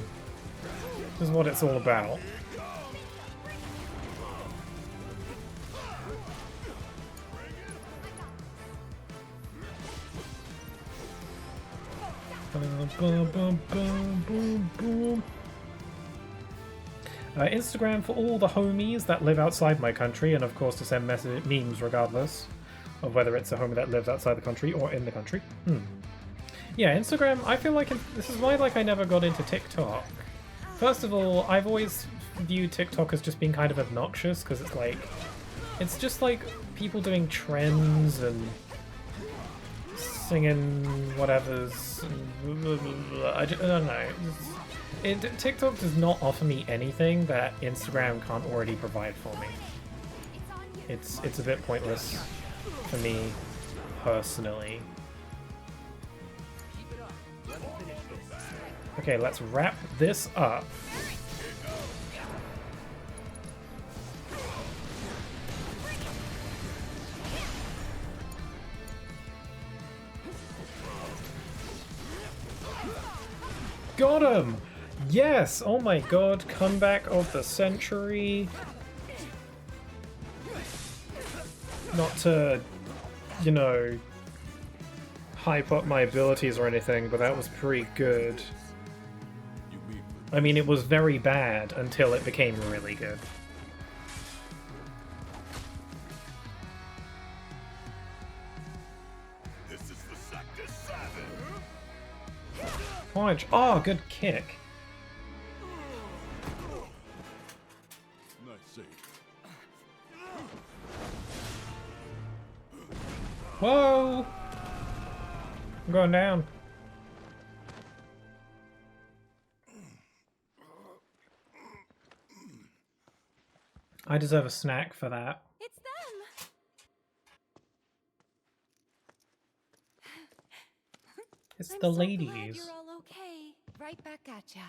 This is what it's all about. Instagram for all the homies that live outside my country, and of course to send memes regardless of whether it's a homie that lives outside the country or in the country. Yeah, Instagram, I feel like this is why I never got into TikTok. First of all, I've always viewed TikTok as just being kind of obnoxious, because it's just like people doing trends and singing whatever's. I don't know. TikTok does not offer me anything that Instagram can't already provide for me. It's a bit pointless for me personally. Okay, let's wrap this up. Got him! Yes! Oh my god, comeback of the century. Not to, you know, hype up my abilities or anything, but that was pretty good. I mean, it was very bad until it became really good. This is the Sector 7. Punch! Oh, good kick. Nice save. Whoa! I'm going down. I deserve a snack for that. It's them. It's I'm the so glad ladies. you're all okay. Right back at ya.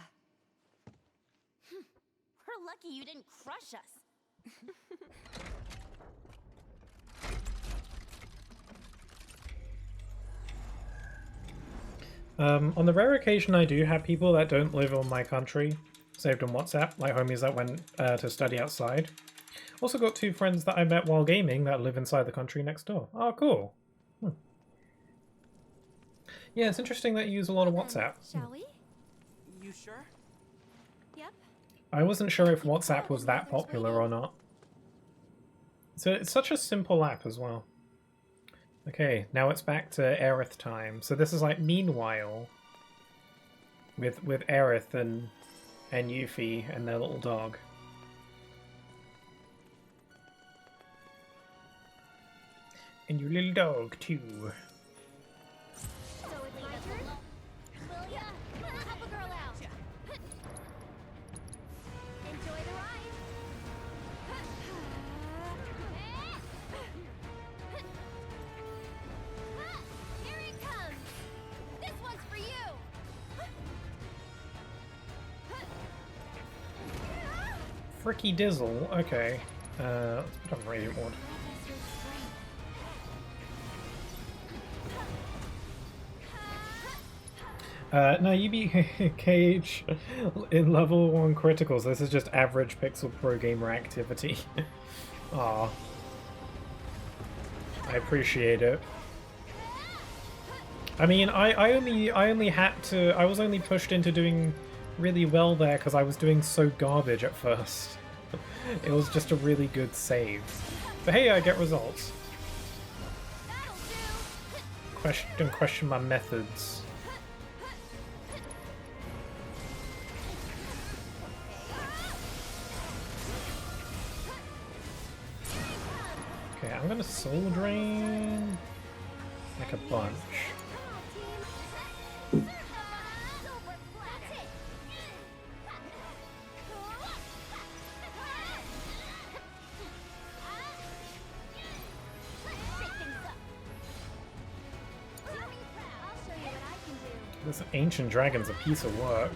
We're lucky you didn't crush us. On the rare occasion I do have people that don't live on my country saved on WhatsApp, like homies that went to study outside. Also got 2 friends that I met while gaming that live inside the country next door. Oh, cool. Yeah, it's interesting that you use a lot of WhatsApp. Shall we? You sure? Yep. I wasn't sure if WhatsApp was that popular or not. So it's such a simple app as well. Okay, now it's back to Aerith time. So this is like meanwhile with Aerith and Yuffie and their little dog. And your little dog too. So it's my turn? Will ya? Help a girl out. Enjoy the ride. Here it comes. This one's for you. Fricky Dizzle, okay. Let's put on Radiant Ward. No, you beat Cage in level 1 criticals. This is just average Pixel Pro gamer activity. Aw. I appreciate it. I mean, I only had to. I was only pushed into doing really well there because I was doing so garbage at first. It was just a really good save. But hey, I get results. Don't question my methods. Okay, I'm gonna Soul Drain. Like a bunch. This ancient dragon's a piece of work.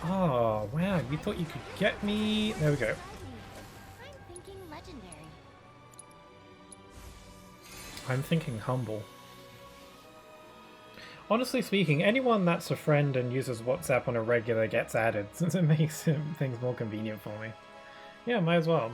Oh, wow, you thought you could get me? There we go. I'm thinking legendary. I'm thinking humble. Honestly speaking, anyone that's a friend and uses WhatsApp on a regular gets added, since it makes things more convenient for me. Yeah, might as well.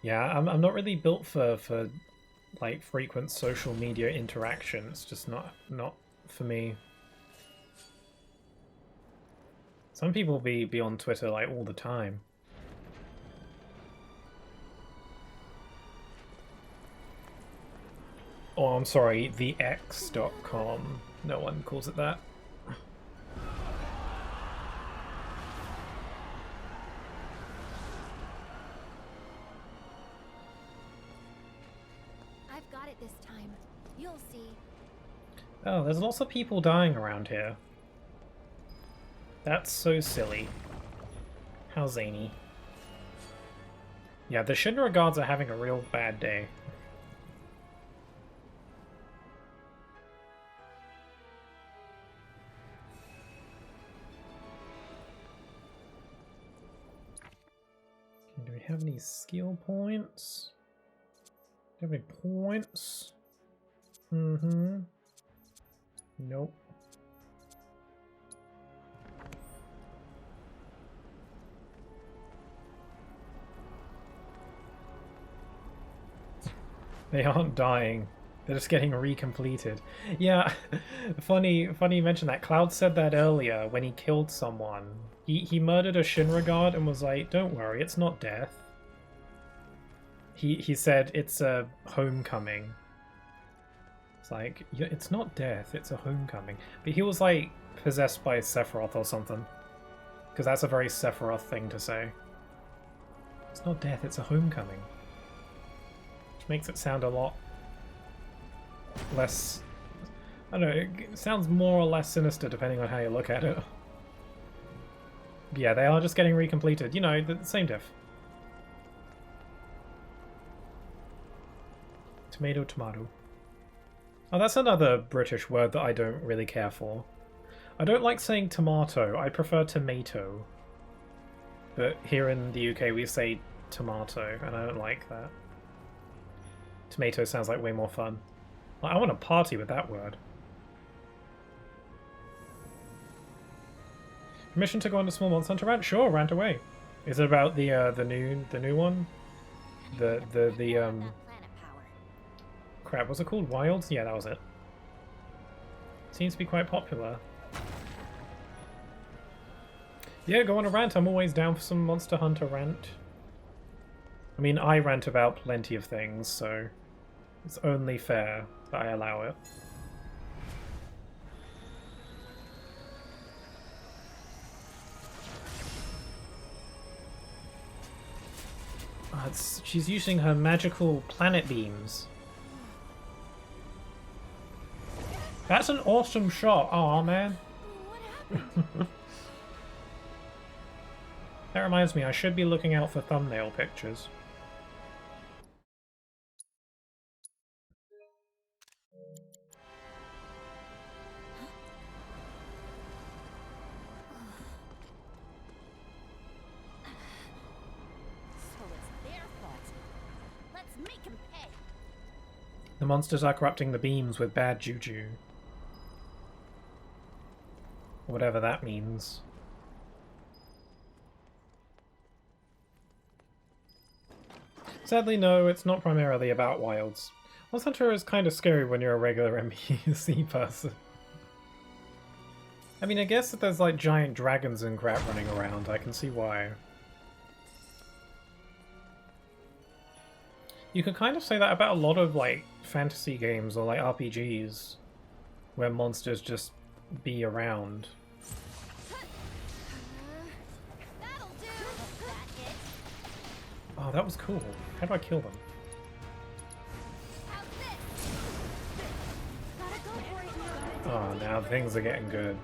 Yeah, I'm not really built for like frequent social media interaction. It's just not for me. Some people be on Twitter like all the time. Oh, I'm sorry, the X.com. No one calls it that. I've got it this time. You'll see. Oh, there's lots of people dying around here. That's so silly. How zany. Yeah, the Shinra guards are having a real bad day. Do we have any skill points? Do we have any points? Nope. They aren't dying. They're just getting recompleted. Yeah, funny you mentioned that. Cloud said that earlier when he killed someone. He murdered a Shinra guard and was like, don't worry, it's not death. He said it's a homecoming. It's like, yeah, it's not death, it's a homecoming. But he was like possessed by Sephiroth or something. Because that's a very Sephiroth thing to say. It's not death, it's a homecoming. Which makes it sound a lot less... I don't know, it sounds more or less sinister depending on how you look at it. But yeah, they are just getting recompleted. You know, the same diff. Tomato, tomato. Oh, that's another British word that I don't really care for. I don't like saying tomato, I prefer tomato. But here in the UK we say tomato, and I don't like that. Tomato sounds like way more fun. I want to party with that word. Permission to go on a small monster hunter rant? Sure, rant away. Is it about the new one? Crap, what's it called? Wilds? Yeah, that was it. Seems to be quite popular. Yeah, go on a rant. I'm always down for some Monster Hunter rant. I mean, I rant about plenty of things, so it's only fair that I allow it. Oh, she's using her magical planet beams. That's an awesome shot. Aw, man. That reminds me, I should be looking out for thumbnail pictures. So it's their fault. Let's make him pay. The monsters are corrupting the beams with bad juju. Whatever that means. Sadly, no, it's not primarily about wilds. Monster Hunter is kind of scary when you're a regular NPC person. I mean, I guess if there's like giant dragons and crap running around, I can see why. You could kind of say that about a lot of like fantasy games or like RPGs where monsters just be around. That'll do. That hit. Oh, that was cool. How do I kill them? How's this? Gotta go for it. Oh, now things are getting good.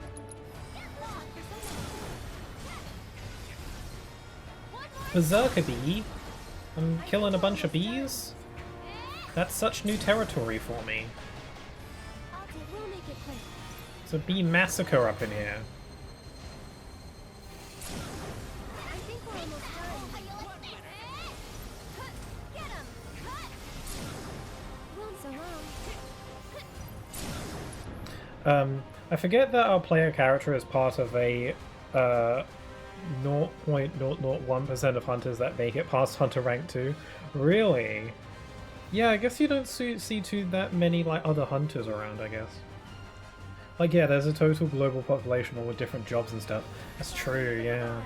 Berserker bee? I'm killing a bunch of bees? That's such new territory for me. We'll make it quick. It's a bee massacre up in here. I think we're almost done. Get him! Cut! I forget that our player character is part of a 0.001% of hunters that make it past Hunter rank 2. Really? Yeah, I guess you don't see too that many like other hunters around, I guess. Like, yeah, there's a total global population all with different jobs and stuff. That's true, yeah.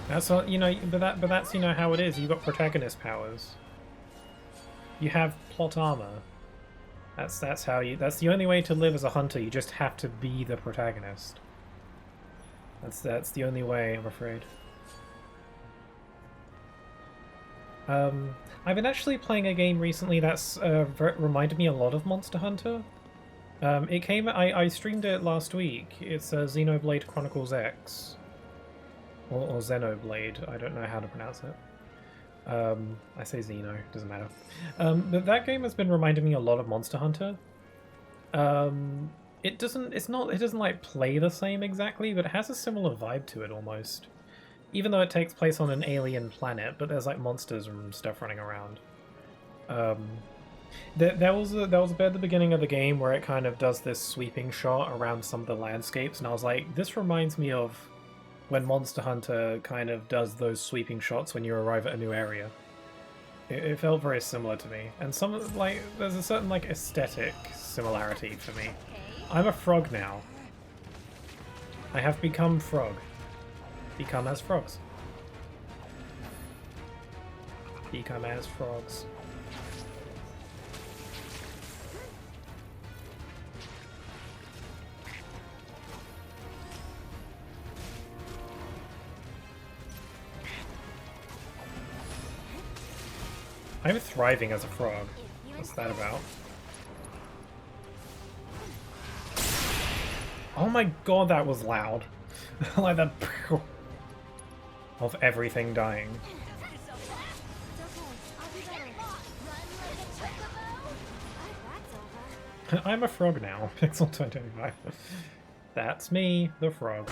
That's what, you know, but that's, you know, how it is. You've got protagonist powers. You have plot armor. That's how you. That's the only way to live as a hunter. You just have to be the protagonist. That's the only way, I'm afraid. I've been actually playing a game recently that's reminded me a lot of Monster Hunter. It came. I streamed it last week. It's Xenoblade Chronicles X, or Xenoblade. I don't know how to pronounce it. I say Xeno, doesn't matter. But that game has been reminding me a lot of Monster Hunter. It doesn't like play the same exactly, but it has a similar vibe to it almost. Even though it takes place on an alien planet, but there's like monsters and stuff running around. There was a bit at the beginning of the game where it kind of does this sweeping shot around some of the landscapes, and I was like, this reminds me of when Monster Hunter kind of does those sweeping shots when you arrive at a new area. It felt very similar to me, and there's a certain like aesthetic similarity for me. I'm a frog now. I have become frog. Become as frogs. Become as frogs. I'm thriving as a frog. What's that about? Oh my god, that was loud. Like the of everything dying. I'm a frog now. Pixel 225. That's me, the frog.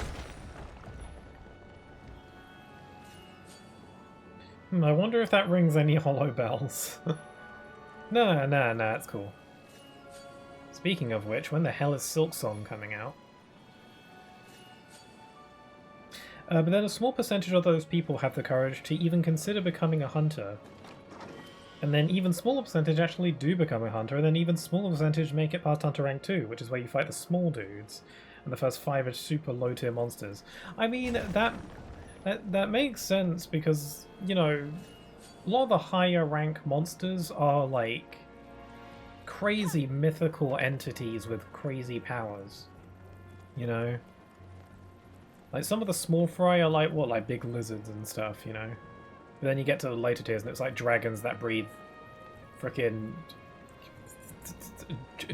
I wonder if that rings any hollow bells. Nah, it's cool. Speaking of which, when the hell is Silksong coming out? But then a small percentage of those people have the courage to even consider becoming a hunter. And then even smaller percentage actually do become a hunter, and then even smaller percentage make it past Hunter Rank 2, which is where you fight the small dudes, and the first 5 are super low tier monsters. I mean, that makes sense because, you know, a lot of the higher rank monsters are like crazy mythical entities with crazy powers, you know? Like some of the small fry are like, what, like big lizards and stuff, you know? But then you get to the later tiers and it's like dragons that breathe frickin'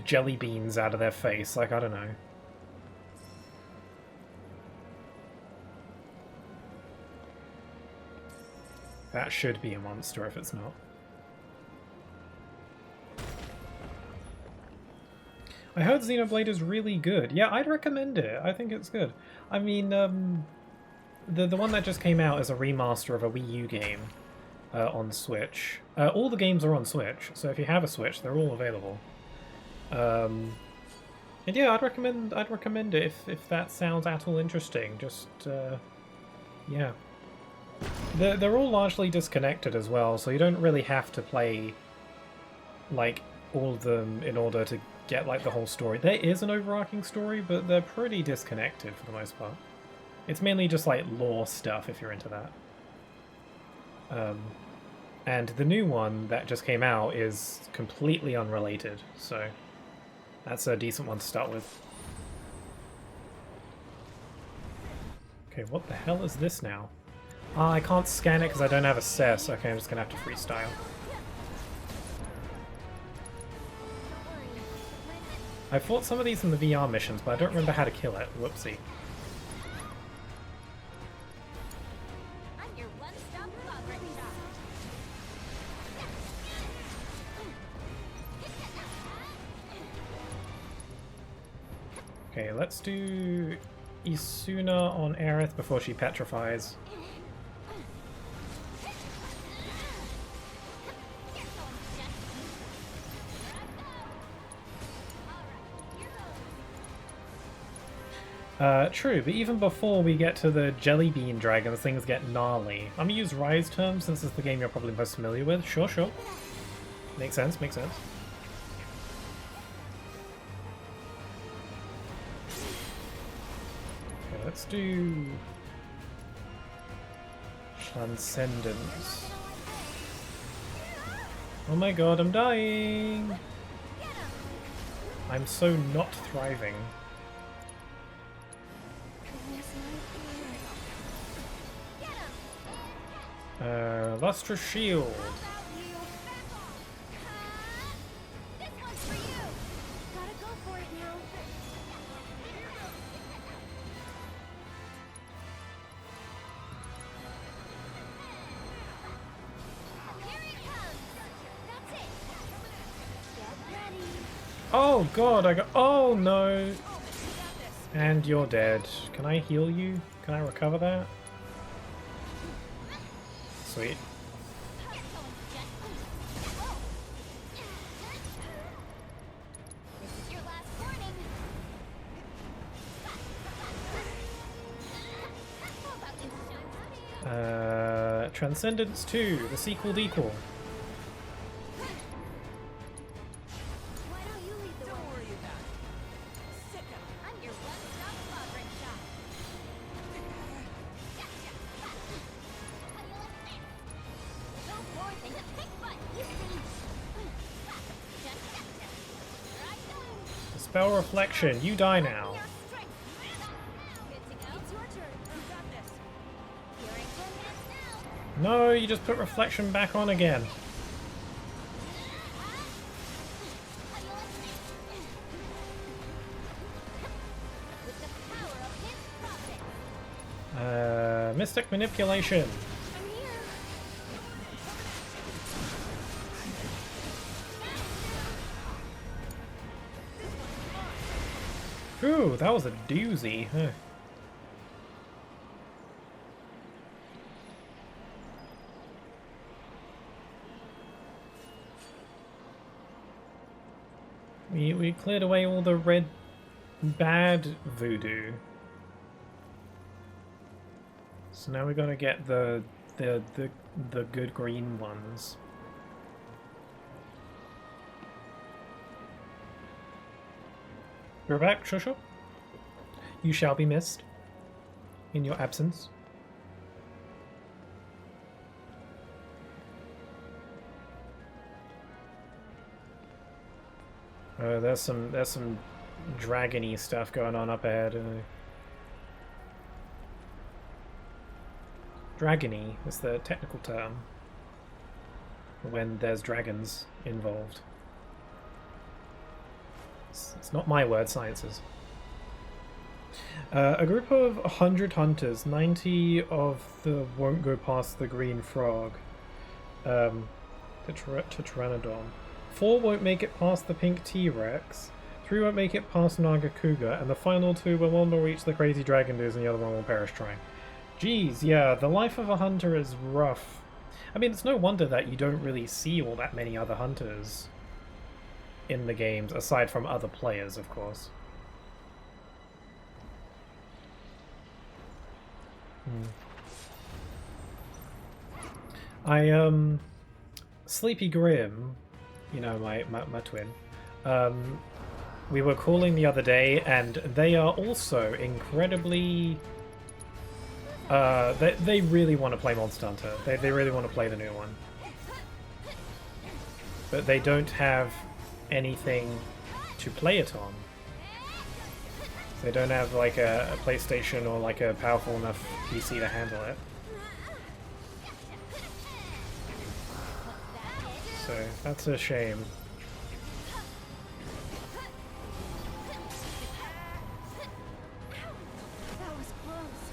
jelly beans out of their face, like, I don't know. That should be a monster if it's not. I heard Xenoblade is really good. Yeah, I'd recommend it. I think it's good. I mean, the one that just came out is a remaster of a Wii U game on Switch. All the games are on Switch, so if you have a Switch, they're all available. And yeah, I'd recommend it if that sounds at all interesting. Just yeah. They're all largely disconnected as well, so you don't really have to play like all of them in order to get like the whole story. There is an overarching story, but they're pretty disconnected for the most part. It's mainly just like lore stuff if you're into that. And the new one that just came out is completely unrelated, so that's a decent one to start with. Okay, what the hell is this now? Ah, I can't scan it because I don't have assess. Okay, I'm just gonna have to freestyle. I fought some of these in the VR missions, but I don't remember how to kill it. Whoopsie. I'm your one-stop progress shop. Okay, let's do Isuna on Aerith before she petrifies. True, but even before we get to the Jelly Bean Dragons, things get gnarly. I'm gonna use Rise terms since it's the game you're probably most familiar with. Sure, sure. Makes sense, makes sense. Okay, let's do Transcendence. Oh my god, I'm dying! I'm so not thriving. Lustrous Shield. This one's for you. Gotta go for it now. Here it comes. That's it. Get ready. Oh god, I got. Oh no! And you're dead. Can I heal you? Can I recover that? Sweet. This is your last warning. How about you show? Transcendence 2, the sequel dequel. Why don't you lead the way? Don't worry about it. Sick of it. I'm your one-stop progress shop. No more than a pick butt, you see. Spell Reflection, you die now. Your strength. Good to go. It's your turn. You got this. You're in good hands now. No, you just put Reflection back on again. With the power of his prophet. Mystic Manipulation. I'm here. Ooh, that was a doozy. Huh. We cleared away all the red bad voodoo. So now we gotta get the good green ones. We're back, Shusho. You shall be missed in your absence. There's some dragony stuff going on up ahead. Dragony is the technical term when there's dragons involved. It's not my word, science's. A group of 100 hunters, 90 of them won't go past the green frog, the Pteranodon. 4 won't make it past the pink T-Rex, 3 won't make it past Nagakuga, and the final 2 will one will reach the crazy dragon dudes and the other one will perish trying. Geez, yeah, the life of a hunter is rough. I mean, it's no wonder that you don't really see all that many other hunters in the games, aside from other players, of course. Sleepy Grim, you know, my twin, we were calling the other day, and they are also incredibly They really want to play Monster Hunter. They really want to play the new one. But they don't have anything to play it on. They don't have like a PlayStation or like a powerful enough PC to handle it. So that's a shame. That was close.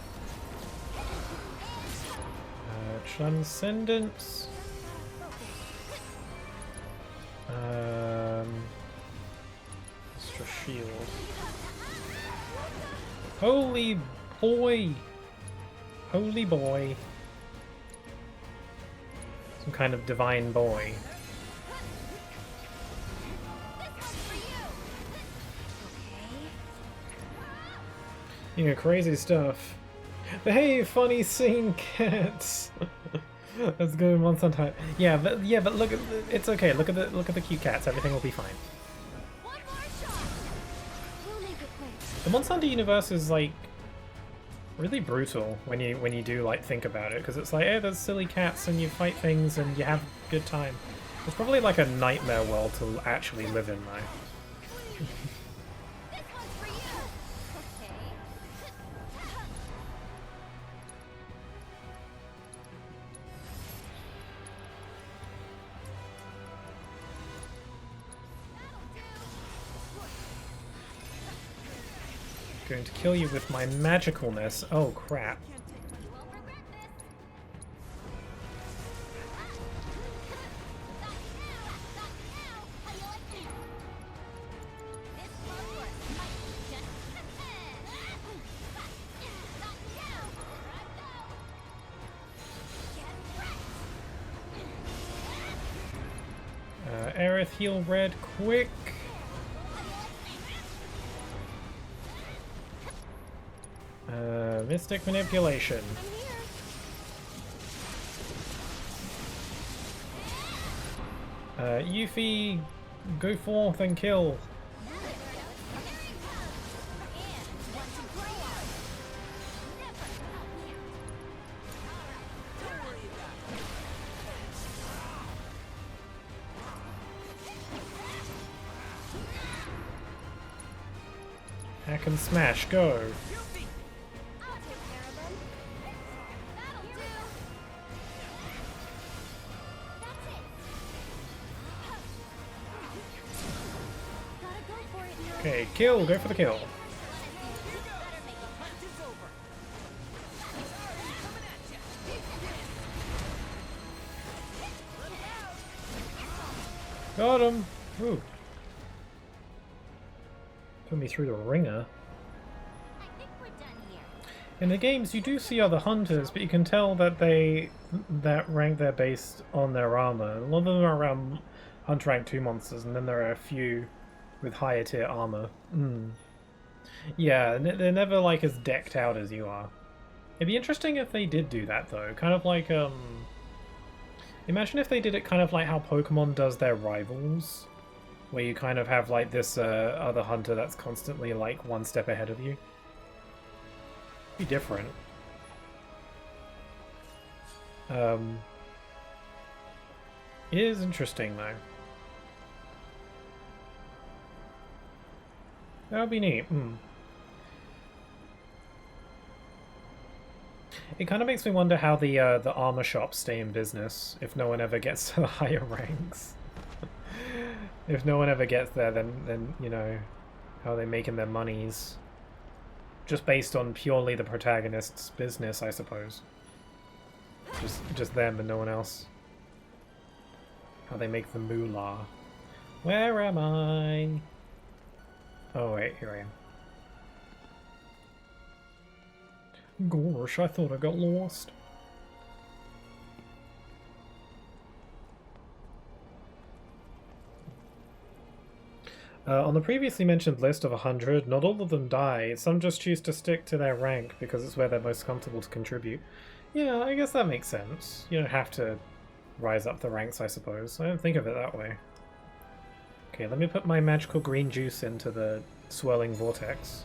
Transcendence. Extra shield. Holy boy! Holy boy. Some kind of divine boy. Yeah, crazy stuff. But hey, funny singing cats. Let's go Monster Hunter. Yeah, but look at it's okay. Look at the cute cats. Everything will be fine. One more shot. We'll make it quick. The Monster Hunter universe is like really brutal when you do like think about it, because it's like, oh, there's silly cats and you fight things and you have a good time. It's probably like a nightmare world to actually live in, though. This one's for you. Okay. Going to kill you with my magicalness. Oh crap. You won't regret this. How you like me? This won't work. Just Aerith, heal red quick. Mystic manipulation. Yuffie, go forth and kill. Hack and smash, go. Okay, kill, go for the kill. Got him! Ooh. Put me through the ringer. I think we're done here. In the games, you do see other hunters, but you can tell that that rank they're based on their armor. A lot of them are around Hunter rank 2 monsters, and then there are a few with higher tier armor. Yeah, they're never like as decked out as you are. It'd be interesting if they did do that though. Kind of like imagine if they did it kind of like how Pokemon does their rivals, where you kind of have like this other hunter that's constantly like one step ahead of you. Be different. It is interesting though. That would be neat. It kind of makes me wonder how the armor shops stay in business if no one ever gets to the higher ranks. If no one ever gets there, then you know how they're making their monies. Just based on purely the protagonist's business, I suppose. Just them and no one else. How they make the moolah. Where am I? Oh wait, here I am. Gosh, I thought I got lost. On the previously mentioned list of 100, not all of them die. Some just choose to stick to their rank because it's where they're most comfortable to contribute. Yeah, I guess that makes sense. You don't have to rise up the ranks, I suppose. I don't think of it that way. Okay, let me put my magical green juice into the swirling vortex.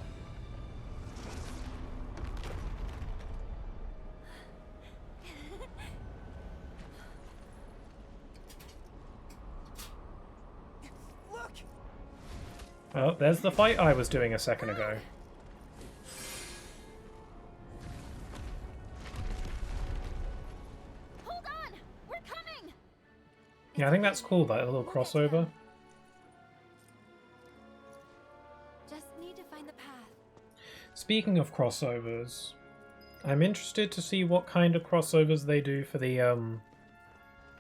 Oh, there's the fight I was doing a second ago. Hold on! We're coming! Yeah, I think that's cool, that little crossover. Just need to find the path. Speaking of crossovers, I'm interested to see what kind of crossovers they do for the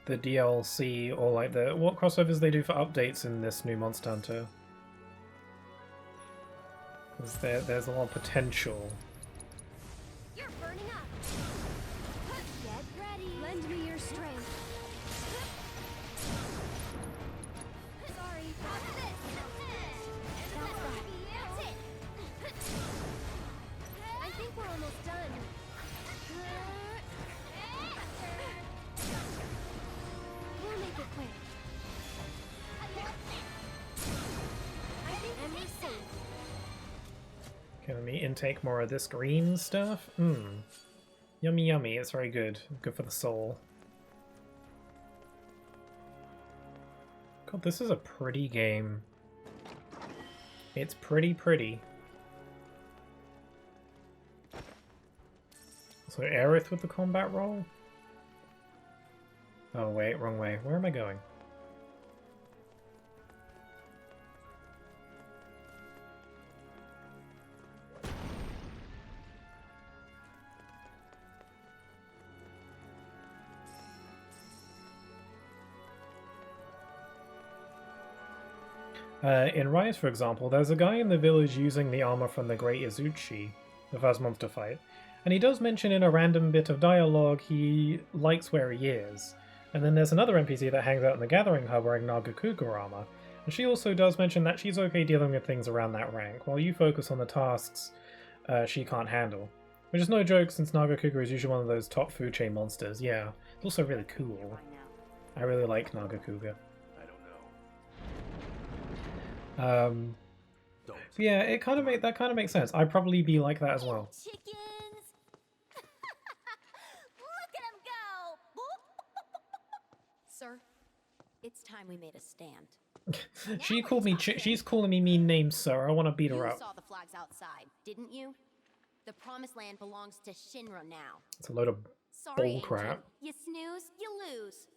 DLC, or like what crossovers they do for updates in this new Monster Hunter. 'Cause there's a lot of potential. You're burning up! Get ready! Lend me your strength. Sorry. What's this? That's it! I think we're almost done. We'll make it quick. I think we're safe. Okay, let me intake more of this green stuff. Mmm. Yummy yummy, it's very good. Good for the soul. God, this is a pretty game. It's pretty. So Aerith with the combat roll? Oh wait, wrong way. Where am I going? In Rise, for example, there's a guy in the village using the armor from the Great Izuchi, the first monster fight, and he does mention in a random bit of dialogue he likes where he is. And then there's another NPC that hangs out in the Gathering Hub wearing Nagakuga armor, and she also does mention that she's okay dealing with things around that rank, while you focus on the tasks she can't handle. Which is no joke, since Nagakuga is usually one of those top food chain monsters. Yeah, it's also really cool. I really like Nagakuga. I don't know. Don't. Yeah, it kind of makes sense. I'd probably be like that as well. Chickens! Look at him go! Sir, it's time we made a stand. She's calling me mean names, sir. I want to beat her You up. saw the flags outside, didn't you? The Promised Land belongs to Shinra now. It's a load of Sorry, bull crap. Ancient. You snooze, you lose.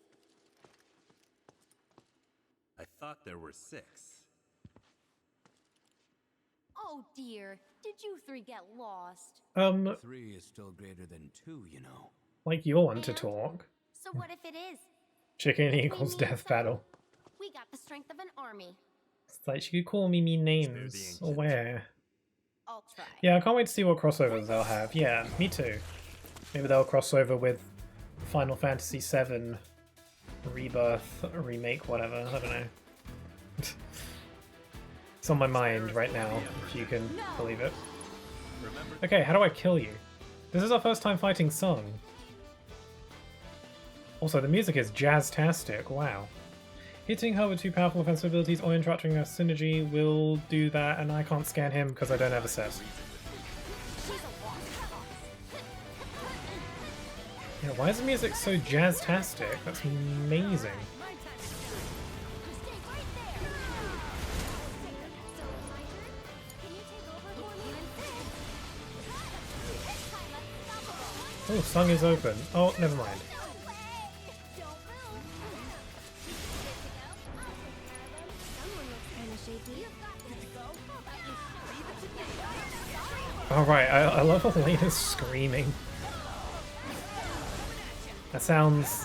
I thought there were 6. Oh dear, did you three get lost? 3 is still greater than 2, you know. Like you're one to And? talk. So what if it is? Chicken equals Between me and death Sam, battle. We got the strength of an army. It's like she could call me mean names. ancient. Or where? I'll try. Yeah, I can't wait to see what crossovers they'll have. Yeah, me too. Maybe they'll cross over with Final Fantasy VII, Rebirth, Remake, whatever. I don't know. It's on my mind right now, if you can believe it. Okay, how do I kill you? This is our first time fighting Sung. Also, the music is jazz-tastic, wow. Hitting her with 2 powerful offensive abilities or interrupting her synergy will do that, and I can't scan him because I don't have a set. Yeah, why is the music so jazz-tastic? That's amazing. Stay right there! So, my turn? Can you take over for me? This time, unstoppable! Oh, Sung is open. Oh, never mind. No way! Don't move! Good to go? I'll take care of him. Someone looks kinda shaky. You've got this, go. How about you leave it to me? Sorry! Alright, I love Elena's screaming. That sounds...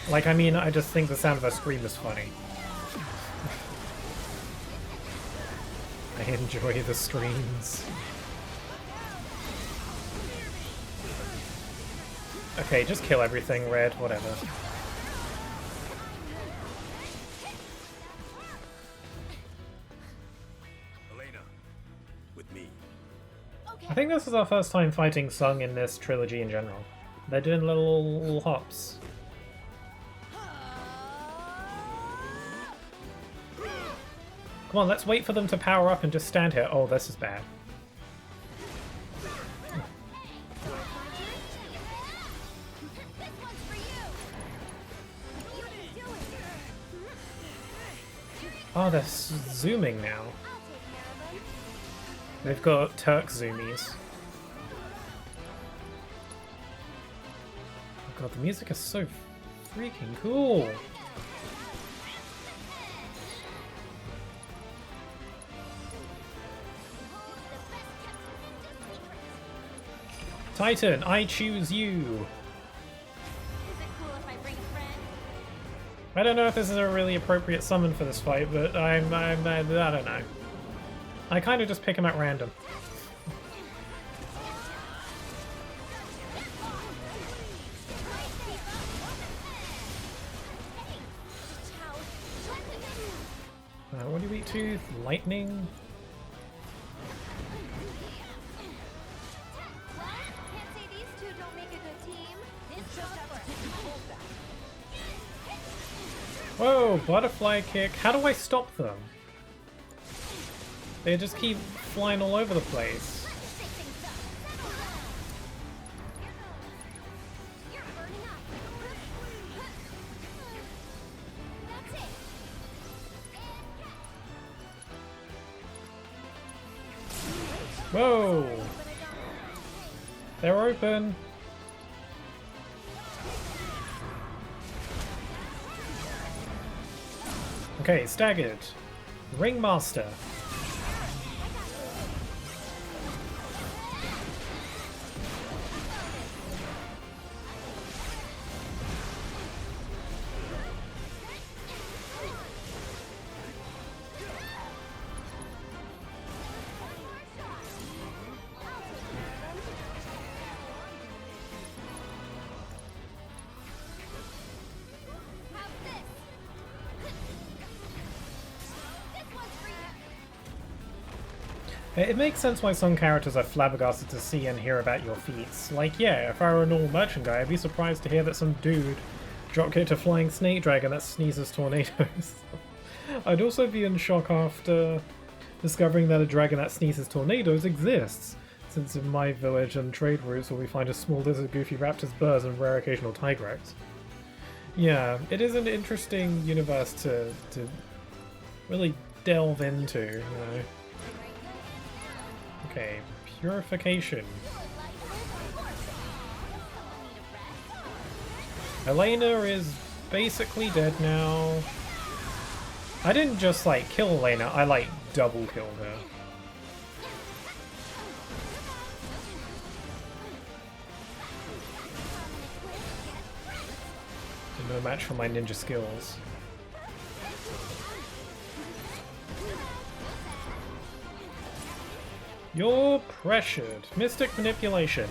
Like, I mean, I just think the sound of her scream is funny. I enjoy the screams. Okay, just kill everything, Red, whatever. Elena, with me. I think this is our first time fighting Sung in this trilogy in general. They're doing little hops. Come on, let's wait for them to power up and just stand here. Oh, this is bad. This one's for you! What are you doing? Oh, they're zooming now. They've got Turk zoomies. Oh god, the music is so freaking cool. Titan, I choose you. Is it cool if I bring a friend? I don't know if this is a really appropriate summon for this fight, but I don't know. I kind of just pick him at random. What do you eat to? Lightning? What? Can't say these two don't make a good team. This just Whoa, butterfly kick. How do I stop them? They just keep flying all over the place. You're burning up. That's it. Whoa! They're open. Okay, staggered. Ringmaster. It makes sense why some characters are flabbergasted to see and hear about your feats. Like, yeah, if I were a normal merchant guy, I'd be surprised to hear that some dude dropkicked a flying snake dragon that sneezes tornadoes. I'd also be in shock after discovering that a dragon that sneezes tornadoes exists, since in my village and trade routes where we find a small lizard, goofy raptors, birds, and rare occasional tigrex. Yeah, it is an interesting universe to really delve into, you know. Okay, purification. Elena is basically dead now. I didn't just like kill Elena, I like double killed her. No match for my ninja skills. You're pressured. Mystic manipulation.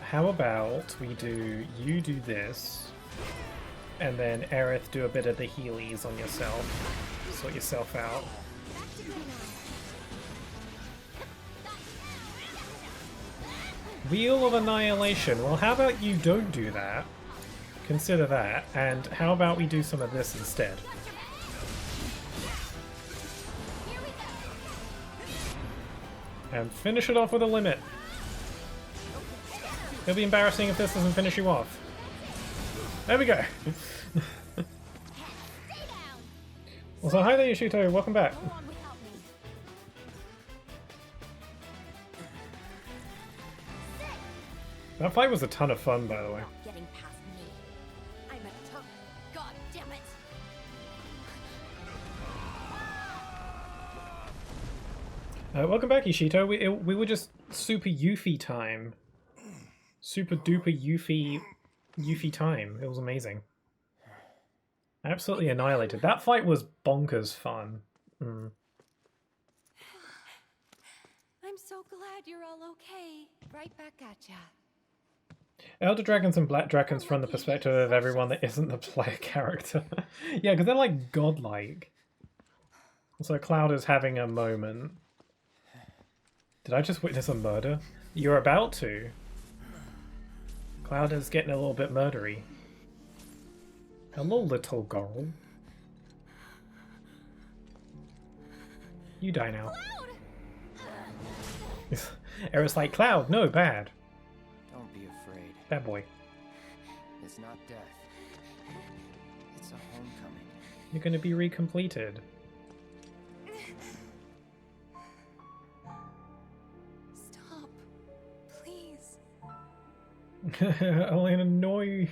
How about we do, you do this, and then Aerith do a bit of the healies on yourself. Sort yourself out. Wheel of Annihilation. Well, how about you don't do that? Consider that. And how about we do some of this instead? And finish it off with a limit. It'll be embarrassing if this doesn't finish you off. There we go. Also, hi there, Yoshito. Welcome back. That fight was a ton of fun, by the way. Getting past me. I'm a Turk. God damn it. Welcome back, Yoshito. We were just super Yuffie time. Super duper Yuffie time. It was amazing. Absolutely annihilated. That fight was bonkers fun. Mm. I'm so glad you're all okay. Right back at ya. Elder Dragons and Black Dragons from the perspective of everyone that isn't the player character. Yeah, because they're like godlike. So Cloud is having a moment. Did I just witness a murder? You're about to. Cloud is getting a little bit murdery. Hello, little girl. You die now. Cloud! Aerith's like, Cloud, no, bad. Don't be afraid. Bad boy. It's not death. It's a homecoming. You're gonna be recompleted. Stop. Please. Elena, no.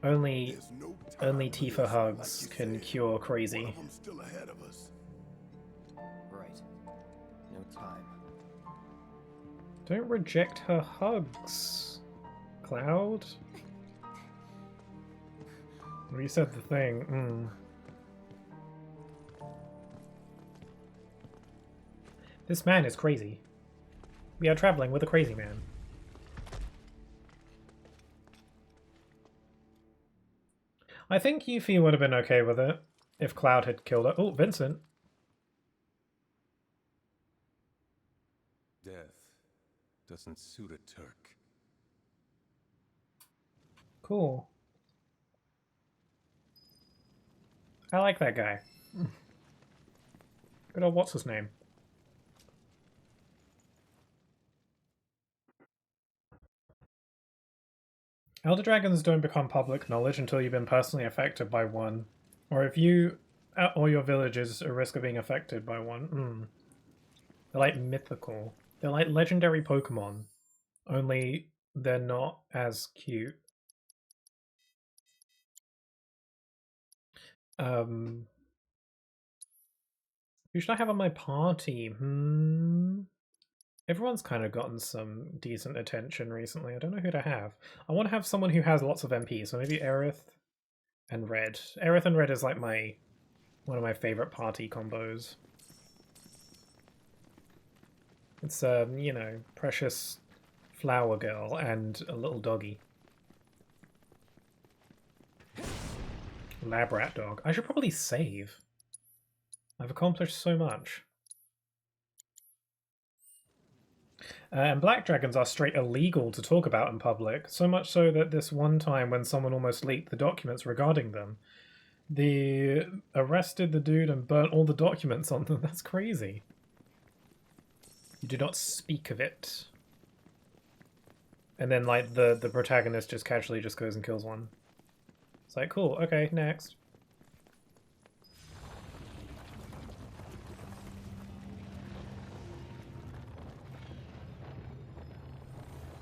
Only There's no time only for Tifa this, hugs like you can said. cure One crazy. of them's still ahead of us. Right. No time. Don't reject her hugs, Cloud. Reset the thing. This man is crazy. We are traveling with a crazy man. I think Yuffie would have been okay with it if Cloud had killed her. Oh, Vincent. Death doesn't suit a Turk. Cool. I like that guy. Good old what's his name? Elder Dragons don't become public knowledge until you've been personally affected by one. Or if you or your village is at risk of being affected by one. They're like mythical. They're like legendary Pokemon. Only they're not as cute. Who should I have on my party? Everyone's kind of gotten some decent attention recently. I don't know who to have. I want to have someone who has lots of MP, so maybe Aerith and Red. Aerith and Red is like one of my favorite party combos. It's you know, precious flower girl and a little doggy. Lab rat dog. I should probably save. I've accomplished so much. And black dragons are straight illegal to talk about in public, so much so that this one time when someone almost leaked the documents regarding them, they arrested the dude and burnt all the documents on them. That's crazy. You do not speak of it. And then like the protagonist just casually just goes and kills one. It's like, cool, okay, next.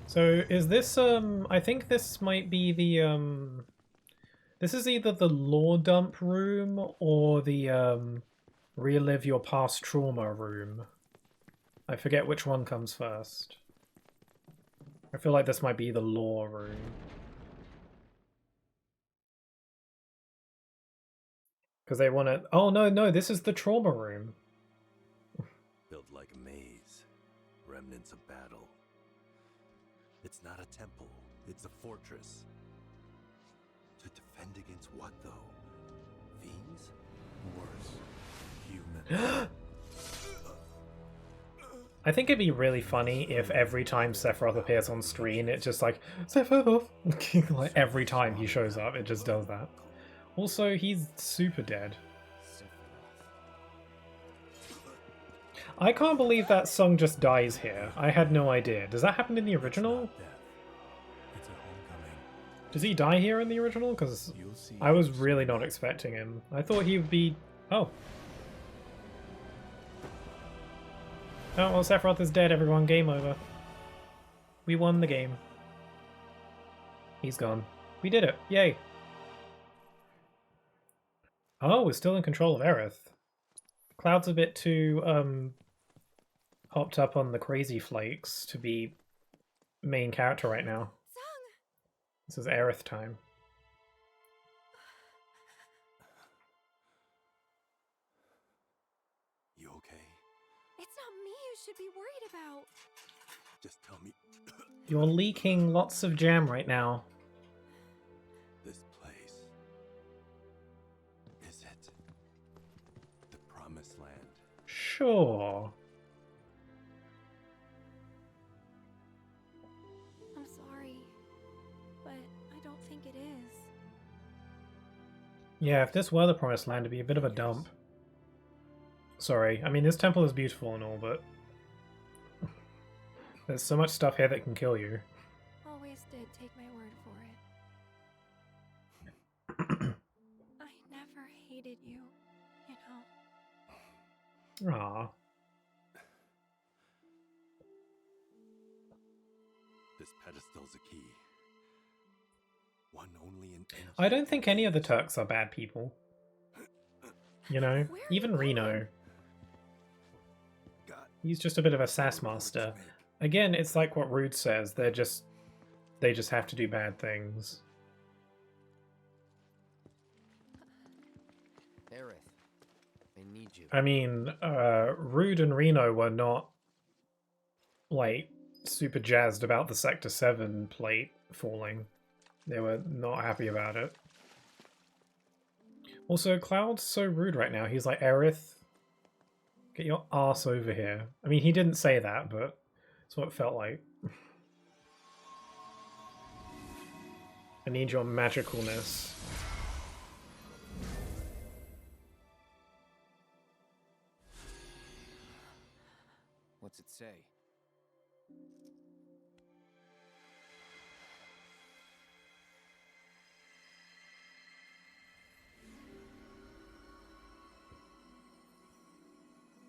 So is this I think this might be the this is either the lore dump room or the relive your past trauma room. I forget which one comes first. I feel like this might be the lore room. Because they want to... Oh, no, this is the trauma room. Built like a maze. Remnants of battle. It's not a temple. It's a fortress. To defend against what, though? Fiends? Worse. Human. I think it'd be really funny if every time Sephiroth appears on screen, it's just like, Sephiroth! Like, every time he shows up, it just does that. Also, he's super dead. I can't believe that song just dies here. I had no idea. Does that happen in the original? It's a homecoming. Does he die here in the original? Because You'll see. I was really not expecting him. I thought he would be... Oh. Oh, well, Sephiroth is dead, everyone. Game over. We won the game. He's gone. We did it. Yay. Oh, we're still in control of Aerith. Cloud's a bit too, hopped up on the crazy flakes to be main character right now. This is Aerith time. You okay? It's not me you should be worried about. Just tell me. You're leaking lots of jam right now. This place. Is it the promised land? Sure. I'm sorry, but I don't think it is. Yeah, if this were the promised land, it'd be a bit of a dump. Sorry. I mean, this temple is beautiful and all, but there's so much stuff here that can kill you. Always did take my word for it. I never hated you, you know. Aww. This pedestal's a key. One only in I don't think any of the Turks are bad people. You know? Where are Even you Reno. God, He's just a bit of a sass master. Again, it's like what Rude says, they just have to do bad things. Aerith, I need you. I mean, Rude and Reno were not, like, super jazzed about the Sector 7 plate falling. They were not happy about it. Also, Cloud's so rude right now. He's like, Aerith, get your ass over here. I mean, he didn't say that, but that's what it felt like. I need your magicalness. What's it say?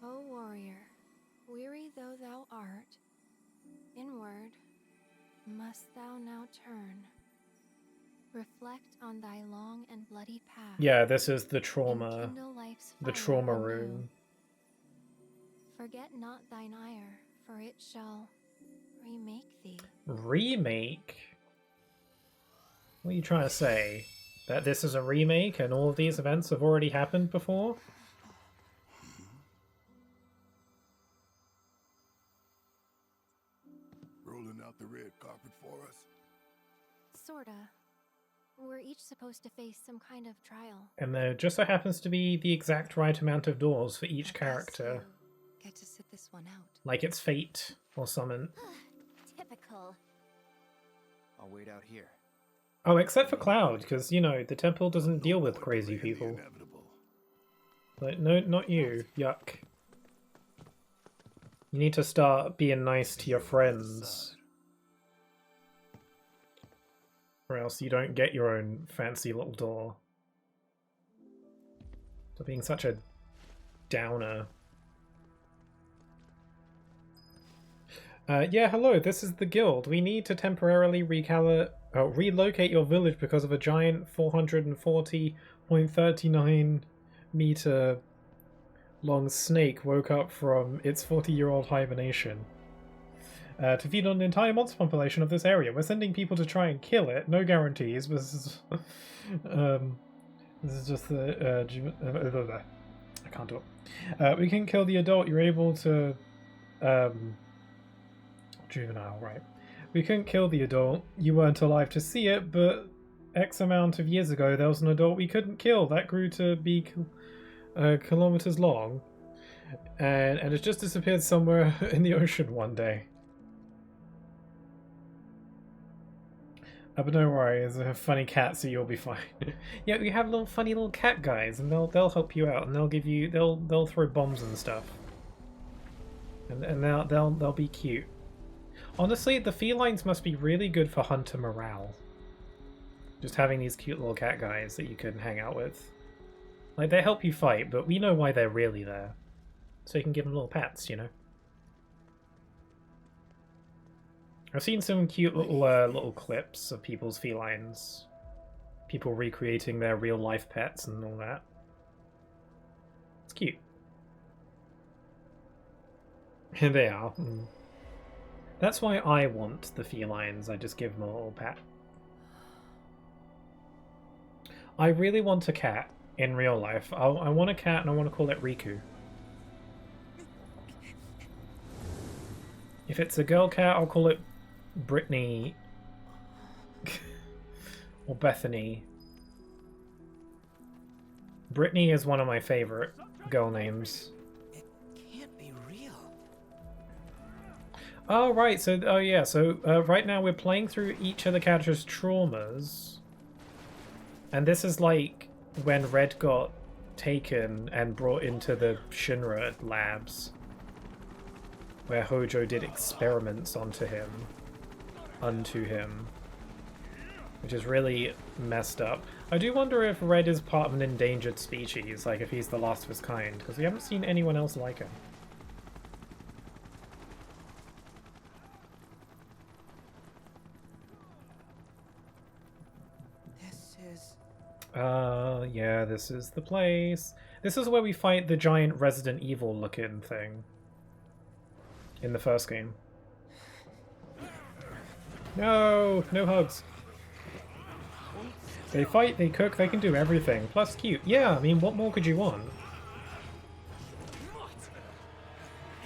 O warrior, weary though thou art, inward must thou now turn. Reflect on thy long and bloody path. Yeah, this is the and trauma. kindle life's The fire trauma anew. rune. Forget not thine ire, for it shall remake thee. Remake? What are you trying to say? That this is a remake and all of these events have already happened before? Rolling out the red carpet for us. Sorta. We're each supposed to face some kind of trial. And there just so happens to be the exact right amount of doors for each I guess character. you get to sit this one out. Like it's fate or something. Typical. I'll wait out here. Oh, except for Cloud, because, you know, the temple doesn't deal with crazy Delaying the people. inevitable. Like, no, not you. Yuck. You need to start being nice to your friends. Or else you don't get your own fancy little door. Stop being such a downer. Yeah, hello, this is the guild. We need to temporarily relocate your village because of a giant 440.39 meter long snake woke up from its 40-year-old hibernation. To feed on the entire monster population of this area. We're sending people to try and kill it. No guarantees, but this is, this is just the... I can't talk. We can kill the adult. You're able to... juvenile, right. We couldn't kill the adult. You weren't alive to see it, but X amount of years ago there was an adult we couldn't kill. That grew to be kilometers long. And it just disappeared somewhere in the ocean one day. But don't worry, there's a funny cat, so you'll be fine. Yeah, we have little funny little cat guys, and they'll help you out, and they'll throw bombs and stuff, and they'll be cute. Honestly, the felines must be really good for hunter morale. Just having these cute little cat guys that you can hang out with. Like, they help you fight, but we know why they're really there, so you can give them little pats, you know. I've seen some cute little clips of people's felines. People recreating their real life pets and all that. It's cute. Here they are. That's why I want the felines. I just give them a little pat. I really want a cat in real life. I want a cat and I want to call it Riku. If it's a girl cat, I'll call it Brittany or Bethany. Brittany is one of my favorite girl names. It can't be real. Oh right, so yeah, so right now we're playing through each of the characters' traumas, and this is like when Red got taken and brought into the Shinra labs, where Hojo did experiments unto him, which is really messed up. I do wonder if Red is part of an endangered species, like if he's the last of his kind, because we haven't seen anyone else like him. Yeah, this is the place. This is where we fight the giant Resident Evil looking thing in the first game. No, no hugs. They fight, they cook, they can do everything. Plus cute. Yeah, I mean, what more could you want?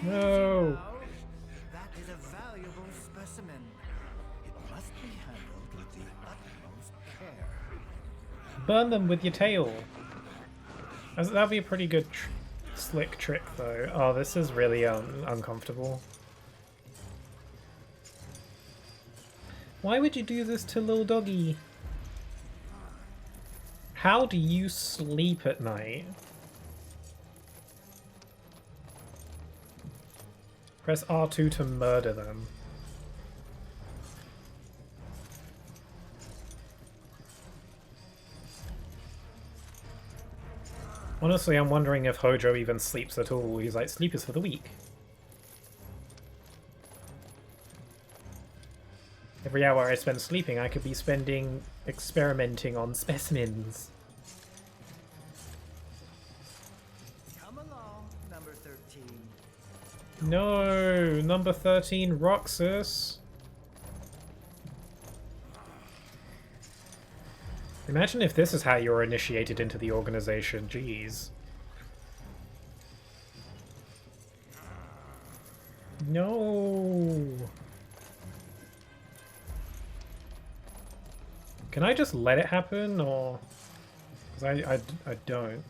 No. That is a valuable specimen. It must be handled with the utmost care. Burn them with your tail. That'd be a pretty good slick trick, though. Oh, this is really uncomfortable. Why would you do this to little doggy? How do you sleep at night? Press R2 to murder them. Honestly, I'm wondering if Hojo even sleeps at all. He's like, sleep is for the weak. Every hour I spend sleeping, I could be spending experimenting on specimens. Come along, number 13. No, number 13, Roxas. Imagine if this is how you're initiated into the organization. Jeez. No. Can I just let it happen, or... 'Cause I don't.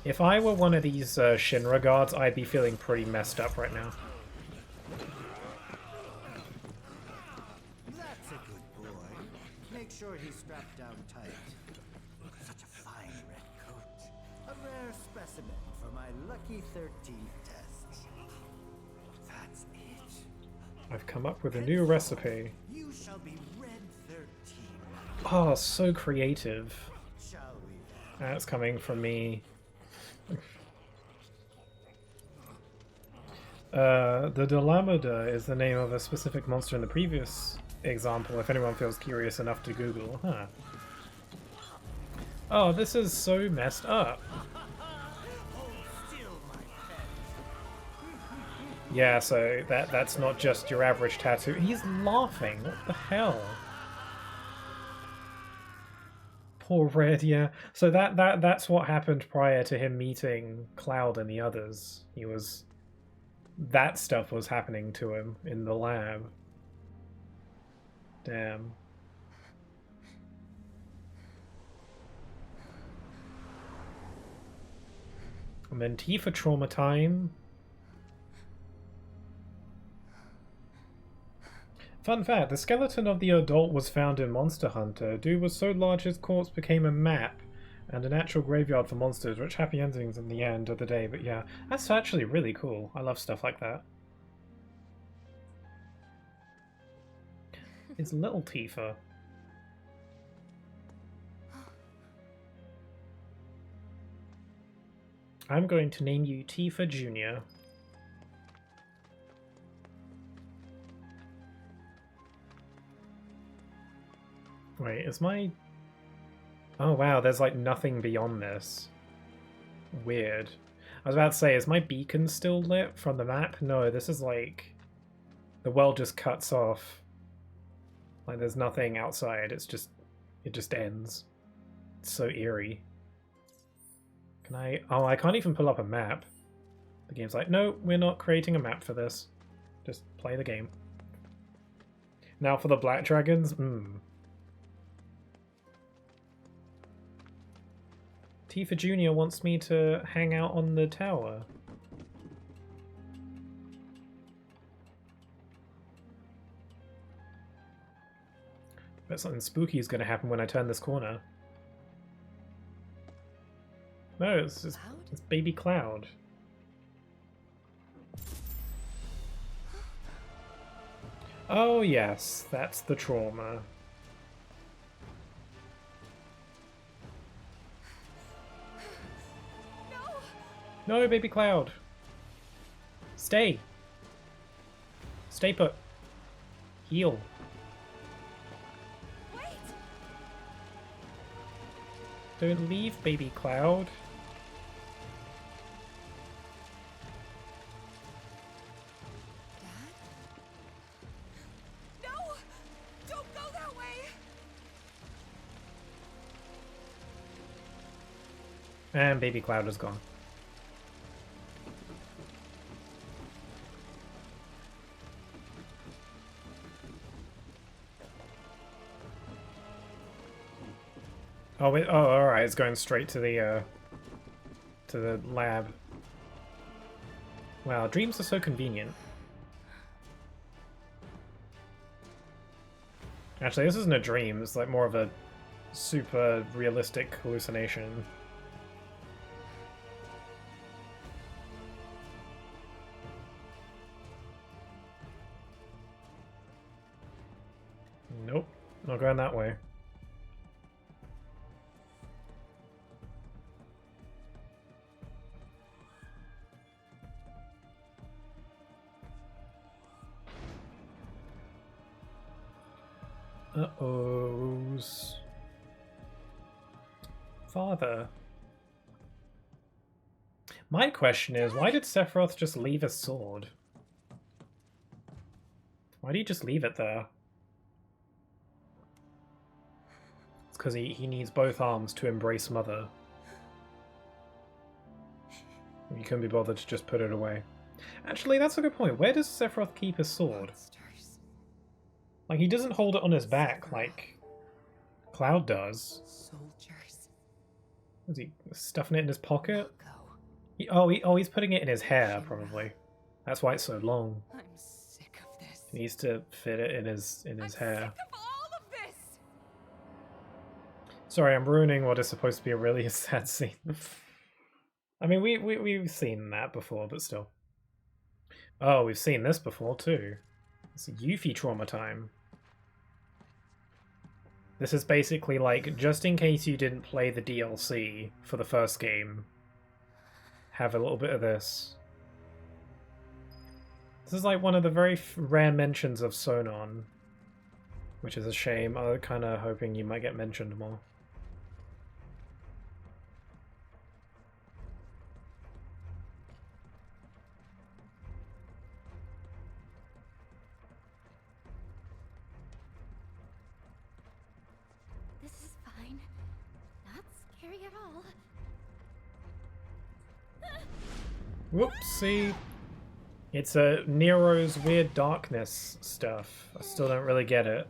If I were one of these Shinra guards, I'd be feeling pretty messed up right now. That's a good boy. Make sure he's strapped down tight. Such a fine red coat. A rare specimen for my lucky 13th test. That's it. I've come up with a new recipe. You shall be red 13. Oh, so creative. Shall we? That's coming from me. The Delamada is the name of a specific monster in the previous example, if anyone feels curious enough to Google. Huh. Oh, this is so messed up. Yeah, so that's not just your average tattoo. He's laughing. What the hell? Poor Red, yeah. So that's what happened prior to him meeting Cloud and the others. That stuff was happening to him in the lab. Damn. And then Tifa trauma time. Fun fact, the skeleton of the adult was found in Monster Hunter. Dude was so large his corpse became a map and an actual graveyard for monsters, which happy endings in the end of the day, but yeah, that's actually really cool. I love stuff like that. It's little Tifa. I'm going to name you Tifa Jr. Wait, is my... Oh wow, there's like nothing beyond this. Weird. I was about to say, is my beacon still lit from the map? No, this is like... The world just cuts off. Like there's nothing outside, it just ends. It's so eerie. Can I... Oh, I can't even pull up a map. The game's like, no, we're not creating a map for this. Just play the game. Now for the Black Dragons? Tifa Jr. wants me to hang out on the tower. Bet something spooky is going to happen when I turn this corner. No, it's just it's baby Cloud. Oh yes, that's the trauma. No, baby Cloud. Stay. Stay put. Heal. Wait! Don't leave, baby Cloud. Dad? No! Don't go that way! And baby Cloud is gone. Oh wait, oh alright, it's going straight to the lab. Wow, dreams are so convenient. Actually, this isn't a dream, it's like more of a super realistic hallucination. Nope, not going that way. Uh-ohs. Father. My question is, why did Sephiroth just leave his sword? Why did he just leave it there? It's because he needs both arms to embrace Mother. He couldn't be bothered to just put it away. Actually, that's a good point. Where does Sephiroth keep his sword? Like, he doesn't hold it on his back like Cloud does. Soldiers. Is he stuffing it in his pocket? He's putting it in his hair, probably. That's why it's so long. I'm sick of this. He needs to fit it in his hair. Sick of all of this. Sorry, I'm ruining what is supposed to be a really sad scene. I mean, we've seen that before, but still. Oh, we've seen this before too. It's Yuffie trauma time. This is basically like, just in case you didn't play the DLC for the first game, have a little bit of this. This is like one of the very rare mentions of Sonon, which is a shame. I was kind of hoping you might get mentioned more. This is fine. Not scary at all. Whoopsie. It's a Nero's Weird Darkness stuff. I still don't really get it.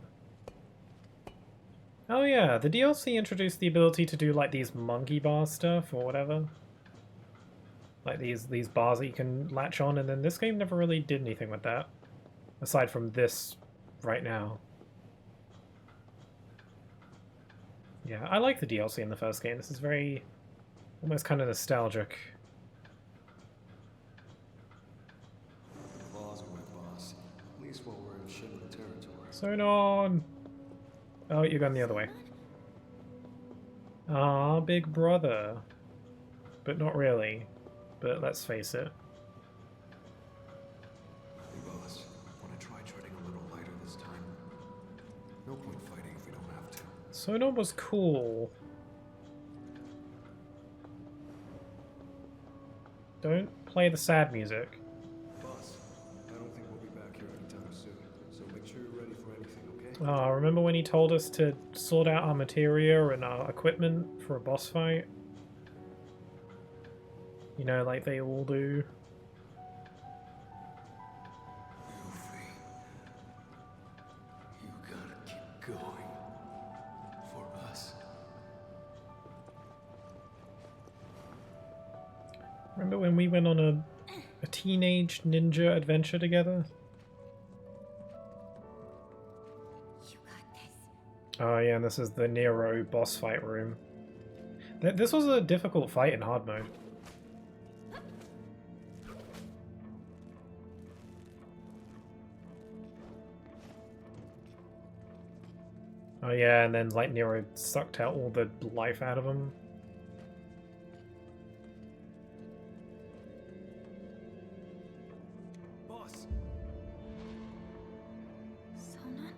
Oh yeah, the DLC introduced the ability to do like these monkey bar stuff or whatever. Like these bars that you can latch on, and then this game never really did anything with that. Aside from this right now. Yeah, I like the DLC in the first game. This is very almost kind of nostalgic. Claws are my boss. At least while we're in Shinra territory. Sonon! Oh, you're going the other way. Ah, big brother. But not really. But let's face it. Hey boss, wanna try treading a little lighter this time? No point fighting if we don't have to. Sonon was cool. Don't play the sad music. Boss, I don't think we'll be back here anytime soon, so make sure you're ready for anything, okay? Remember when he told us to sort out our materia and our equipment for a boss fight? You know, like they all do. Yuffie, you gotta keep going. For us. Remember when we went on a teenage ninja adventure together? You got this. Oh yeah, and this is the Nero boss fight room. This was a difficult fight in hard mode. Oh yeah, and then like Nero sucked out all the life out of him. Boss. Sona?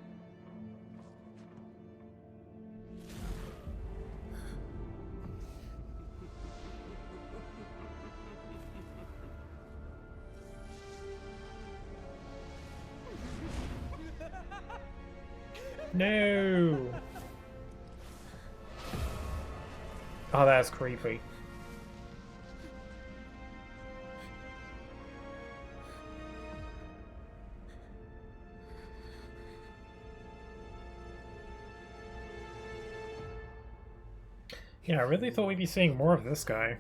No! Oh, that's creepy. Yeah, I really thought we'd be seeing more of this guy.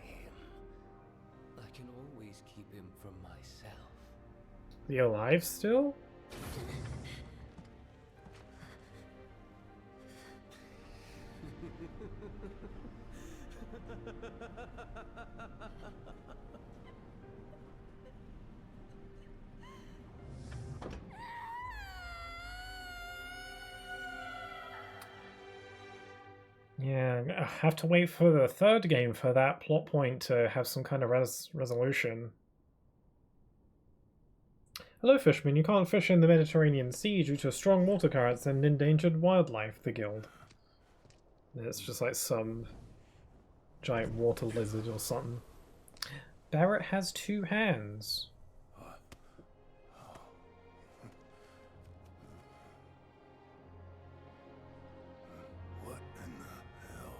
I can always keep him from myself. Is he alive still? Yeah, I have to wait for the third game for that plot point to have some kind of resolution. Hello, fisherman. You can't fish in the Mediterranean Sea due to strong water currents and endangered wildlife, the guild. It's just like some giant water lizard or something. Barrett has 2 hands. What in the hell?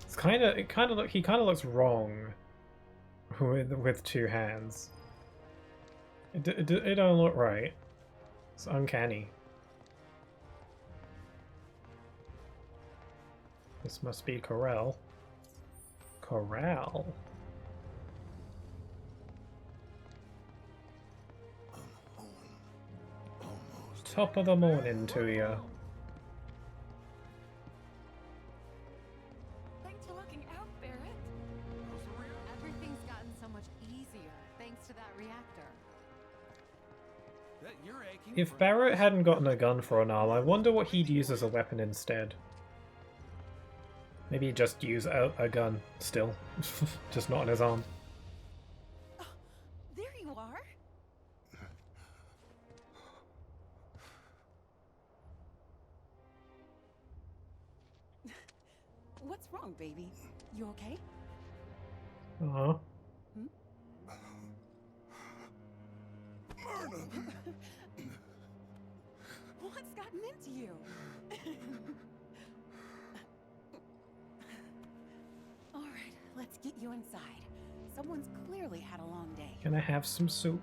It's he kind of looks wrong with 2 hands. It don't look right. It's uncanny. This must be Corral. Corral. I'm home. Almost. Top of the morning to you. Thanks for looking out, Barrett. Everything's gotten so much easier thanks to that reactor. Bet you're aching If for- Barrett hadn't gotten a gun for an arm, I wonder what he'd use as a weapon instead. Maybe he'd just use a gun still, just not on his arm. There you are. What's wrong, baby? You okay? Uh-huh. Myrna! What's gotten into you? All right, let's get you inside. Someone's clearly had a long day. Can I have some soup?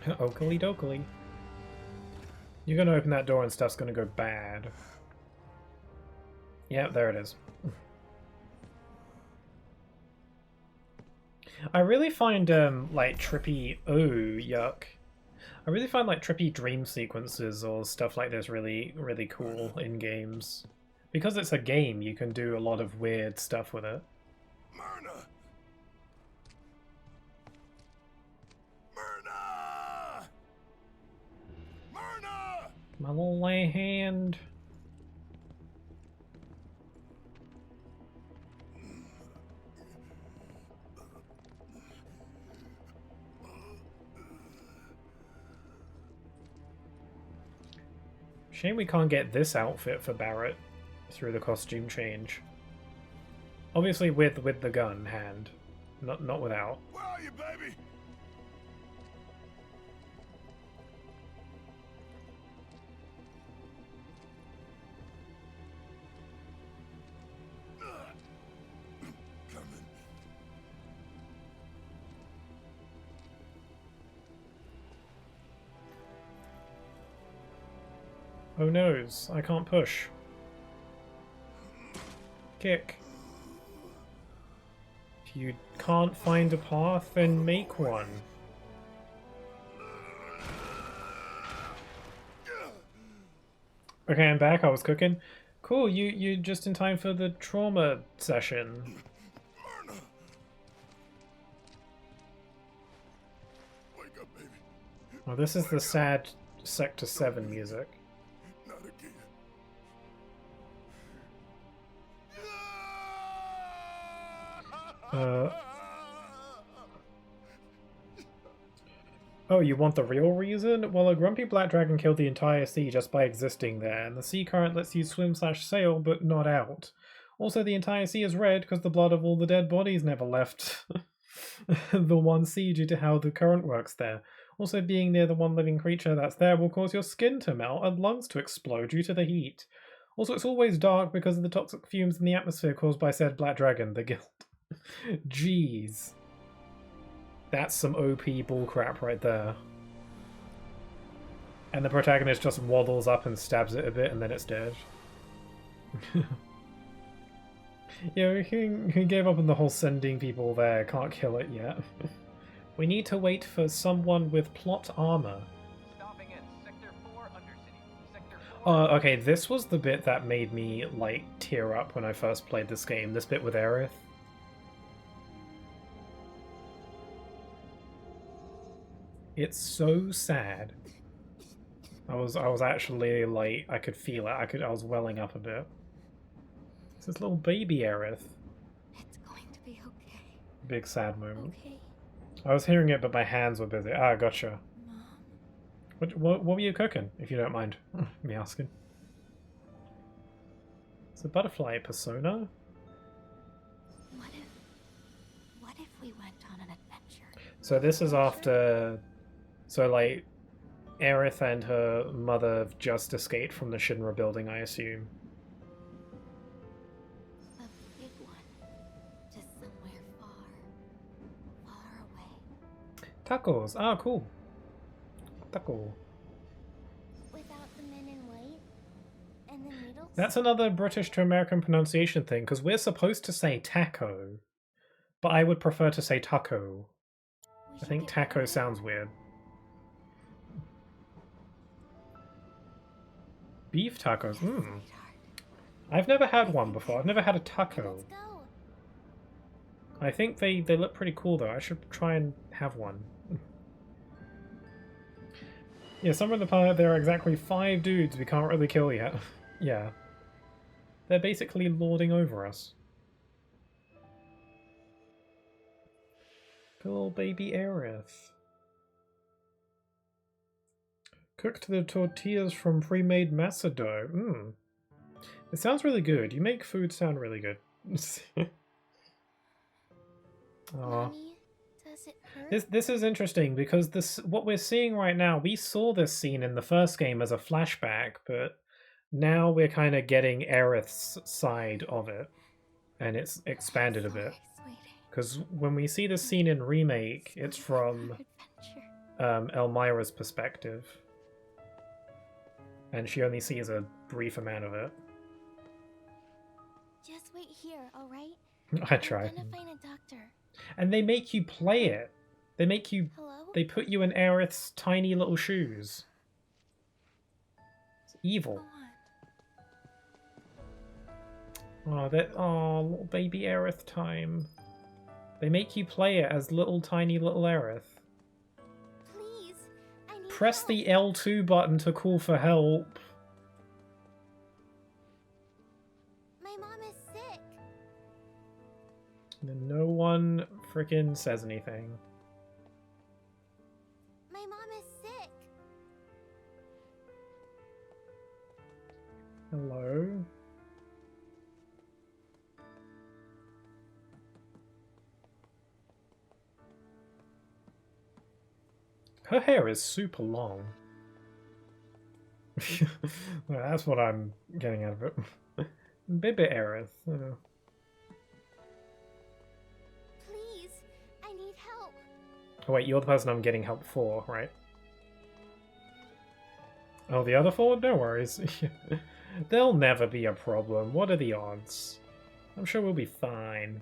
Okay. Oakley dokley. You're gonna open that door and stuff's gonna go bad. Yep, there it is. I really find like trippy yuck. I really find like trippy dream sequences or stuff like this really cool in games. Because it's a game, you can do a lot of weird stuff with it. Myrna! Myrna! Myrna! My little lay hand. Shame we can't get this outfit for Barrett through the costume change. Obviously with the gun hand, not without. Where are you, baby? Coming. Oh noes, I can't push. Kick. If you can't find a path, then make one. Okay, I'm back. I was cooking. Cool, you just in time for the trauma session. Wake up, baby. Oh, this is the sad Sector 7 music. Not again. Oh, you want the real reason? Well, a grumpy black dragon killed the entire sea just by existing there, and the sea current lets you swim/sail, but not out. Also, the entire sea is red because the blood of all the dead bodies never left the one sea due to how the current works there. Also, being near the one living creature that's there will cause your skin to melt and lungs to explode due to the heat. Also, it's always dark because of the toxic fumes in the atmosphere caused by said black dragon, the guild. Jeez. That's some OP bullcrap right there. And the protagonist just waddles up and stabs it a bit and then it's dead. Yeah, he gave up on the whole sending people there, can't kill it yet. We need to wait for someone with plot armor. Stopping at Sector 4 Undercity. Sector 4. Oh, okay, this was the bit that made me, like, tear up when I first played this game. This bit with Aerith. It's so sad. I was actually like I could feel it. I was welling up a bit. It's this little baby Aerith. It's going to be okay. Big sad moment. Okay, I was hearing it, but my hands were busy. Ah, gotcha. Mom. What were you cooking, if you don't mind me asking? It's a butterfly persona. What if we went on an adventure? So this is after. So like, Aerith and her mother have just escaped from the Shinra building, I assume. A big one. To somewhere far, far away. Tacos. Ah, cool. Taco. Without the men in white and the needles. That's another British to American pronunciation thing, because we're supposed to say taco, but I would prefer to say taco. I think taco sounds weird. Beef tacos. Mmm. I've never had one before. I've never had a taco. Let's go. I think they look pretty cool though. I should try and have one. Yeah, somewhere in the planet there are exactly 5 dudes we can't really kill yet. Yeah. They're basically lording over us. Little baby Aerith. Cooked the tortillas from pre-made masa dough. Mmm. It sounds really good. You make food sound really good. Mommy, does it hurt? This is interesting because what we're seeing right now, we saw this scene in the first game as a flashback, but now we're kind of getting Aerith's side of it, and it's expanded a bit. Because when we see the scene in Remake, it's from Elmira's perspective. And she only sees a brief amount of it. Just wait here, alright? I try. I'm gonna find a doctor. And they make you play it. They make you... Hello? They put you in Aerith's tiny little shoes. It's evil. Oh, little baby Aerith time. They make you play it as little tiny little Aerith. Please, I need Press help. the L2 button to call for help. My mom is sick. And then no one freaking says anything. My mom is sick. Hello? Her hair is super long. Well, that's what I'm getting out of it. Baby Aerith. Please, I need help. Oh wait, you're the person I'm getting help for, right? Oh, the other 4? No worries. There'll never be a problem. What are the odds? I'm sure we'll be fine.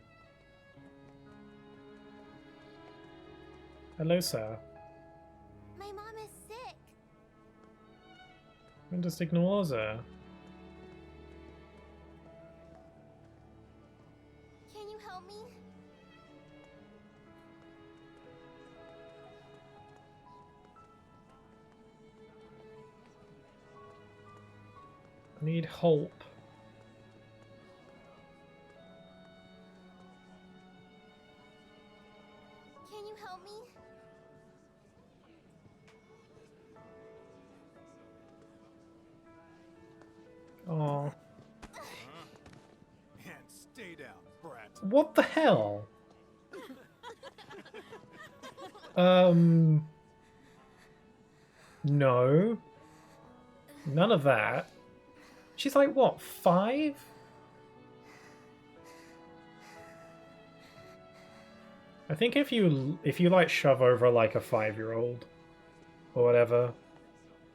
Hello, sir. My mom is sick. And just ignores her. I need help. Can you help me? Oh, And stay down, brat. what the hell? No. None of that. She's like, what, 5? I think if you like shove over like a 5-year-old or whatever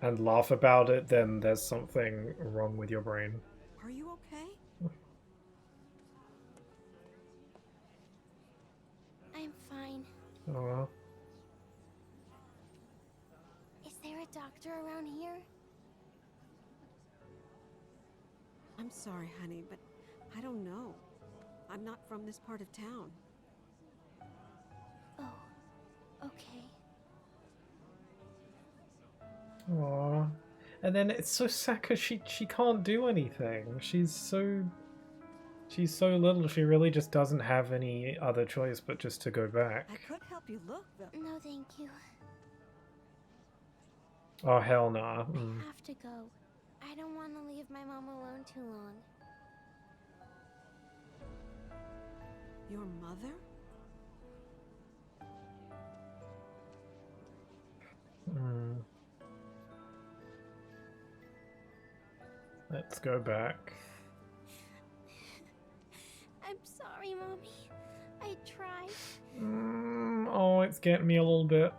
and laugh about it, then there's something wrong with your brain. Are you okay? I'm fine. Oh, Is there a doctor around here? I'm sorry, honey, but I don't know. I'm not from this part of town. Oh, okay. aw. And then it's so sad 'cause she can't do anything. She's so little. She really just doesn't have any other choice but just to go back. I could help you look, though. No, thank you. Oh hell nah. I have to go. I don't want to leave my mom alone too long. Your mother? Let's go back. I'm sorry, Mommy. I tried. Oh, it's getting me a little bit.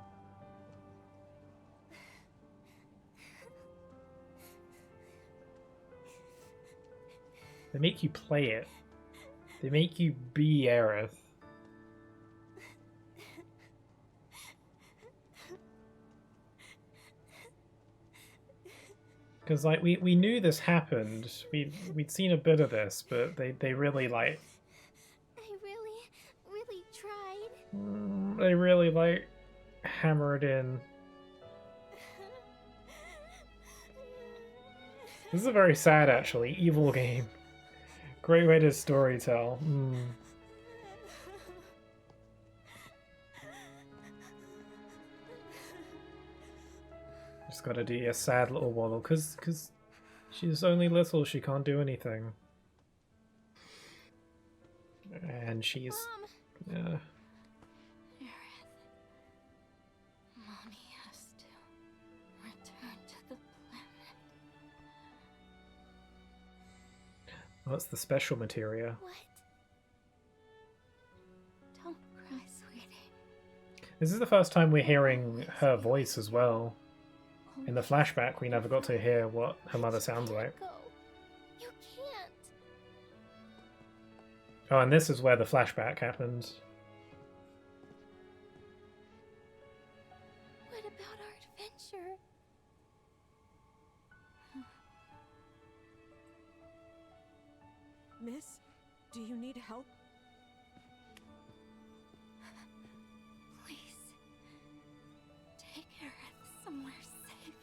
They make you play it. They make you be Aerith. Because like we knew this happened. We'd seen a bit of this, but they really like I really tried. they really like hammer it in. This is a very sad, actually, evil game. Great way to storytell. Just gotta do a sad little waddle, cause she's only little, she can't do anything. And she's... Mom! yeah. Aerith. Mommy has to return to the planet. What's the special materia? What? Don't cry, sweetie. This is the first time we're hearing her voice as well. In the flashback, we never got to hear what her mother sounds like. Go. You can't. Oh, and this is where the flashback happens. What about our adventure? Miss, do you need help? Please. Take Aerith somewhere safe.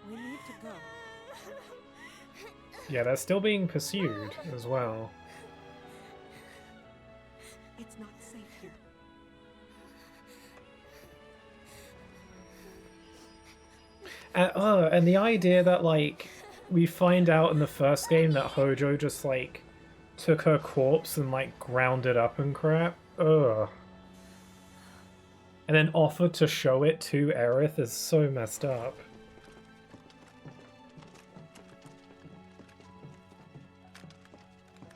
We need to go. Yeah, they're still being pursued as well. It's not safe here. And the idea that, like, we find out in the first game that Hojo just, like, took her corpse and, like, ground it up and crap. Ugh. And then offered to show it to Aerith is so messed up.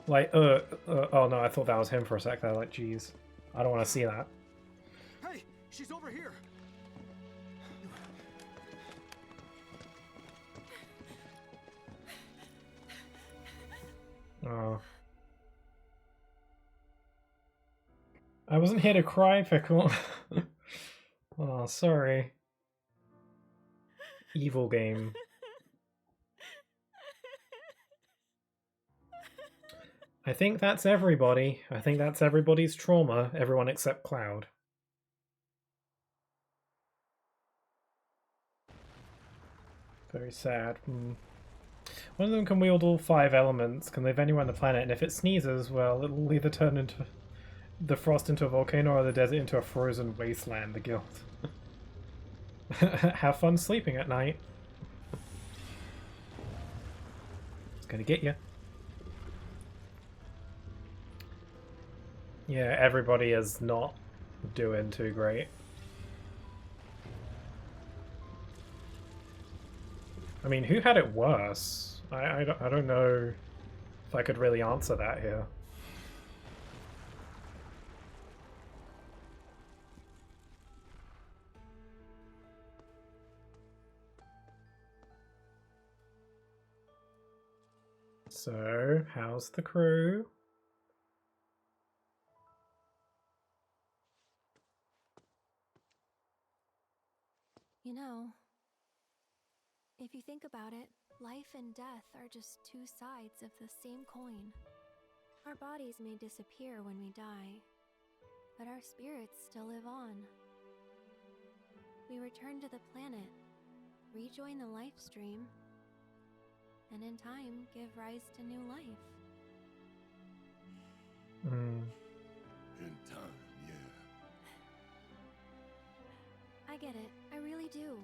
Like, oh no, I thought that was him for a sec there, like, jeez. I don't want to see that. Hey, she's over here. Oh. I wasn't here to cry, Pickle. Oh, sorry. Evil game. I think that's everybody. I think that's everybody's trauma. Everyone except Cloud. Very sad. One of them can wield all 5 elements, can live anywhere on the planet, and if it sneezes, well, it'll either turn into the frost into a volcano or the desert into a frozen wasteland, the guild. Have fun sleeping at night. It's gonna get you. Yeah, everybody is not doing too great. I mean, who had it worse? I don't know if I could really answer that here. So, how's the crew? You know, if you think about it, life and death are just 2 sides of the same coin. Our bodies may disappear when we die, but our spirits still live on. We return to the planet, rejoin the life stream, and in time give rise to new life. In time, yeah. I get it, I really do.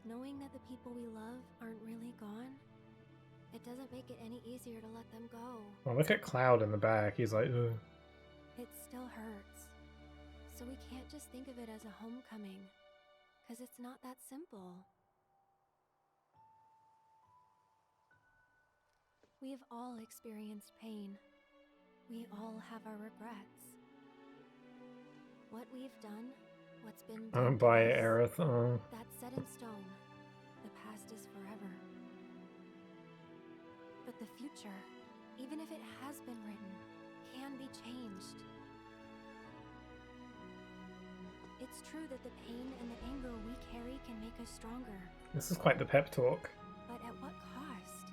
Knowing that the people we love aren't really gone, it doesn't make it any easier to let them go. Well, look at Cloud in the back. He's like, ugh. It still hurts. So we can't just think of it as a homecoming, because it's not that simple. We have all experienced pain. We all have our regrets. What we've done, what's been done. I don't buy it, Aerith. Oh. That's set in stone. The past is forever. But the future, even if it has been written, can be changed. It's true that the pain and the anger we carry can make us stronger. This is quite the pep talk. But at what cost?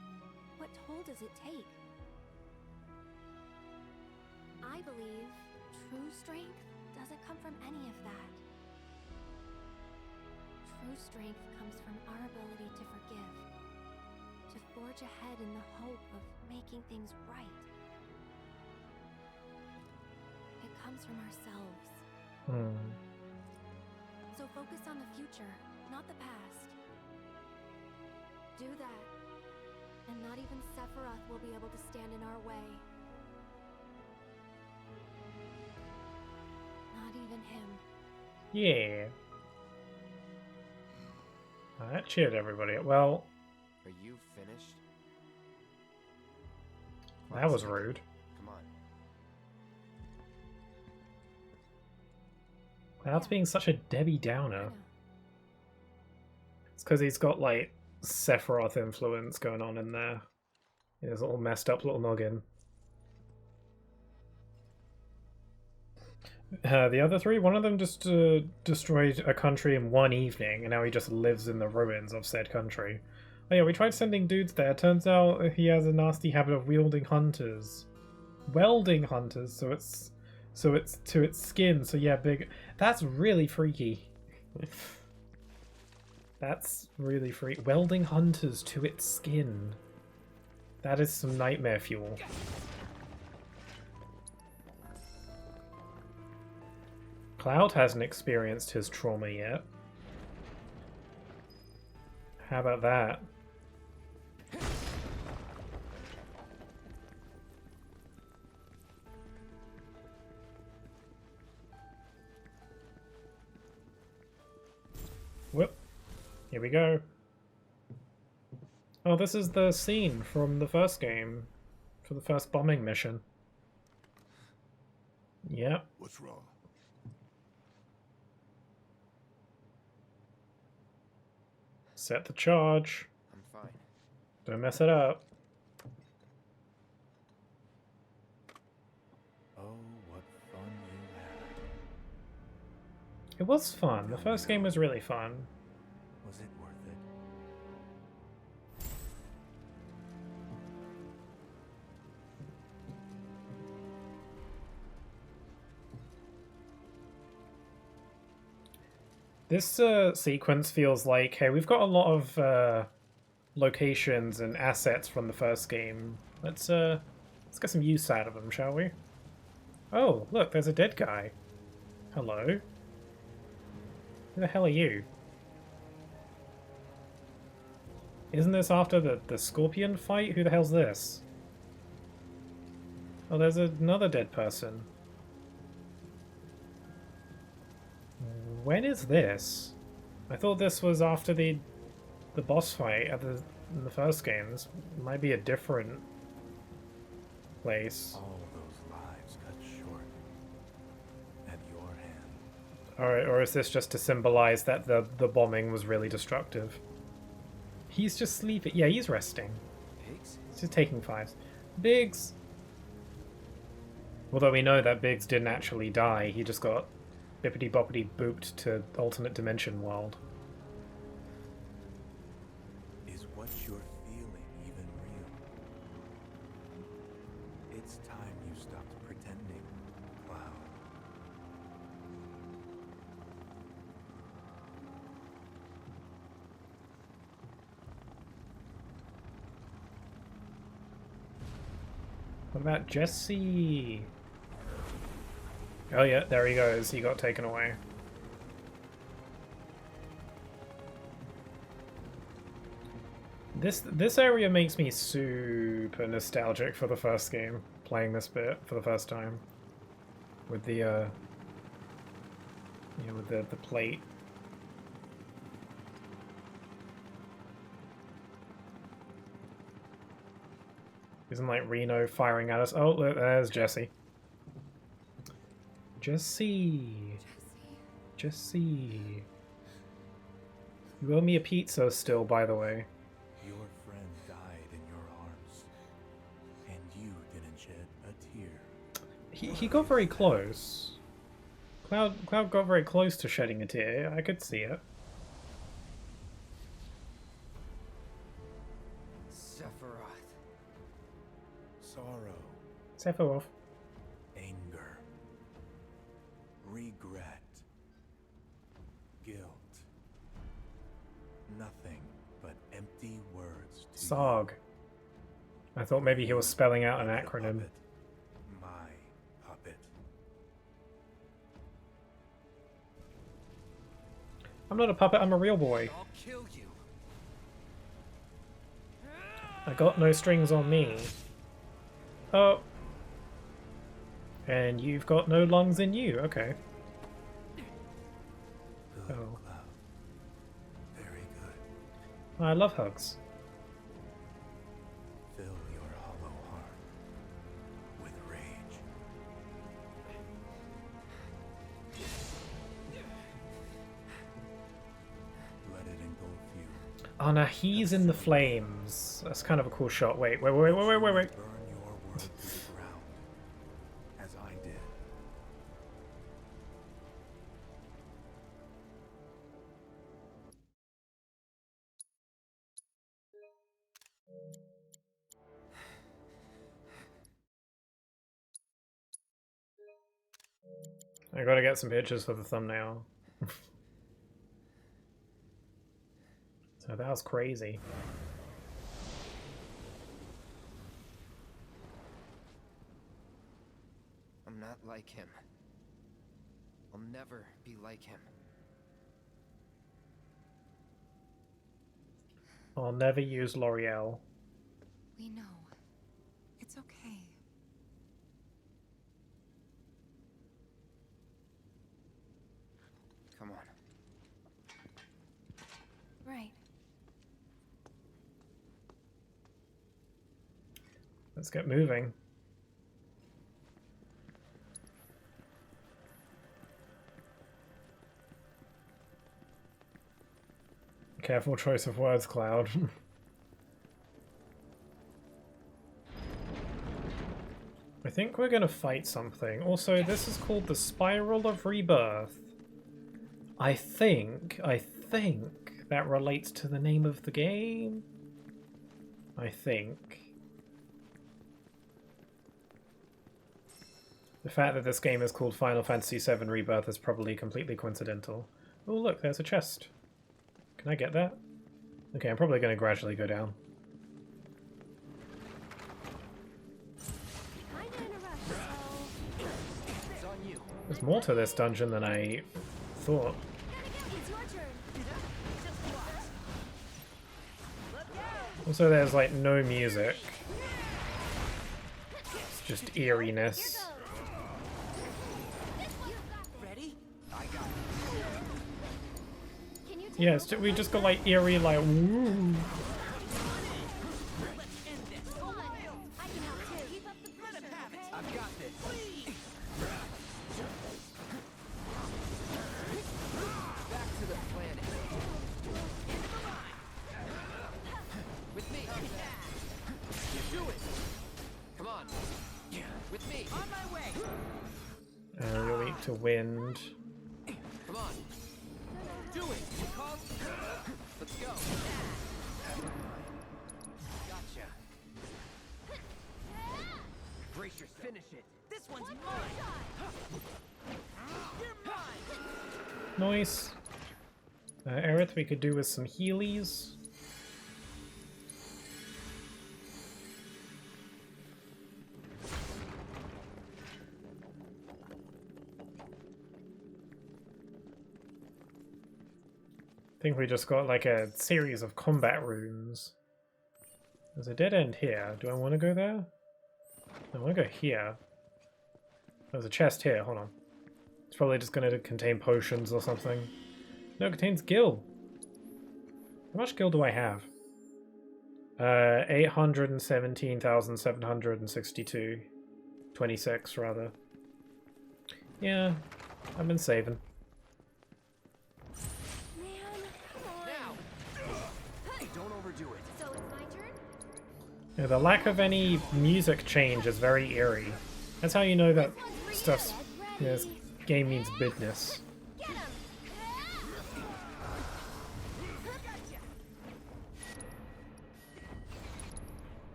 What toll does it take? I believe true strength doesn't come from any of that. True strength comes from our ability to forgive, to forge ahead in the hope of making things right. It comes from ourselves. So focus on the future, not the past. Do that, and not even Sephiroth will be able to stand in our way. Not even him. Yeah. That cheered everybody. Well, are you finished? That was rude. Come on. Cloud's being such a Debbie Downer. It's because he's got like Sephiroth influence going on in there. His little messed up little noggin. The other 3, one of them just destroyed a country in one evening, and now he just lives in the ruins of said country. Oh yeah, we tried sending dudes there. Turns out he has a nasty habit of wielding hunters. Welding hunters, so it's to its skin, so yeah, big. That's really freaky. That's really freaky. Welding hunters to its skin. That is some nightmare fuel. Cloud hasn't experienced his trauma yet. How about that? Whoop. Here we go. Oh, this is the scene from the first game. For the first bombing mission. Yep. What's wrong? Set the charge. I'm fine. Don't mess it up. Oh, what fun you had. It was fun. The first game was really fun. Was it worth it? This sequence feels like, hey, we've got a lot of locations and assets from the first game. Let's get some use out of them, shall we? Oh, look, there's a dead guy. Hello. Who the hell are you? Isn't this after the scorpion fight? Who the hell's this? Oh, there's another dead person. When is this? I thought this was after the boss fight at in the first game. This might be a different place. All those lives cut short at your hand. Alright, or is this just to symbolize that the bombing was really destructive? He's just sleeping. Yeah, he's resting. Pigs? He's just taking fives. Biggs! Although we know that Biggs didn't actually die, he just got bippity-boppity booped to alternate dimension world. Is what you're feeling even real? It's time you stopped pretending, Cloud. What about Jesse? Oh yeah, there he goes. He got taken away. This area makes me super nostalgic for the first game, playing this bit for the first time. With the with the plate. Isn't like Reno firing at us? Oh, look, there's Jesse. Jesse. Jesse. You owe me a pizza still, by the way. Your friend died in your arms, and you didn't shed a tear. He got very close. Cloud got very close to shedding a tear. I could see it. Sephiroth. Sorrow, Sephiroth. anger, regret, guilt. Nothing but empty words to Sarg. I thought maybe he was spelling out an The acronym. puppet, my puppet. I'm not a puppet, I'm a real boy. I'll kill you. I got no strings on me. Oh. And you've got no lungs in you, okay. Good, Oh. Cloud. Very good. I love hugs. Fill your hollow heart with rage. Let it engulf you. Oh, now he's in the flames. That's kind of a cool shot. Wait. Burn your world to the ground, as I did. I gotta get some pictures for the thumbnail. So that was crazy. I'm not like him. I'll never be like him. I'll never use L'Oreal. We know. It's okay. Come on. Right. Let's get moving. Careful choice of words, Cloud. I think we're gonna fight something. Also, this is called the Spiral of Rebirth. I think that relates to the name of the game. I think. The fact that this game is called Final Fantasy VII Rebirth is probably completely coincidental. Oh look, there's a chest. Can I get that? Okay, I'm probably going to gradually go down. Kinda in a rush, so... It's on you. There's more to this dungeon than I thought. It's your turn. Also, there's like no music. It's just eeriness. Ready? I got it. Can you Yeah, we just got like eerie, like woo. I can help too. Keep up the pressure, okay? I've got this. Back to the planet. With me. You do it. Come on. With me. On my way. You're weak to wind. Come on. Do it. Call. Let's go. Gotcha. Brace your finish it. This one's mine. You're mine. Nice. Aerith, we could do with some healies. I think we just got like a series of combat rooms. There's a dead end here. Do I want to go there? I want to go here. There's a chest here. Hold on. It's probably just going to contain potions or something. No, it contains gil. How much gil do I have? 817,762. 26, rather. Yeah, I've been saving. Don't overdo it. So it's my turn? Yeah, the lack of any music change is very eerie. That's how you know that stuff's... Yeah, this game needs business. Get him! Need more magic.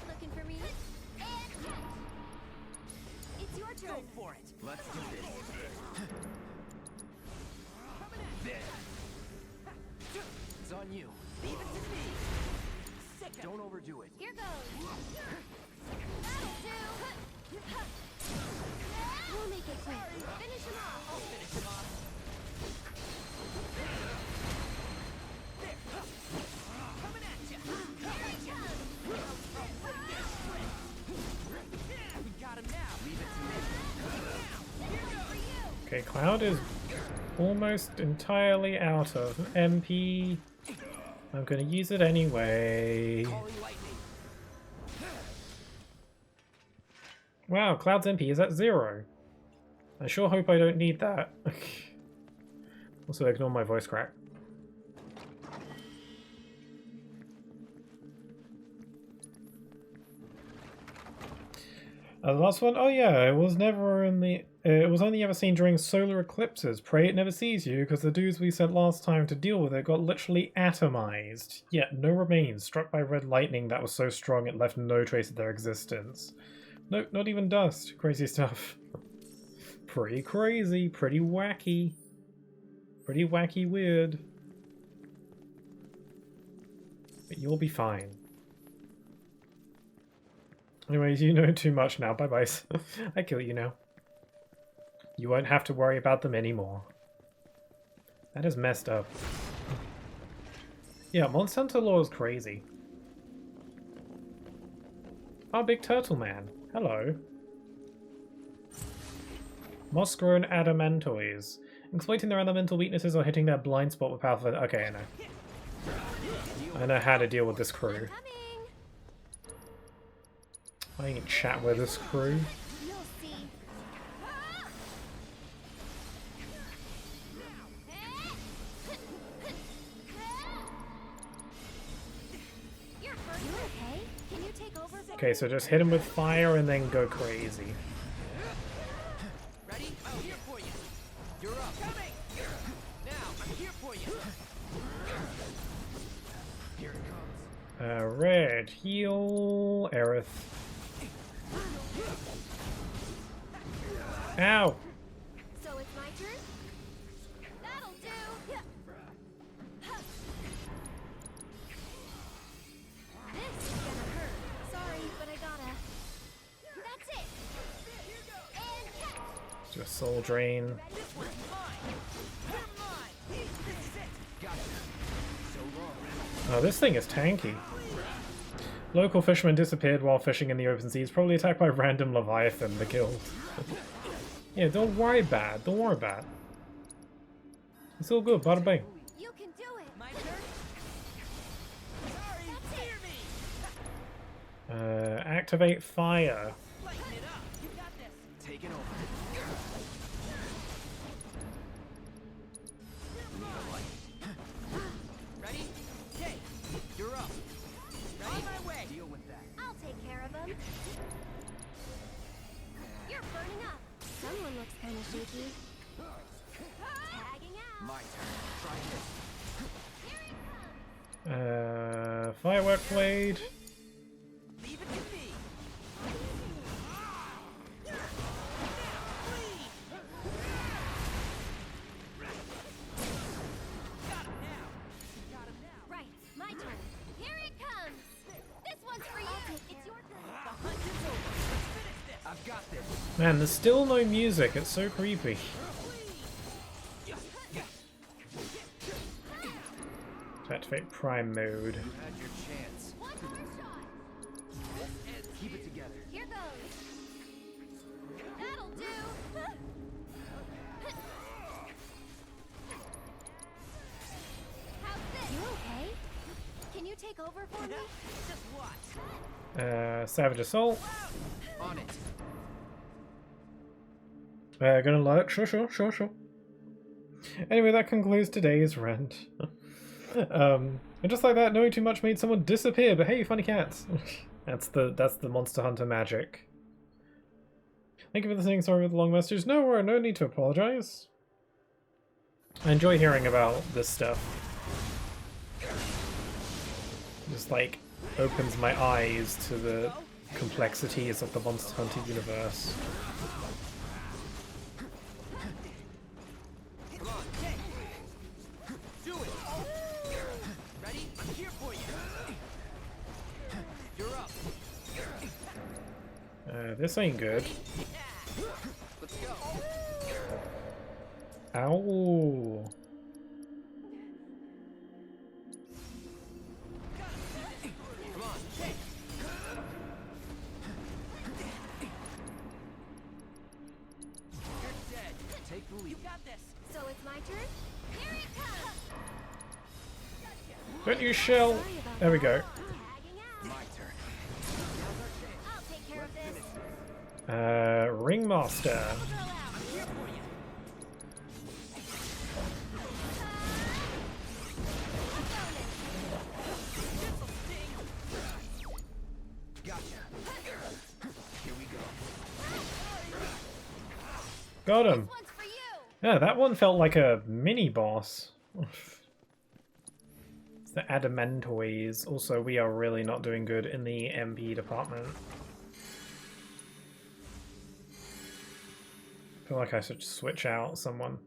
Looking for me? It's your turn. Go for it. Let's do this. It's on you. Leave it to me. Don't overdo it. Here goes. That'll do. We'll make it quick. Finish him off. I'll finish him off. There. Coming at ya. We got him now. Leave it to me. Okay, Cloud is almost entirely out of MP. I'm gonna use it anyway. Calling lightning. Wow, Cloud's MP is at 0. I sure hope I don't need that. Also, ignore my voice crack. The last one? Oh yeah, it was never in the... it was only ever seen during solar eclipses. Pray it never sees you, because the dudes we sent last time to deal with it got literally atomized. Yet no remains, struck by red lightning that was so strong it left no trace of their existence. Nope, not even dust. Crazy stuff. Pretty crazy, pretty wacky. Pretty wacky weird. But you'll be fine. Anyways, you know too much now. Bye-bye. I kill you now. You won't have to worry about them anymore. That is messed up. Yeah, Monster Hunter lore is crazy. Oh, Big Turtle Man. Hello. Moss-grown adamantoids. Exploiting their elemental weaknesses or hitting their blind spot with powerful... Okay, I know. I know how to deal with this crew. I can chat with this crew. You'll see. You're okay? Can you take over? Okay, so just hit him with fire and then go crazy. Ready? I'm here for you. You're up. Coming. Now, I'm here for you. Here it comes. Red, heal, Aerith. Ow! So it's my turn? That'll do! This is gonna hurt. Sorry, but I gotta. That's it! And catch! Just soul drain. This one's mine. You're mine. This is it. Got it. So long. Oh, this thing is tanky. Local fisherman disappeared while fishing in the open seas, probably attacked by random Leviathan, the guild. Yeah, don't worry about it. Don't worry about it. It's all good, bada bing. You can do it! My turn. Sorry, fear me. Activate fire. Lighten it up. You got this. Taking over. Ready? Okay. You're up. On my way. Deal with that. I'll take care of him. You're burning up. Someone looks kind of shaky. Tagging out. My turn. Try this. Here he comes. Firework blade. Leave it to me. Right, my turn. Here it comes. This one's for you. It's your turn. I've got this. Man, there's still no music. It's so creepy. To activate prime mode. You had your chance. One more shot. Keep it together. Here goes. That'll do. How's this? You okay? Can you take over for me? Just watch. Savage Assault. On it. Gonna lurk. Sure. Anyway, that concludes today's rant. And just like that, knowing too much made someone disappear, but hey, funny cats. That's the Monster Hunter magic. Thank you for listening, sorry for the long messages. No need to apologize. I enjoy hearing about this stuff. Just like opens my eyes to the complexities of the Monster Hunter universe. Come on, take. Do it. Ready? I'm here for you. You're up. This ain't good. Let's go. Ow. Come on, take. You're dead. Take the lead. You got this. So it's my turn? Here it comes. Don't you shell. There we go. Tagging out. My turn. I'll take care of this. Ringmaster. I'm here for you. This'll sting. Gotcha. Here we go. Got him. This one's for you. Yeah, that one felt like a mini boss. It's the Adamantoids. Also, we are really not doing good in the MP department. I feel like I should switch out someone.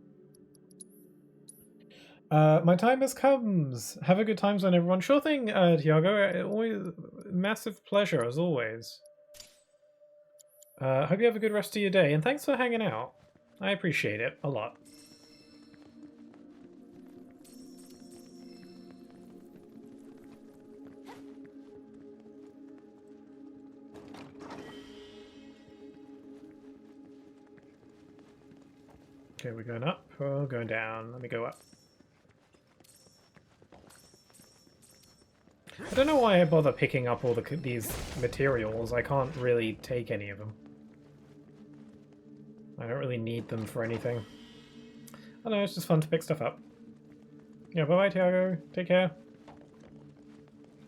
My time has come. Have a good time zone, everyone. Sure thing, Tiago. Always massive pleasure as always. Hope you have a good rest of your day, and thanks for hanging out. I appreciate it a lot. Okay, we're going up or going down? Let me go up. I don't know why I bother picking up all these materials. I can't really take any of them. I don't really need them for anything. I don't know, it's just fun to pick stuff up. Yeah, bye-bye, Tiago. Take care.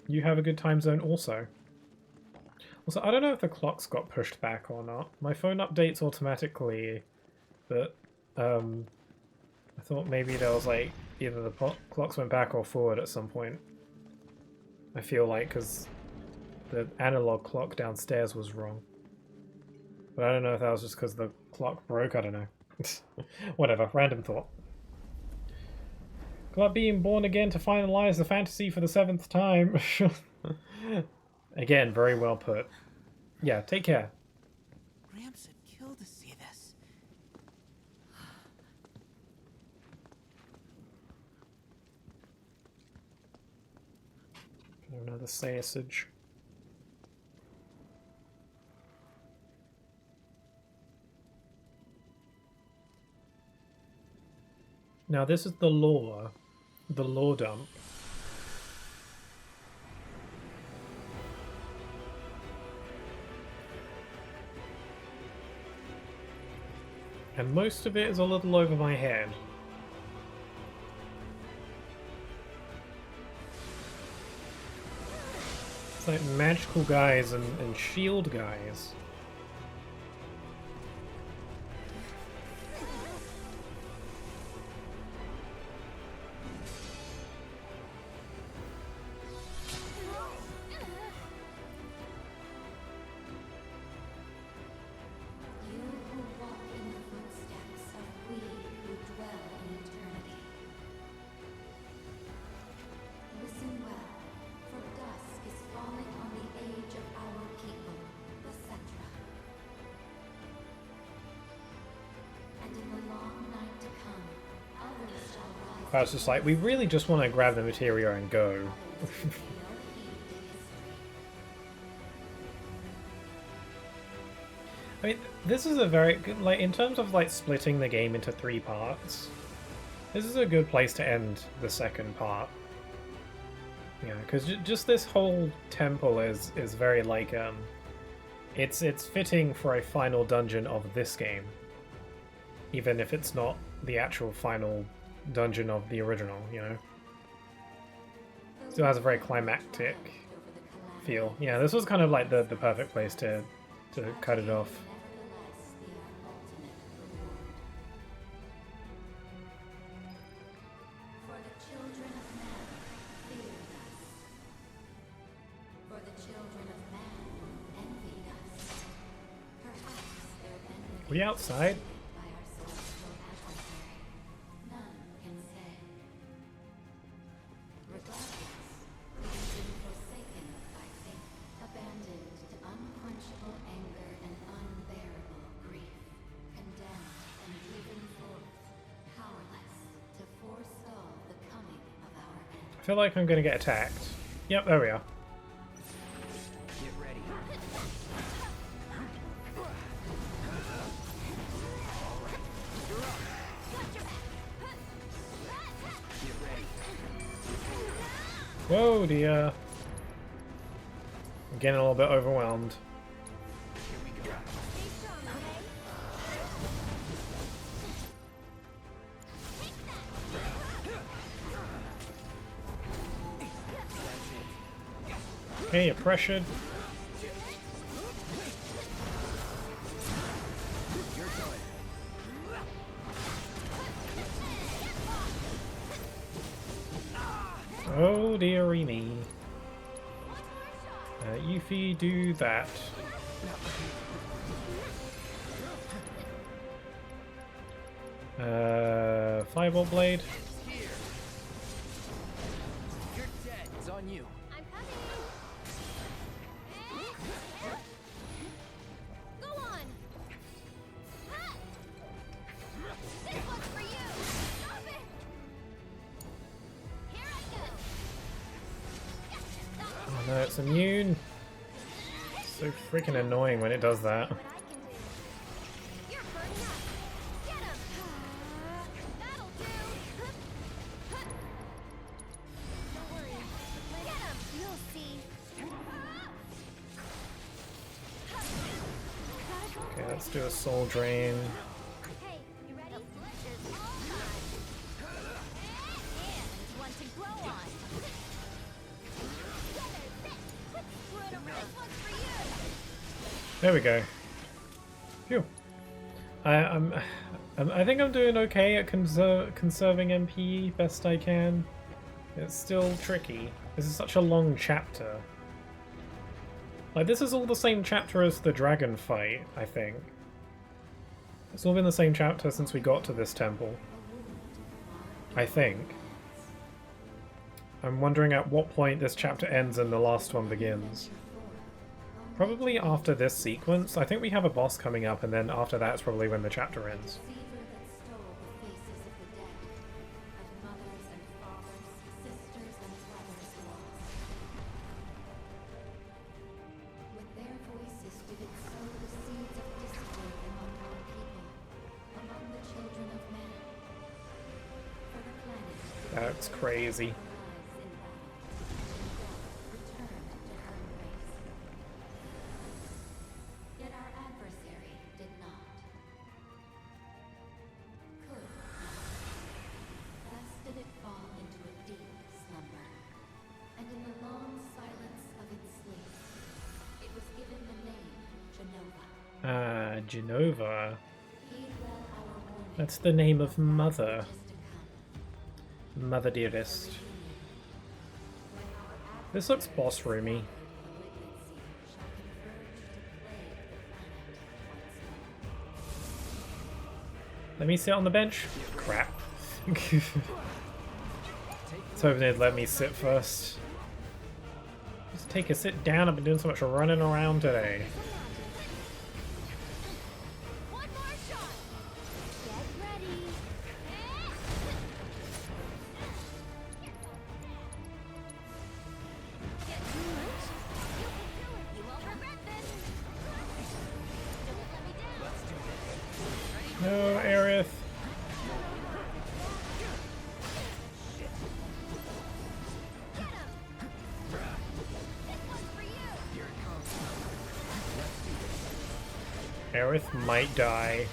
You have a good time zone also. Also, I don't know if the clocks got pushed back or not. My phone updates automatically, but I thought maybe there was like either the clocks went back or forward at some point. I feel like because the analog clock downstairs was wrong. But I don't know if that was just because the clock broke, I don't know. Whatever, random thought. Got being born again to finalize the fantasy for the 7th time. Again, very well put. Yeah, take care. Gramps would kill to see this. Another sausage. Now this is the lore dump. And most of it is a little over my head. It's like magical guys and shield guys. I was just like, we really just want to grab the materia and go. I mean, this is a very good, like, in terms of like splitting the game into 3 parts, this is a good place to end the 2nd part. Yeah, because just this whole temple is very like, it's fitting for a final dungeon of this game, even if it's not the actual final dungeon of the original, you know. Still has a very climactic feel. Yeah, this was kind of like the perfect place to cut it off. We outside? I feel like I'm gonna get attacked. Yep, there we are. Get ready. Get ready. Whoa, dear. I'm getting a little bit overwhelmed. Here we go. Okay, you're pressured. Oh dearie me. Yuffie, do that. Fireball blade. You're dead. It's on you. I'm coming. Go on. Ha! This one's for you. Stop it. Here I go. Oh no, it's immune. So freaking annoying when it does that. What I can do. You're burning up. Get him. That'll do. Don't worry. Get him. You'll see. Okay, let's do a soul drain. Hey, you ready? The pleasure's all mine. And one to grow on. Quit screwing around. This one's for you. There we go. Phew. I think I'm doing okay at conserving MP best I can. It's still tricky. This is such a long chapter. Like, this is all the same chapter as the dragon fight, I think. It's all been the same chapter since we got to this temple. I think. I'm wondering at what point this chapter ends and the last one begins. Probably after this sequence. I think we have a boss coming up, and then after that's probably when the chapter ends. That's crazy. Yet our adversary did not. Could not. Thus did it fall into a deep slumber. And in the long silence of its sleep, it was given the name Genova. Genova. Heed well our warning. That's the name of Mother. Mother dearest. This looks boss roomy. Let me sit on the bench. Crap. I was hoping they'd let me sit first. Just take a sit down. I've been doing so much running around today. No, Aerith. Aerith might die.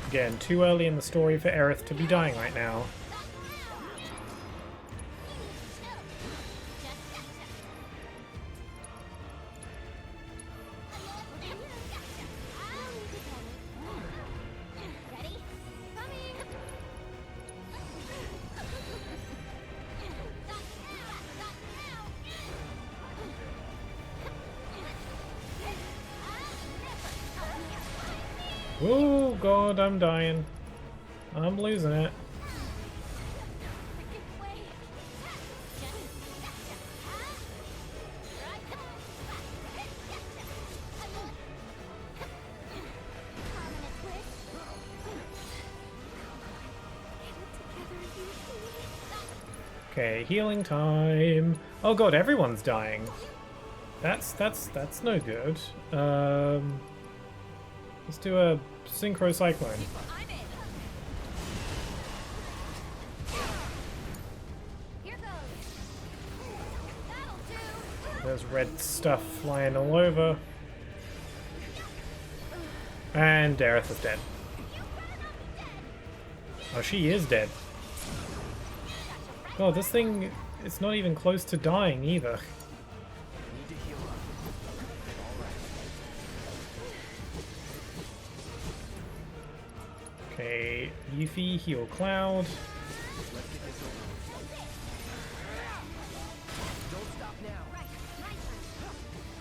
Again, too early in the story for Aerith to be dying right now. Oh god, I'm dying. I'm losing it. Okay, healing time. Oh god, everyone's dying. That's no good. Let's do a synchro cyclone. There's red stuff flying all over. And Aerith is dead. Oh, she is dead. God, this thing is not even close to dying either. Okay, Yuffie, heal Cloud.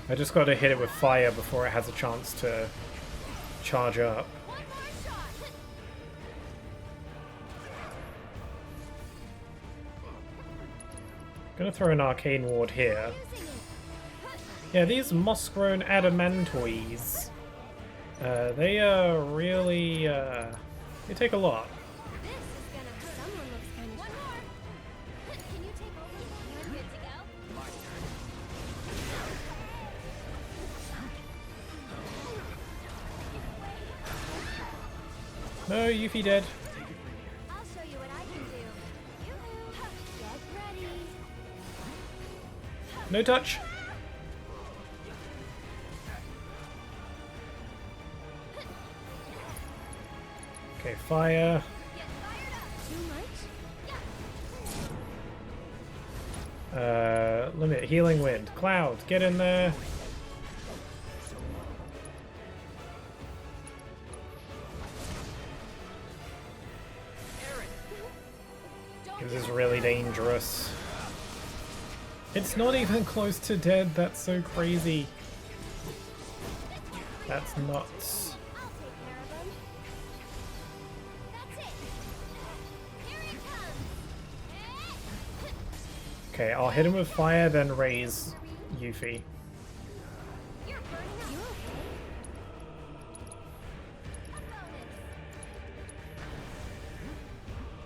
I just gotta hit it with fire before it has a chance to charge up. Gonna throw an arcane ward here. Yeah, these moss-grown adamantoids. They are really, they take a lot. No, Yuffie dead. I'll show you what I can do. Get ready. No touch. Okay, fire. Limit healing wind. Cloud, get in there. This is really dangerous. It's not even close to dead. That's so crazy. That's nuts. I'll take care of them. That's it. Here it comes. Okay, I'll hit him with fire, then raise Yuffie. You're burning up. You okay? A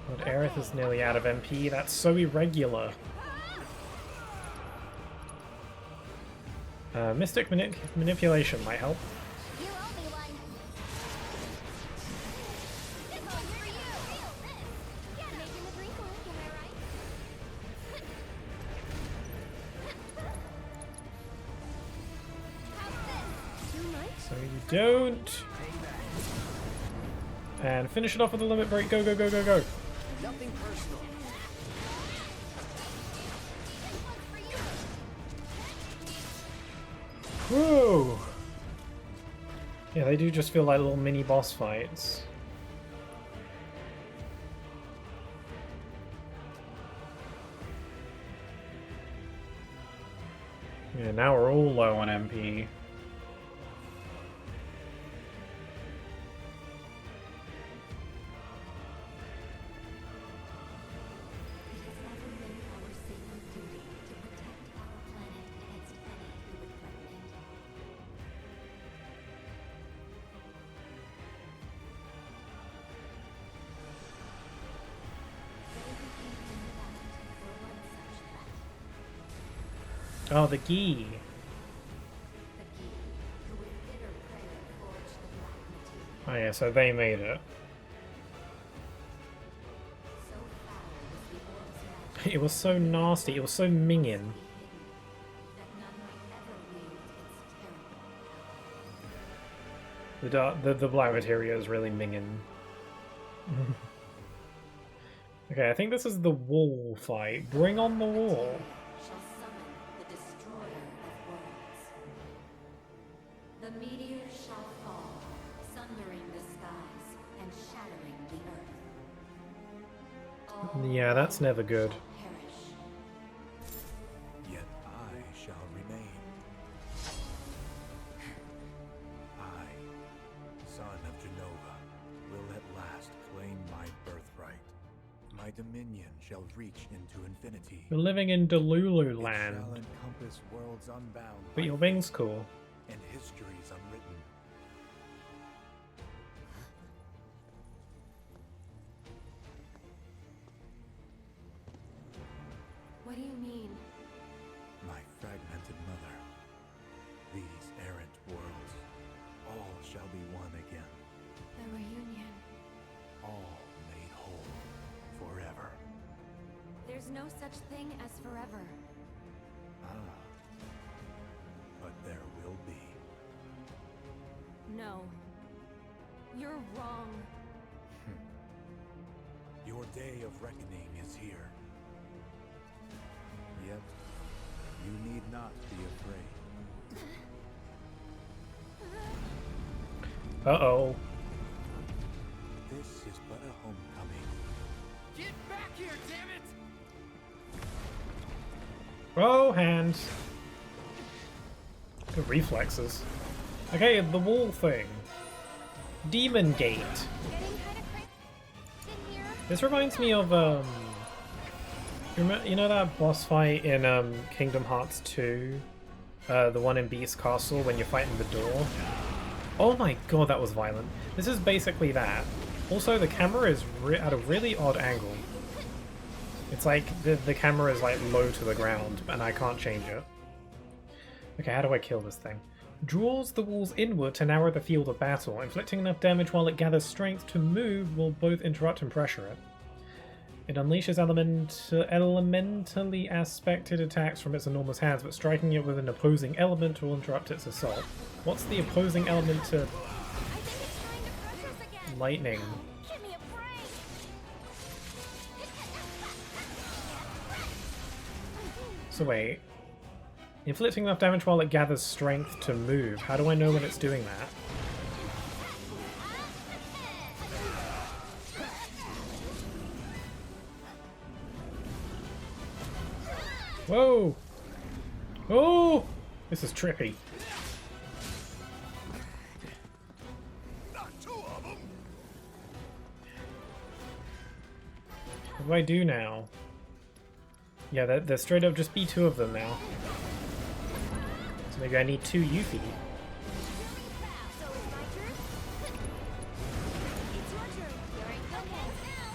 bonus. But Aerith is nearly out of MP. That's so irregular. Mystic manipulation might help. You owe me one. This one's for you. Feel this. Yeah, making the drink work, am I right? How's this? Too much? So you don't. And finish it off with a limit break. Go, go, go, go, go. Nothing personal. Whoa! Yeah, they do just feel like little mini boss fights. Yeah, now we're all low on MP. Oh, the Gi. Oh yeah, so they made it. It was so nasty, it was so minging. The black materia is really minging. Okay, I think this is the wall fight. Bring on the wall. The meteor shall fall, sundering the skies and shattering the earth. Yeah, that's never good. Yet I shall remain. I, son of Genova, will at last claim my birthright. My dominion shall reach into infinity. You're living in Delulu It land. shall encompass worlds unbound But by your wing's cool. and histories unwritten. What do you mean? My fragmented mother, these errant worlds, all shall be one again, The reunion. all made whole forever. There's no such thing as forever. Ah, but there will be. No. You're wrong. Your day of reckoning is here. Yet, you need not be afraid. Uh-oh. This is but a homecoming. Get back here, damn it! Oh, hands. Good reflexes. Okay, the wall thing. Demon Gate. Getting kind of crazy in here. This reminds me of, you know that boss fight in, Kingdom Hearts 2? The one in Beast Castle when you're fighting the door? Oh my god, that was violent. This is basically that. Also, the camera is at a really odd angle. It's like, the camera is like low to the ground, and I can't change it. Okay, how do I kill this thing? Draws the walls inward to narrow the field of battle. Inflicting enough damage while it gathers strength to move will both interrupt and pressure it. It unleashes elementally aspected attacks from its enormous hands, but striking it with an opposing element will interrupt its assault. What's the opposing element to I think it's trying to crush us again. lightning? Give me a break. So wait. Inflicting enough damage while it gathers strength to move. How do I know when it's doing that? Whoa! Oh! This is trippy. Not two of them. What do I do now? Yeah, they're straight up just be two of them now. So maybe I need two Yuffie. So it's my turn? It's your turn. You're in command now.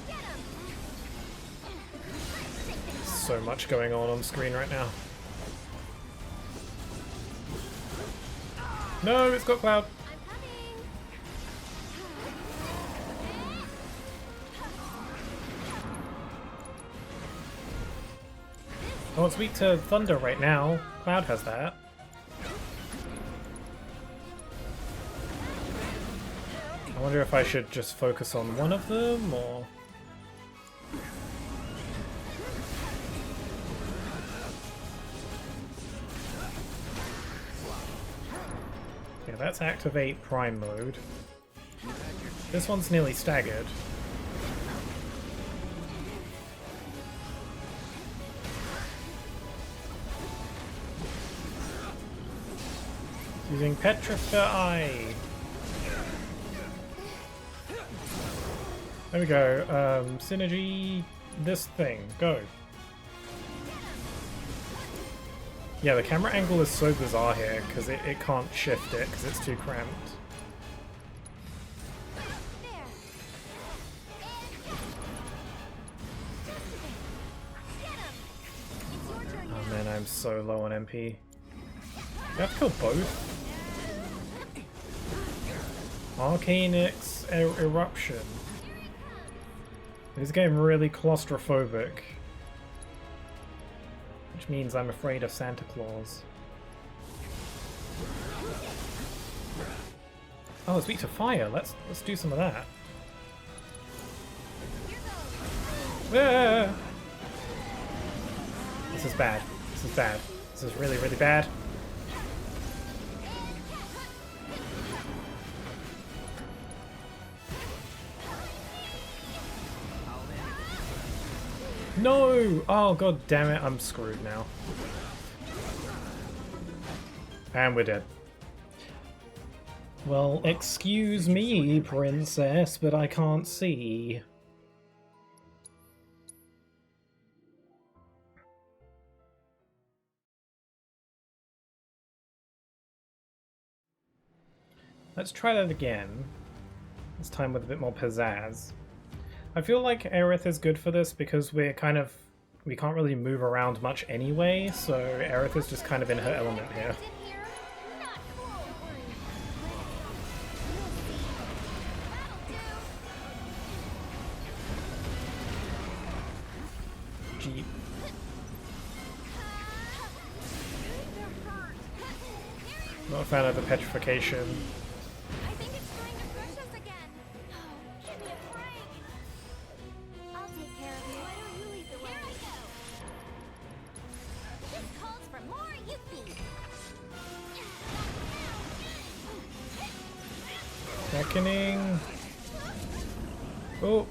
Get him! So much going on screen right now. No, it's got Cloud. I'm coming. Oh, it's weak to Thunder right now. Cloud has that. I wonder if I should just focus on one of them, or... Yeah, that's activate Prime mode. This one's nearly staggered. Using Petrify! There we go. Synergy, this thing, go. Yeah, the camera angle is so bizarre here because it can't shift it because it's too cramped. Oh man, I'm so low on MP. You have to kill both? SquareEnix Eruption. This game really claustrophobic. Which means I'm afraid of Santa Claus. Oh, it's weak to fire. Let's do some of that. Ah! This is bad. This is bad. This is really, really bad. No! Oh god damn it, I'm screwed now. And we're dead. Well, excuse me, princess, but I can't see. Let's try that again. This time with a bit more pizzazz. I feel like Aerith is good for this because we can't really move around much anyway, so Aerith is just kind of in her element here. Jeep. Not a fan of the petrification. I think it's trying to crush us again. Oh, give me a break. I'll take care of you. Why don't you lead the way? Here we go. This calls for more Yuffie. Reckoning. Oh.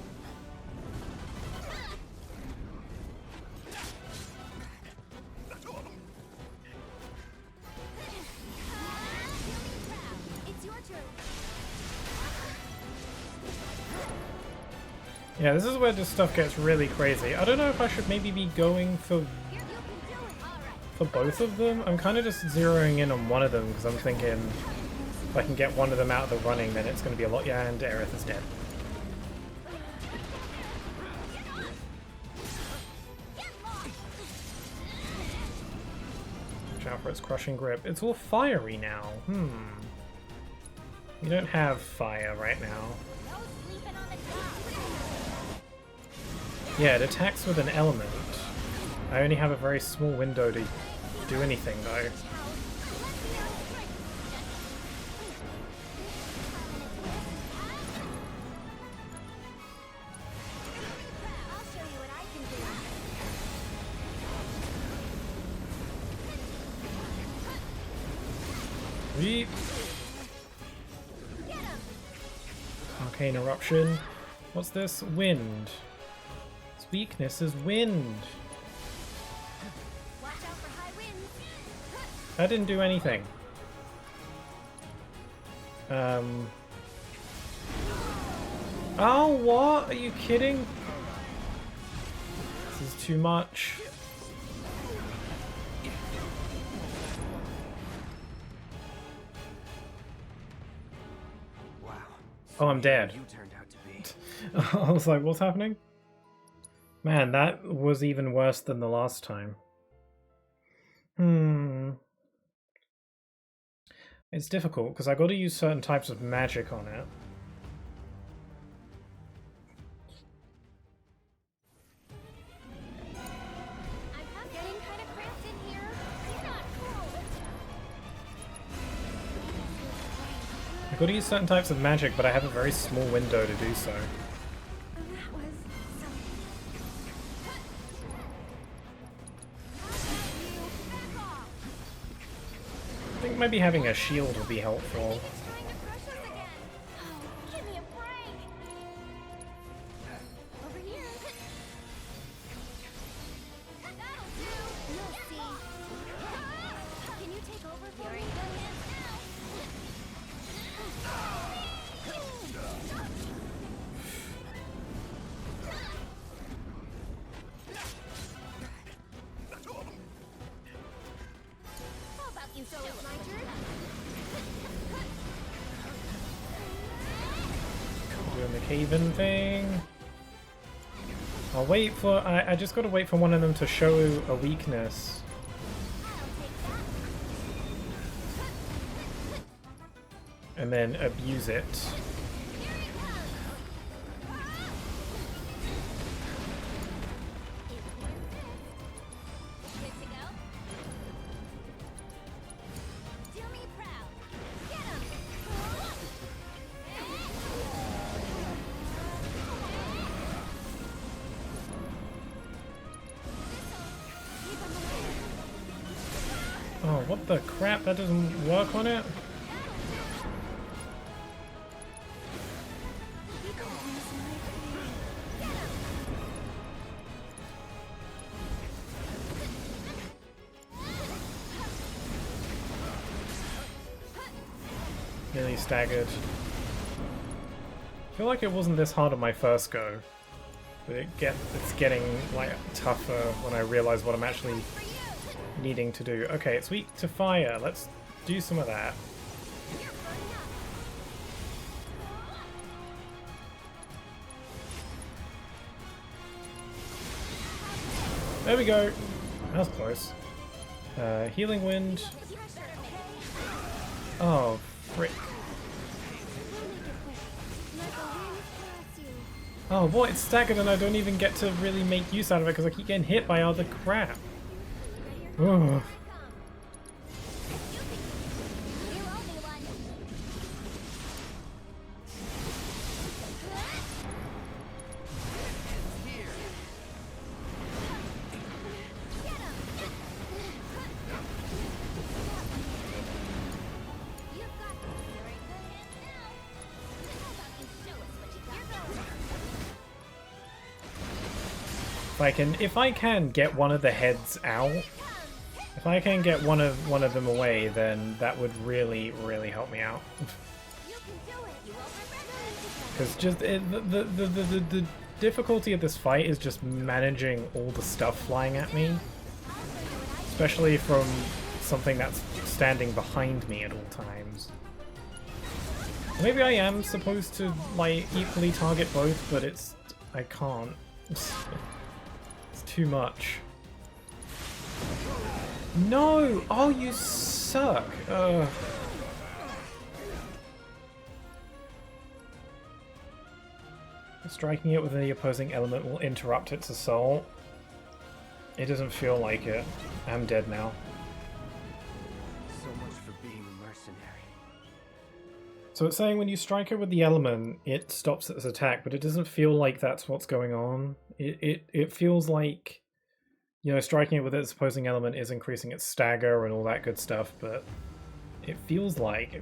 Yeah, this is where this stuff gets really crazy. I don't know if I should maybe be going for both of them. I'm kind of just zeroing in on one of them because I'm thinking if I can get one of them out of the running, then it's going to be a lot. Yeah, and Aerith is dead. Watch out for its crushing grip. It's all fiery now. We don't have fire right now. Yeah, it attacks with an element. I only have a very small window to do anything though. Weep. Arcane Eruption. What's this? Wind. Its weakness is wind. Watch out for high winds. That didn't do anything. Oh, what? Are you kidding? This is too much. Wow. Oh, I'm dead. You turned out to be. I was like, what's happening? Man, that was even worse than the last time. It's difficult because I got to use certain types of magic on it. I'm getting kind of cramped in here. Not cool. I got to use certain types of magic, but I have a very small window to do so. That was something. Back off. I think maybe having a shield would be helpful. It's trying to crush us again. Oh, give me a break. Over here. That'll do. You'll see. Can you take over for me? How about you show us my turn? Doing the cave-in thing. I'll wait for... I just gotta wait for one of them to show a weakness. And then abuse it. Good to go? Do me proud. Get him! Oh, what the crap? That doesn't work on it? Nearly staggered. I feel like it wasn't this hard on my first go, but it's getting like tougher when I realize what I'm actually needing to do. Okay, it's weak to fire. Let's do some of that. There we go. That was close. Healing wind. Oh, frick. Oh, what? It's staggered and I don't even get to really make use out of it because I keep getting hit by other crap. Ugh. If I can get one of the heads out, if I can get one of them away, then that would really help me out. Because just the difficulty of this fight is just managing all the stuff flying at me, especially from something that's standing behind me at all times. Maybe I am supposed to like equally target both, but I can't. It's too much. No! Oh, you suck! Ugh. Striking it with the opposing element will interrupt its assault. It doesn't feel like it. I'm dead now. So much for being a mercenary. So it's saying when you strike it with the element, it stops its attack, but it doesn't feel like that's what's going on. It feels like, you know, striking it with its opposing element is increasing its stagger and all that good stuff, but it feels like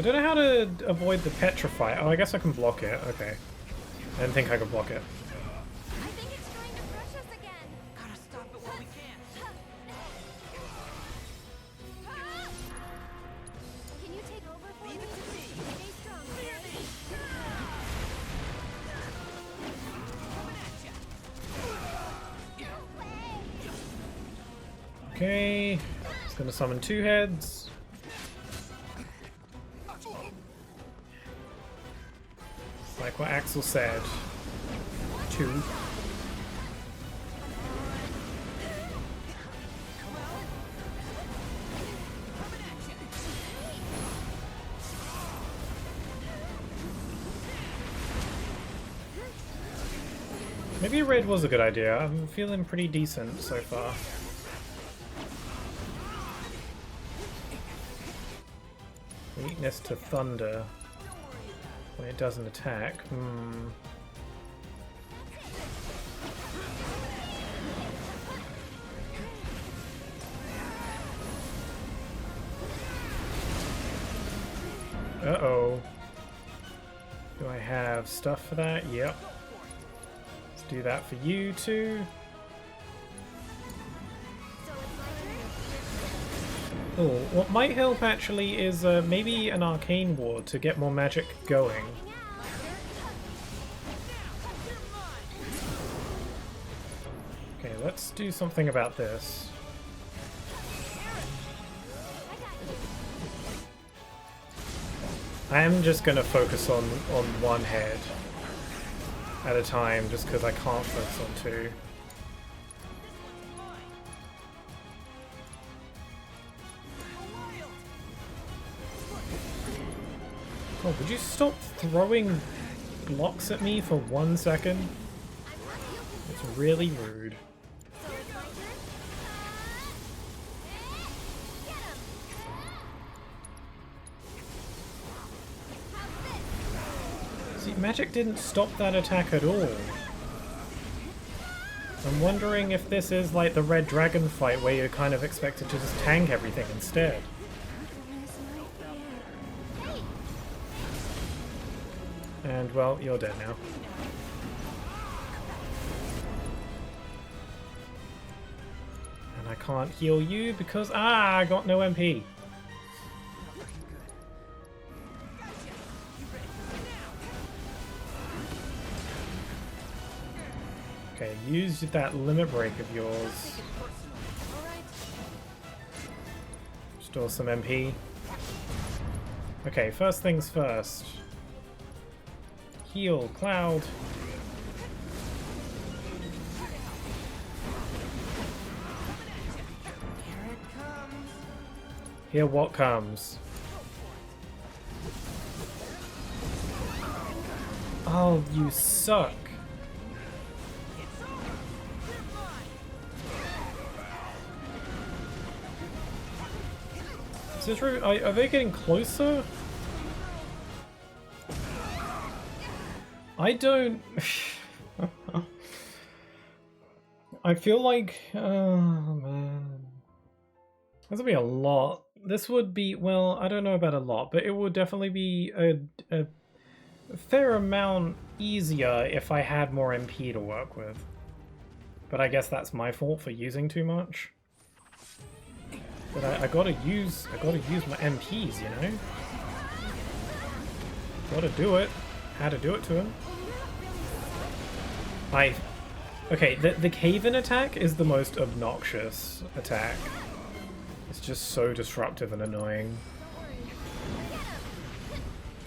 I don't know how to avoid the petrify. Oh, I guess I can block it. Okay. I didn't think I could block it. I think it's trying to crush us again. Gotta stop it while we can. Can you take over for Leave me? it to me. Stay strong, okay? Coming at ya. Okay. It's gonna summon 2 heads. Like what Axel said. 2. Maybe red was a good idea. I'm feeling pretty decent so far. Weakness to thunder when it doesn't attack. Uh-oh. Do I have stuff for that? Yep. Let's do that for you too. Oh, what might help actually is maybe an arcane ward to get more magic going. Okay, let's do something about this. I am just going to focus on one head at a time just because I can't focus on 2. Oh, would you stop throwing blocks at me for 1 second? It's really rude. See, magic didn't stop that attack at all. I'm wondering if this is like the red dragon fight where you're kind of expected to just tank everything instead. And, well, you're dead now. And I can't heal you because, I got no MP. Okay, use that limit break of yours. Restore some MP. Okay, first things first. Heal, Cloud. Hear what comes. Oh, you suck. Is this true? Are they getting closer? I don't... I feel like... Oh, man. This would be a lot. This would be... Well, I don't know about a lot, but it would definitely be a fair amount easier if I had more MP to work with. But I guess that's my fault for using too much. But I gotta use my MPs, you know? Gotta do it. How to do it to him. Okay, the cave-in attack is the most obnoxious attack. It's just so disruptive and annoying.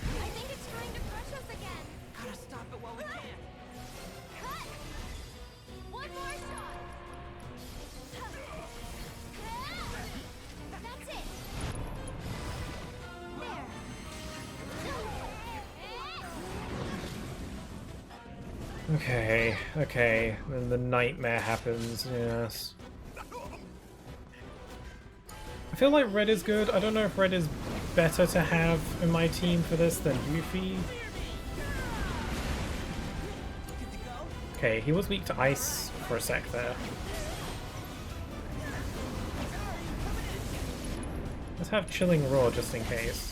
I think it's trying to crush us again. Gotta stop it while we can. Cut! One more shot. That's it. Okay, okay. Then the nightmare happens, yes. I feel like red is good. I don't know if red is better to have in my team for this than Yuffie. Okay, he was weak to ice for a sec there. Let's have Chilling Roar just in case.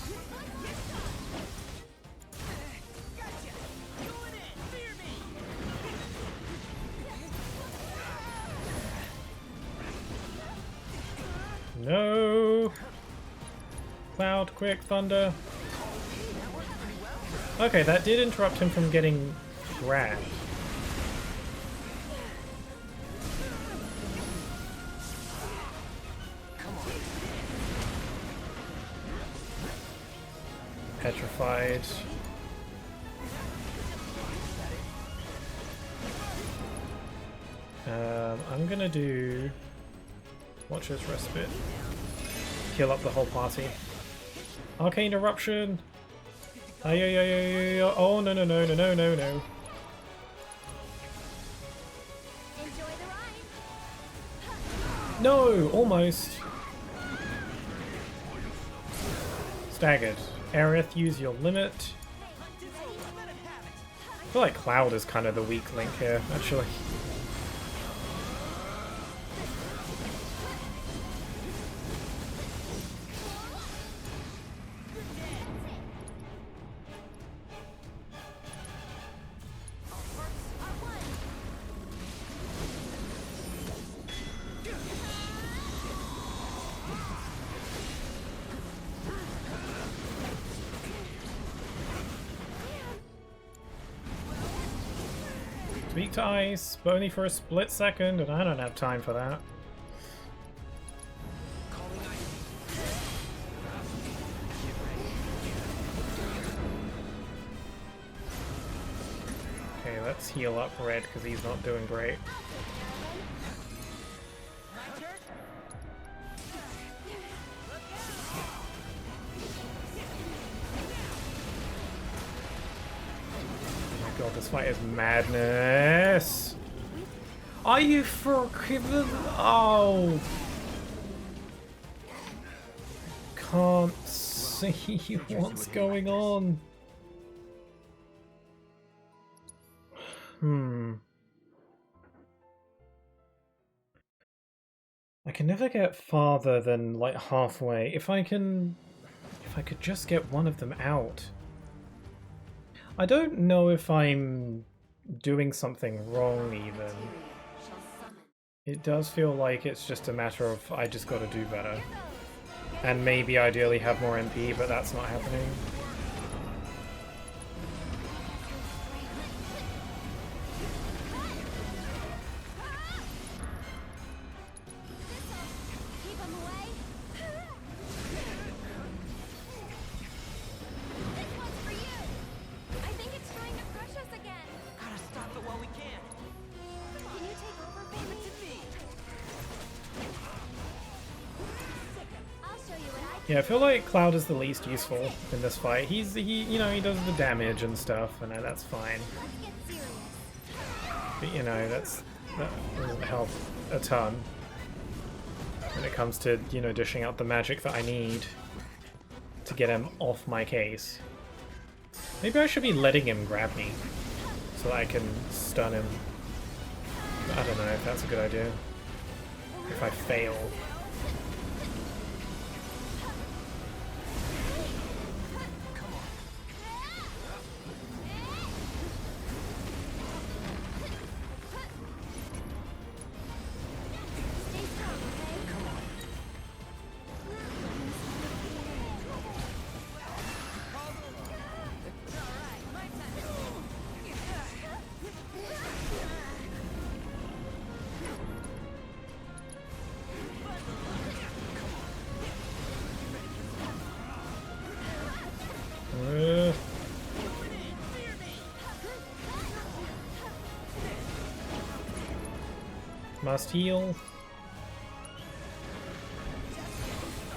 No! Cloud, quick, thunder. Okay, that did interrupt him from getting grabbed. Petrified. I'm gonna do Watcher's Respite. Kill up the whole party. Arcane Eruption! Oh no no no no no no no. No! Almost! Staggered. Aerith, use your limit. I feel like Cloud is kind of the weak link here, actually. Weak to ice, but only for a split second, and I don't have time for that. Okay, let's heal up Red, because he's not doing great. God, this fight is madness. Are you freaking? Oh, can't see what's going on. I can never get farther than like halfway. If I could just get one of them out. I don't know if I'm doing something wrong even. It does feel like it's just a matter of I just gotta do better. And maybe ideally have more MP, but that's not happening. Yeah, I feel like Cloud is the least useful in this fight. He does the damage and stuff, and that's fine. But you know, that doesn't help a ton when it comes to, you know, dishing out the magic that I need to get him off my case. Maybe I should be letting him grab me so that I can stun him. I don't know if that's a good idea. If I fail. Must heal.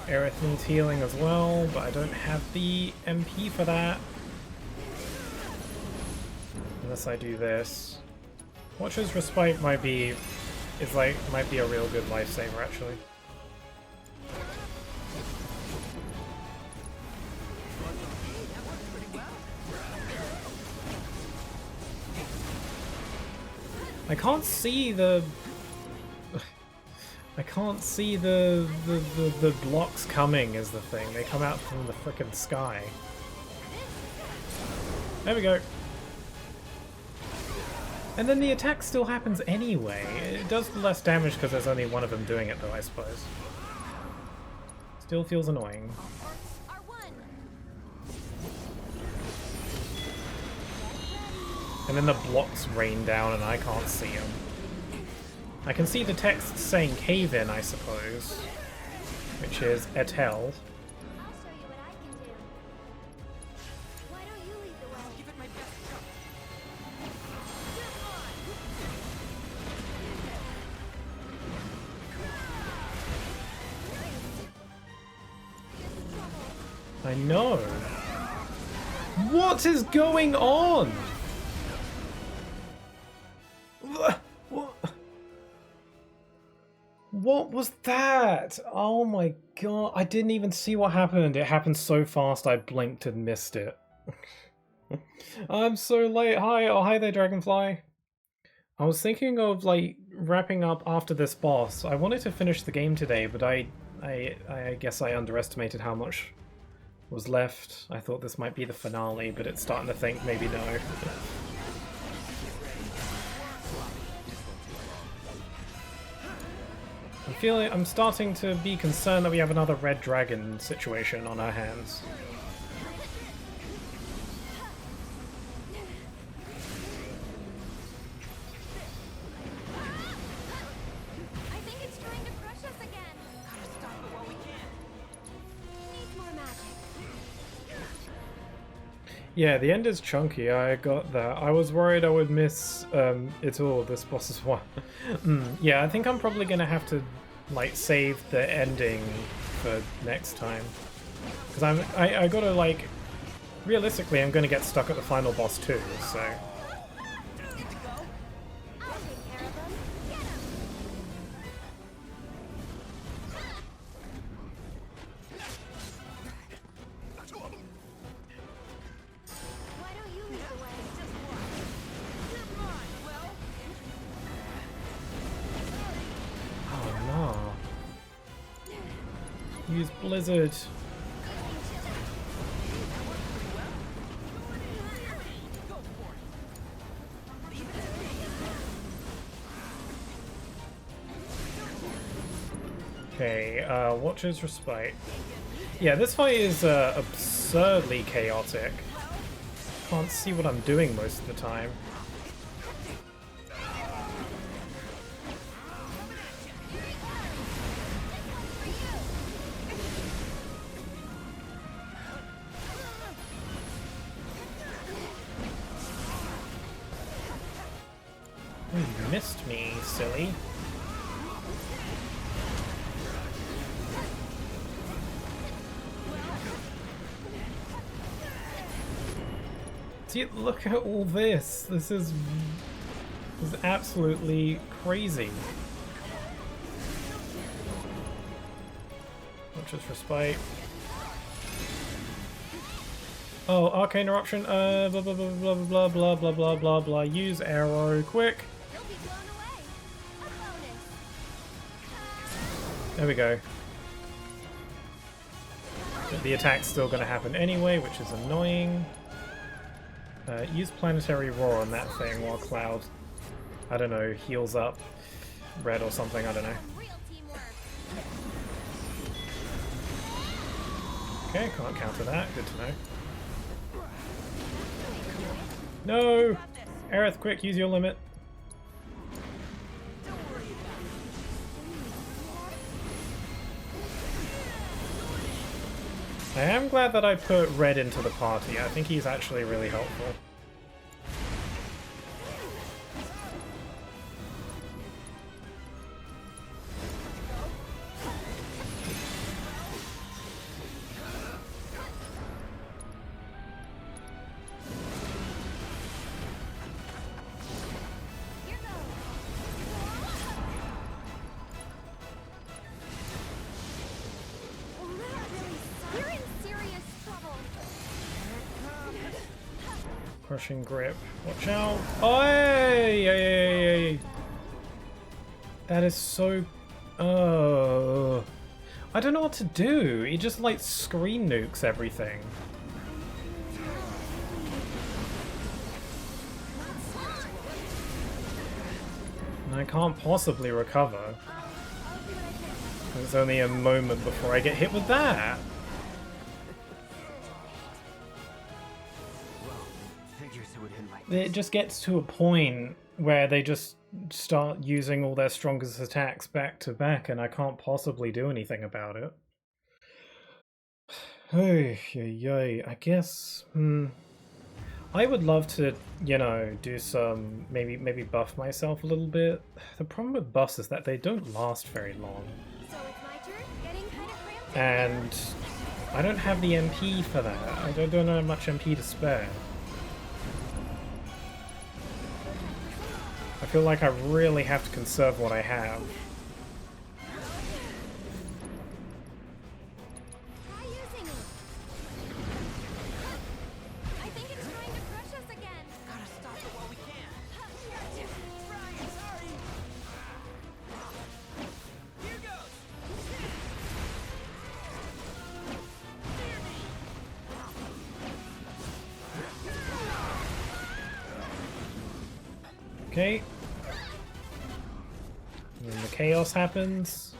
Aerith needs healing as well, but I don't have the MP for that. Unless I do this. Watcher's Respite might be a real good lifesaver actually. I can't see the blocks coming is the thing. They come out from the frickin' sky. There we go. And then the attack still happens anyway. It does less damage because there's only one of them doing it though, I suppose. Still feels annoying. Are one. And then the blocks rain down and I can't see them. I can see the text saying cave in, I suppose. Which is Etel. I'll show you what I can do. Why don't you lead the way? Give it my best shot. I know. What is going on? What was that? Oh my god, I didn't even see what happened. It happened so fast I blinked and missed it. I'm so late. Hi, oh hi there, Dragonfly. I was thinking of like wrapping up after this boss. I wanted to finish the game today, but I guess I underestimated how much was left. I thought this might be the finale, but it's starting to think maybe no. I'm starting to be concerned that we have another red dragon situation on our hands. I think it's trying to crush us again. Gotta stop it while we can. Needs more magic. Yeah, the end is chunky, I got that. I was worried I would miss it all, this boss is one. Yeah, I think I'm probably gonna have to like save the ending for next time. Because I gotta like, realistically I'm gonna get stuck at the final boss too, so. I'll take care of them. Get 'em. Why don't you lead the way? Oh no. Use Blizzard. Okay, Watcher's Respite. Yeah, this fight is absurdly chaotic. Can't see what I'm doing most of the time. Oh, you missed me, silly. See, look at all this. This is absolutely crazy. Watcher's Respite. Oh, Arcane Eruption. Blah blah blah blah blah blah blah blah blah blah. Use arrow, quick. They'll be blown away. A bonus. There we go. But the attack's still going to happen anyway, which is annoying. Use Planetary Roar on that thing while Cloud, I don't know, heals up red or something, I don't know. Real teamwork. Okay, can't counter that, good to know. No! Aerith, quick, use your limit. I am glad that I put Red into the party. I think he's actually really helpful. You're in serious trouble. Crushing grip. Watch out. Oh, hey! That is so... I don't know what to do. He just, like, screen nukes everything. And I can't possibly recover. It's only a moment before I get hit with that. It just gets to a point where they just start using all their strongest attacks back to back, and I can't possibly do anything about it. I guess. I would love to, you know, do some maybe buff myself a little bit. The problem with buffs is that they don't last very long. So it's my turn? Getting kind of cramped. And I don't have the MP for that. I don't have much MP to spare. I feel like I really have to conserve what I have. Try using it. I think it's trying to crush us again. Gotta stop it while we can. Try it, sorry. Here goes. Okay. And then the chaos happens.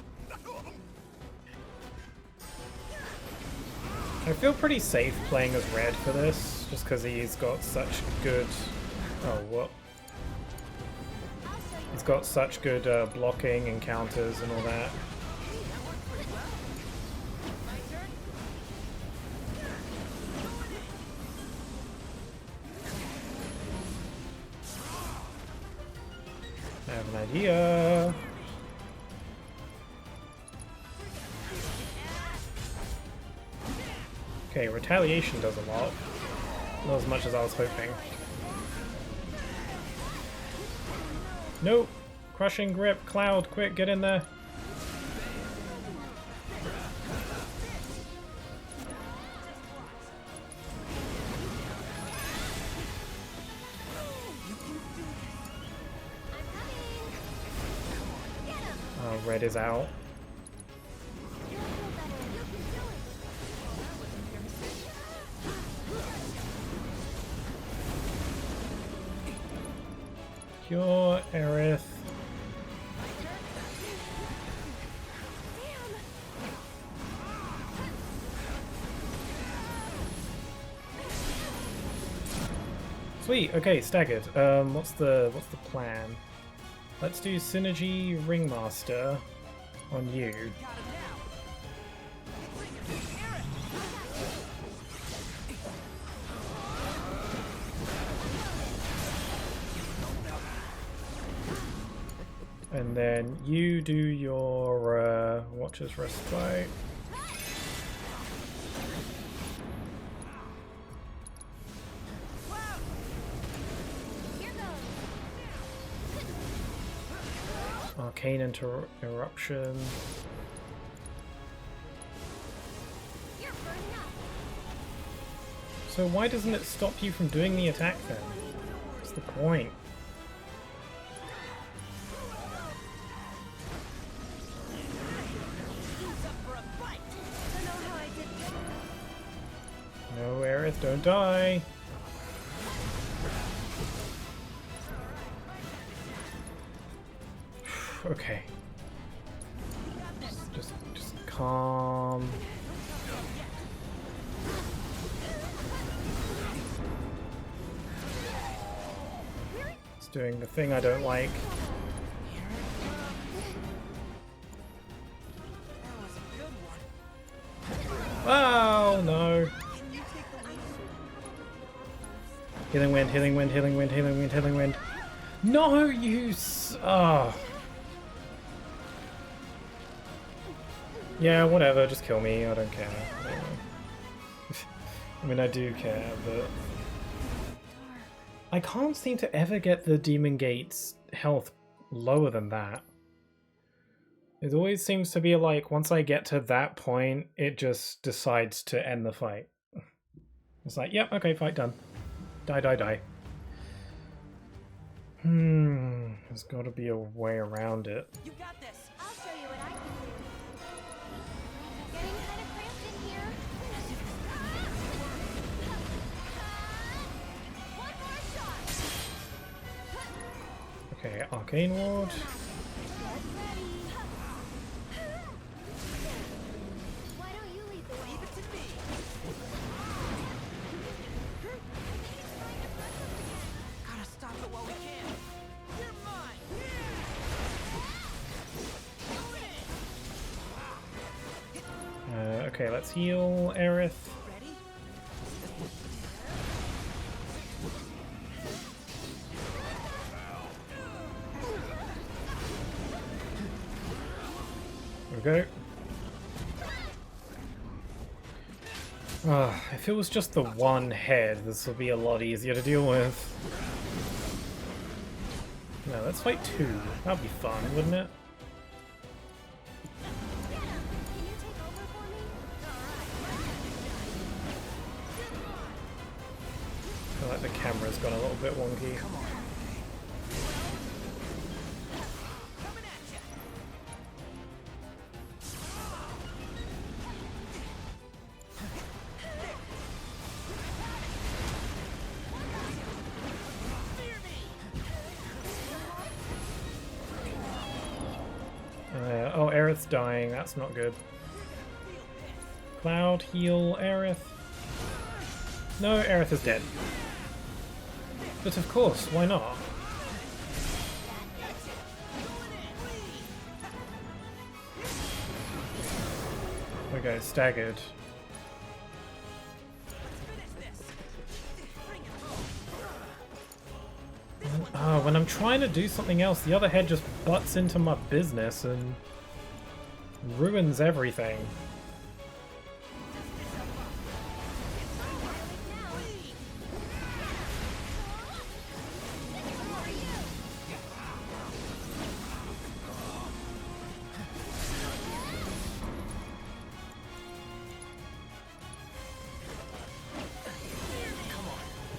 I feel pretty safe playing as Red for this, just because he's got such good... Oh, what? He's got such good blocking and counters and all that. I have an idea. Okay, retaliation does a lot. Not as much as I was hoping. Nope. Crushing grip. Cloud, quick, get in there. Oh, Red is out. Cure Aerith. Sweet. Okay, staggered. What's the plan? Let's do Synergy Ringmaster on you. And then you do your Watcher's Respite. Arcane Interruption. So why doesn't it stop you from doing the attack then? What's the point? No, Aerith, don't die! Okay. Just calm. It's doing the thing I don't like. Oh no! Healing wind, healing wind, healing wind, healing wind, healing wind. No, you oh. Yeah, whatever, just kill me, I don't care. I mean, I do care, but... I can't seem to ever get the Demon Gate's health lower than that. It always seems to be like, once I get to that point, it just decides to end the fight. It's like, yep, okay, fight done. Die, die, die. There's gotta be a way around it. You got this. I'll show you what I can do. Getting kind of cramped in here. One more shot. Okay, Arcane Ward. Okay, let's heal Aerith. There we go. If it was just the one head, this would be a lot easier to deal with. No, let's fight two. That'd be fun, wouldn't it? I feel like the camera's gone a little bit wonky. Oh, Aerith's dying. That's not good. Cloud, heal Aerith. No, Aerith is dead. But of course, why not? Okay, staggered. When I'm trying to do something else, the other head just butts into my business and ruins everything.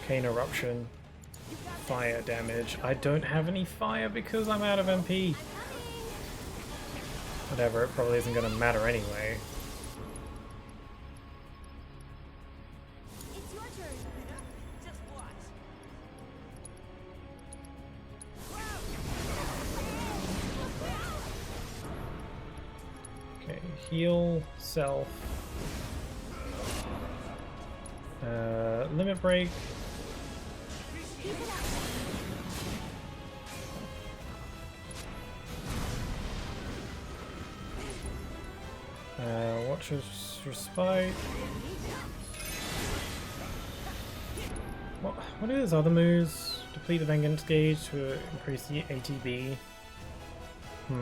Arcane Eruption. Fire damage. I don't have any fire because I'm out of MP. Whatever, it probably isn't going to matter anyway. It's your turn. Just watch. Okay, heal, self. Limit break. Watcher's Respite. What are his other moves? Deplete the Vengeance gauge to increase the ATB. I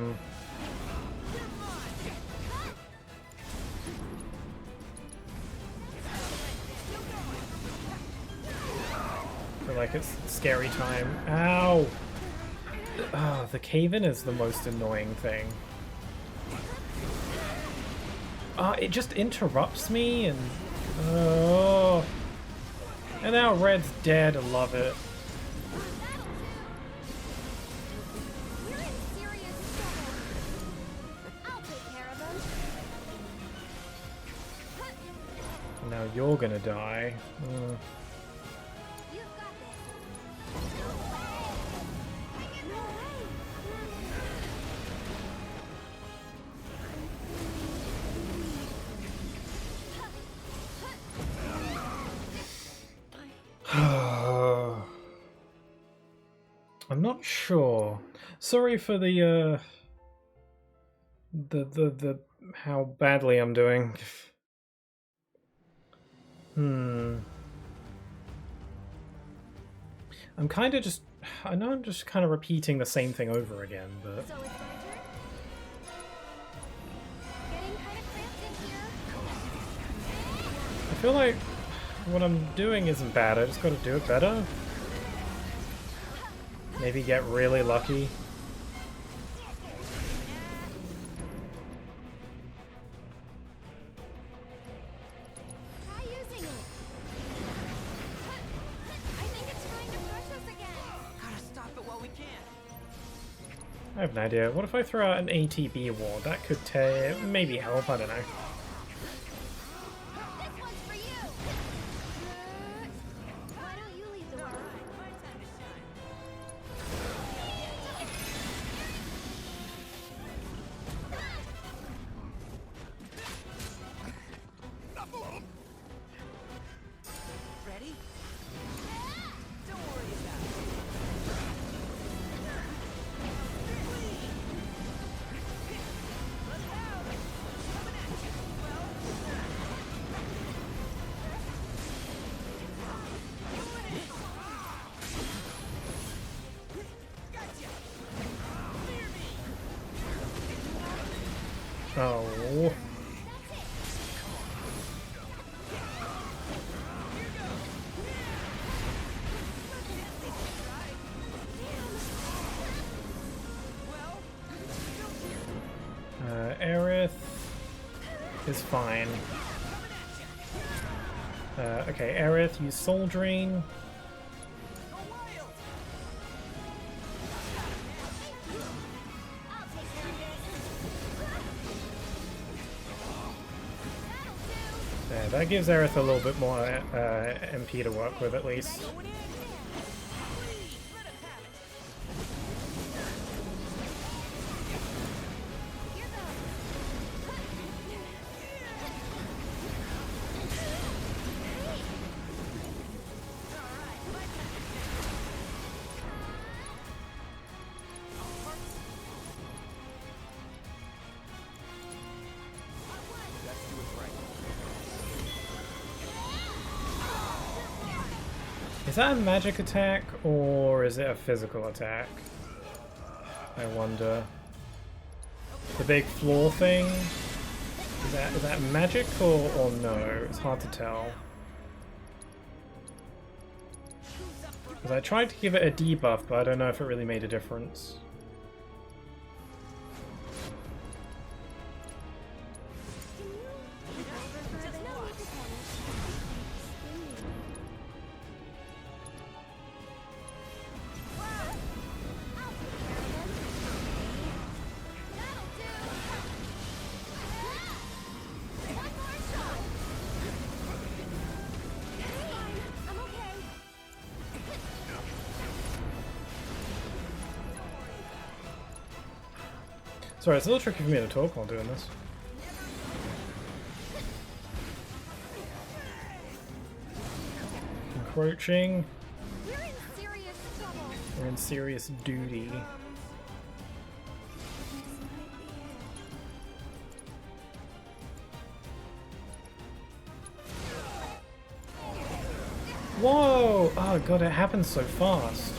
feel like it's scary time. Ow! Oh, the cave-in is the most annoying thing. It just interrupts me and... Oh. And now Red's dead. I love it. We're in serious trouble. I'll take care of them. Now you're gonna die. You've got this. No way. I'm not sure. Sorry for the how badly I'm doing. I'm kind of just... I know I'm just kind of repeating the same thing over again, but... So it's my turn? Getting kind of cramped in here. I feel like what I'm doing isn't bad, I just gotta do it better. Maybe get really lucky. Try using it. I think it's trying to crush us again. Gotta stop it while we can. I have an idea. What if I throw out an ATB ward? That could maybe help, I don't know. This one's for you. Why don't you lead the way? My time to shine. Ready? Don't worry about it. Look out! Coming at you. Oh. Aerith is fine. Okay, Aerith, use Soul Drain. There, that gives Aerith a little bit more MP to work with at least. Is that a magic attack, or is it a physical attack? I wonder. The big floor thing? Is that magic or no? It's hard to tell. Because I tried to give it a debuff, but I don't know if it really made a difference. Sorry, it's a little tricky for me to talk while doing this. Encroaching. We're in serious duty. Whoa! Oh god, it happens so fast.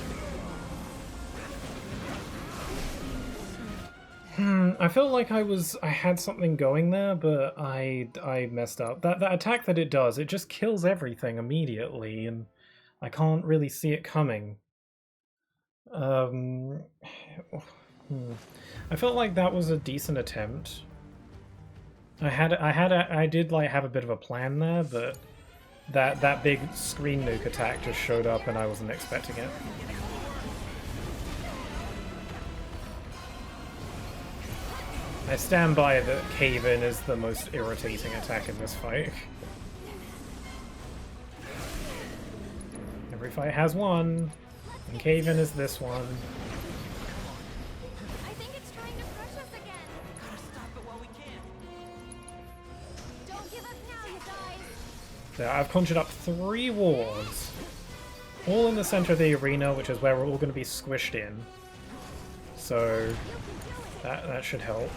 I felt like I had something going there, but I messed up. That attack that it does, it just kills everything immediately, and I can't really see it coming. I felt like that was a decent attempt. I did like have a bit of a plan there, but that big screen nuke attack just showed up and I wasn't expecting it. I stand by that Cave-In is the most irritating attack in this fight. Every fight has one, and Cave-In is this one. I think it's trying to crush us again. Gotta stop it while we can. Don't give up now, you guys. So I've conjured up 3 wards, all in the center of the arena, which is where we're all going to be squished in. So that should help.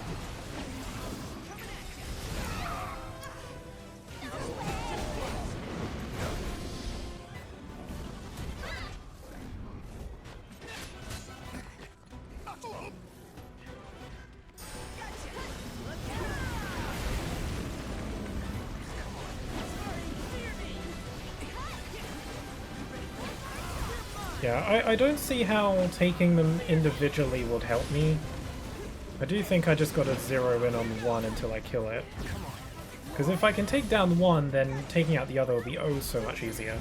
Yeah, I don't see how taking them individually would help me. I do think I just gotta zero in on one until I kill it. Because if I can take down one, then taking out the other will be oh so much easier.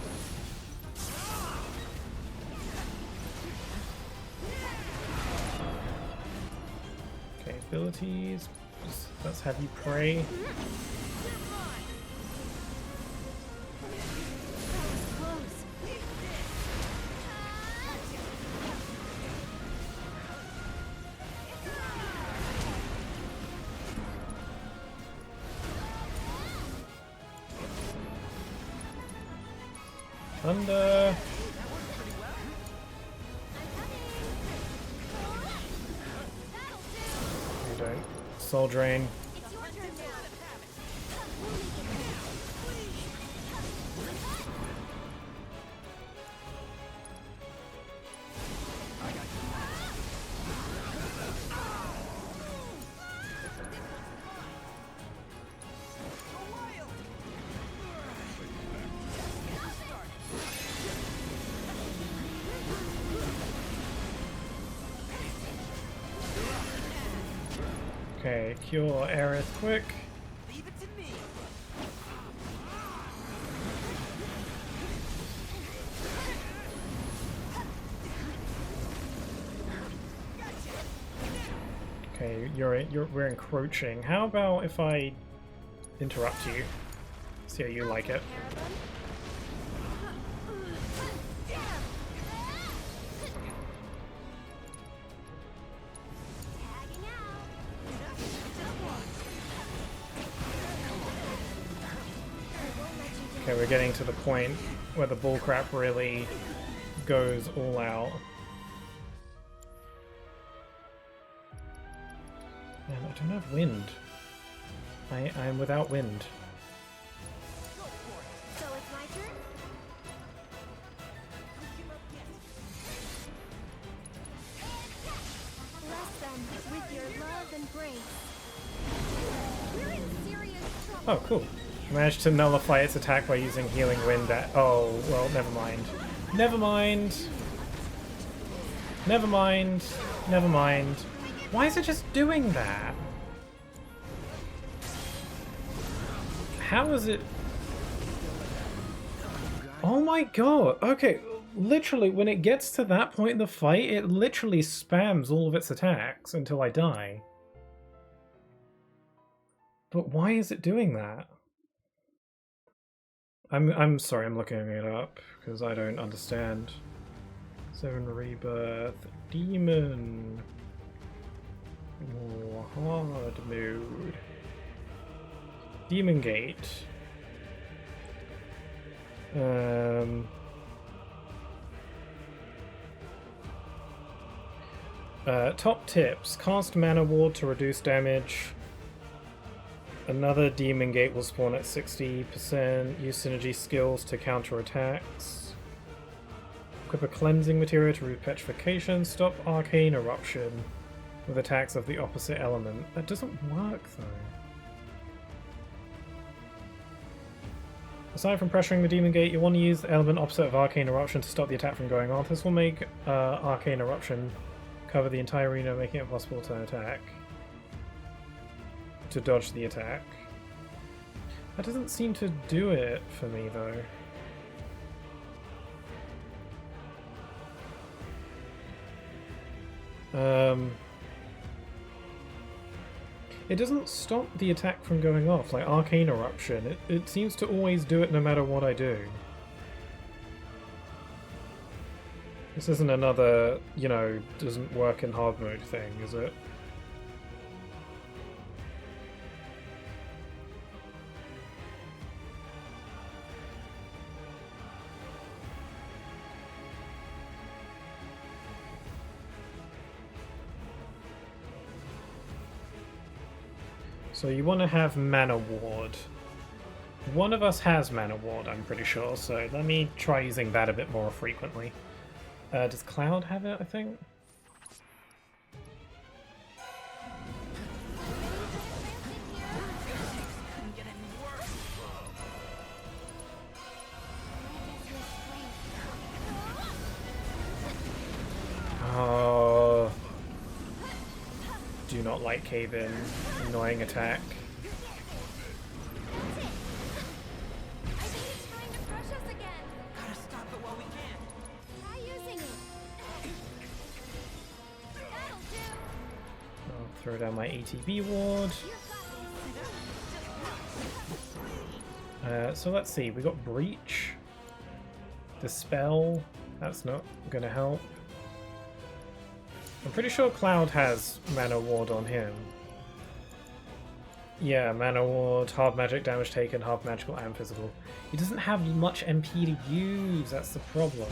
Okay, abilities. Let's have you pray. Thunder. You don't. Soul Drain. Okay, cure Aerith quick. Leave it to me. Okay, we're encroaching. How about if I interrupt you? See how you like it. Okay, we're getting to the point where the bullcrap really goes all out. Man, I don't have wind. I am without wind. So it's my turn? Bless them with your love and grace. We're in serious trouble. Oh, cool. Managed to nullify its attack by using healing wind at— oh, well, never mind. Never mind. Never mind. Never mind. Why is it just doing that? How is it? Oh my god. Okay, literally, when it gets to that point in the fight, it literally spams all of its attacks until I die. But why is it doing that? I'm sorry, I'm looking it up because I don't understand. 7 Rebirth Demon. Hard mode. Demon Gate. Top tips. Cast Mana Ward to reduce damage. Another Demon Gate will spawn at 60%. Use synergy skills to counter attacks. Equip a cleansing material to remove petrification. Stop arcane eruption with attacks of the opposite element. That doesn't work though. Aside from pressuring the Demon Gate, you want to use the element opposite of arcane eruption to stop the attack from going off. This will make arcane eruption cover the entire arena, making it possible to attack. To dodge the attack. That doesn't seem to do it for me though. It doesn't stop the attack from going off, like Arcane Eruption. It seems to always do it no matter what I do. This isn't another, you know, doesn't work in hard mode thing, is it? So you want to have Mana Ward. One of us has Mana Ward, I'm pretty sure, so let me try using that a bit more frequently. Does Cloud have it, I think? Oh, do not like Cave In. Annoying attack. I'll throw down my ATB ward. So let's see, we got Breach. Dispel. That's not gonna help. I'm pretty sure Cloud has Mana Ward on him. Yeah, Mana Ward, hard magic damage taken, hard magical and physical. He doesn't have much MP to use, that's the problem.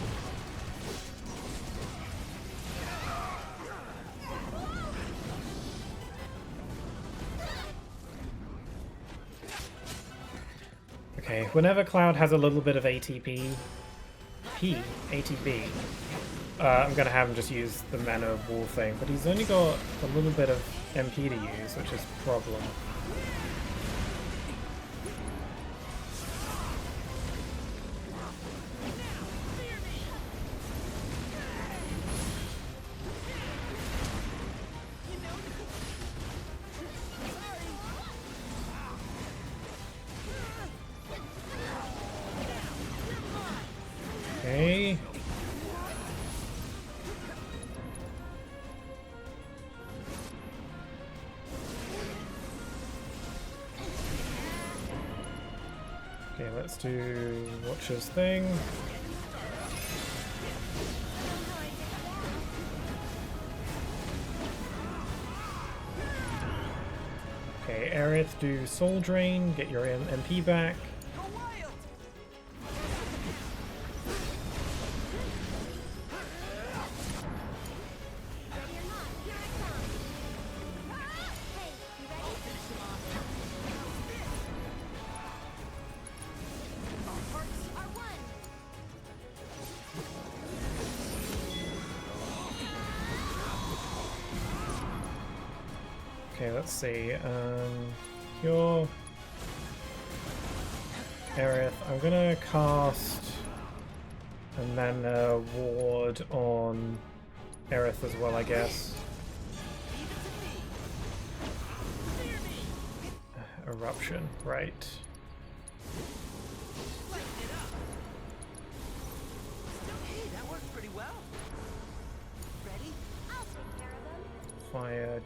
Okay, whenever Cloud has a little bit of ATB, I'm gonna have him just use the Mana Wall thing, but he's only got a little bit of MP to use, which is a problem. Okay, let's do Watcher's thing. Okay, Aerith, do Soul Drain, get your MP back. Okay, let's see. Cure. Aerith. I'm gonna cast a mana ward on Aerith as well, I guess. Eruption, right. Hey, that worked pretty well. Ready? I'll take care of them. Fire.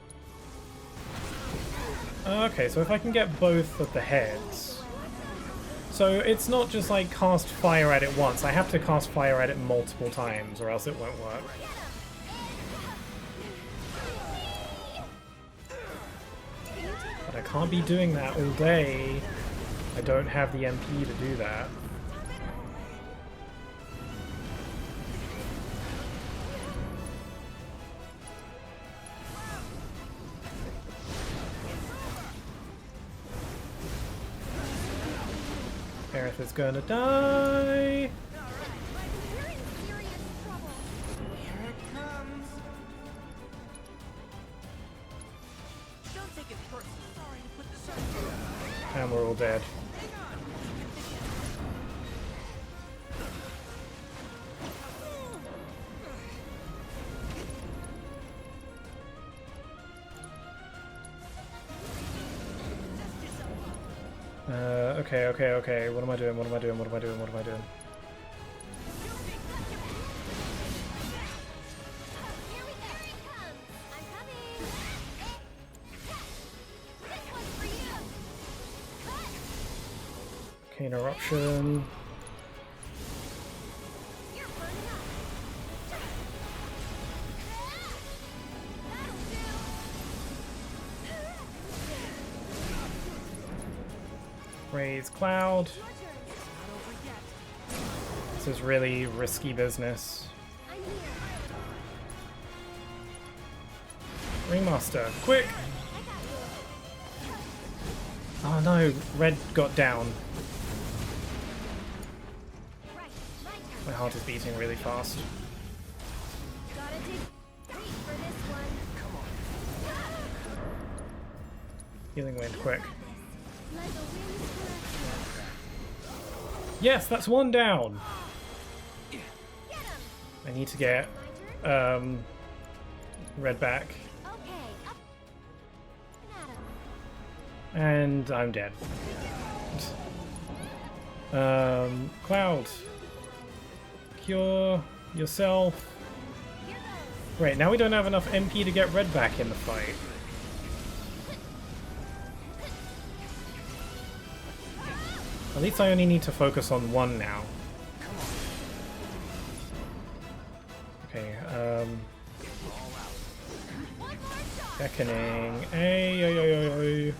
Okay, so if I can get both of the heads. So it's not just like cast fire at it once, I have to cast fire at it multiple times or else it won't work. But I can't be doing that all day. I don't have the MP to do that. Aerith is gonna die. We're in serious trouble. Here it comes. Don't take it personal. Sorry to put this on you. And we're all dead. Okay. What am I doing? What am I doing? Here we go. Here it comes. I'm coming. This one's for you. Cut. Okay, an eruption. You're burning up. That'll do. Raise cloud. Your turn. Not over yet. This is really risky business. I'm here. Ringmaster, quick! Oh no, red got down. Right. My turn. My heart is beating really fast. Gotta dig deep for this one. Healing wind, quick. Let the winds caress Yes, that's one down! you. Get him. I need to get My turn. red back. Okay. Up and at him. And I'm dead. Cloud. Cure yourself. Here goes. Great, now we don't have enough MP to get red back in the fight. At least I only need to focus on one now. Okay, One more shot. beckoning. Ay, ay, ay, ay, ay.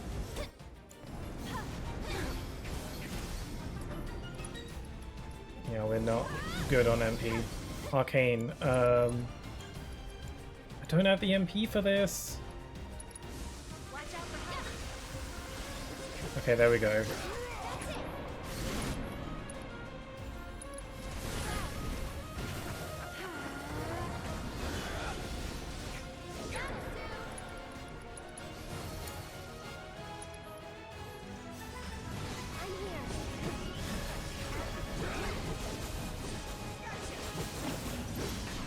Yeah, we're not good on MP. Arcane. I don't have the MP for this. Watch out for him. Okay, there we go. I'm here.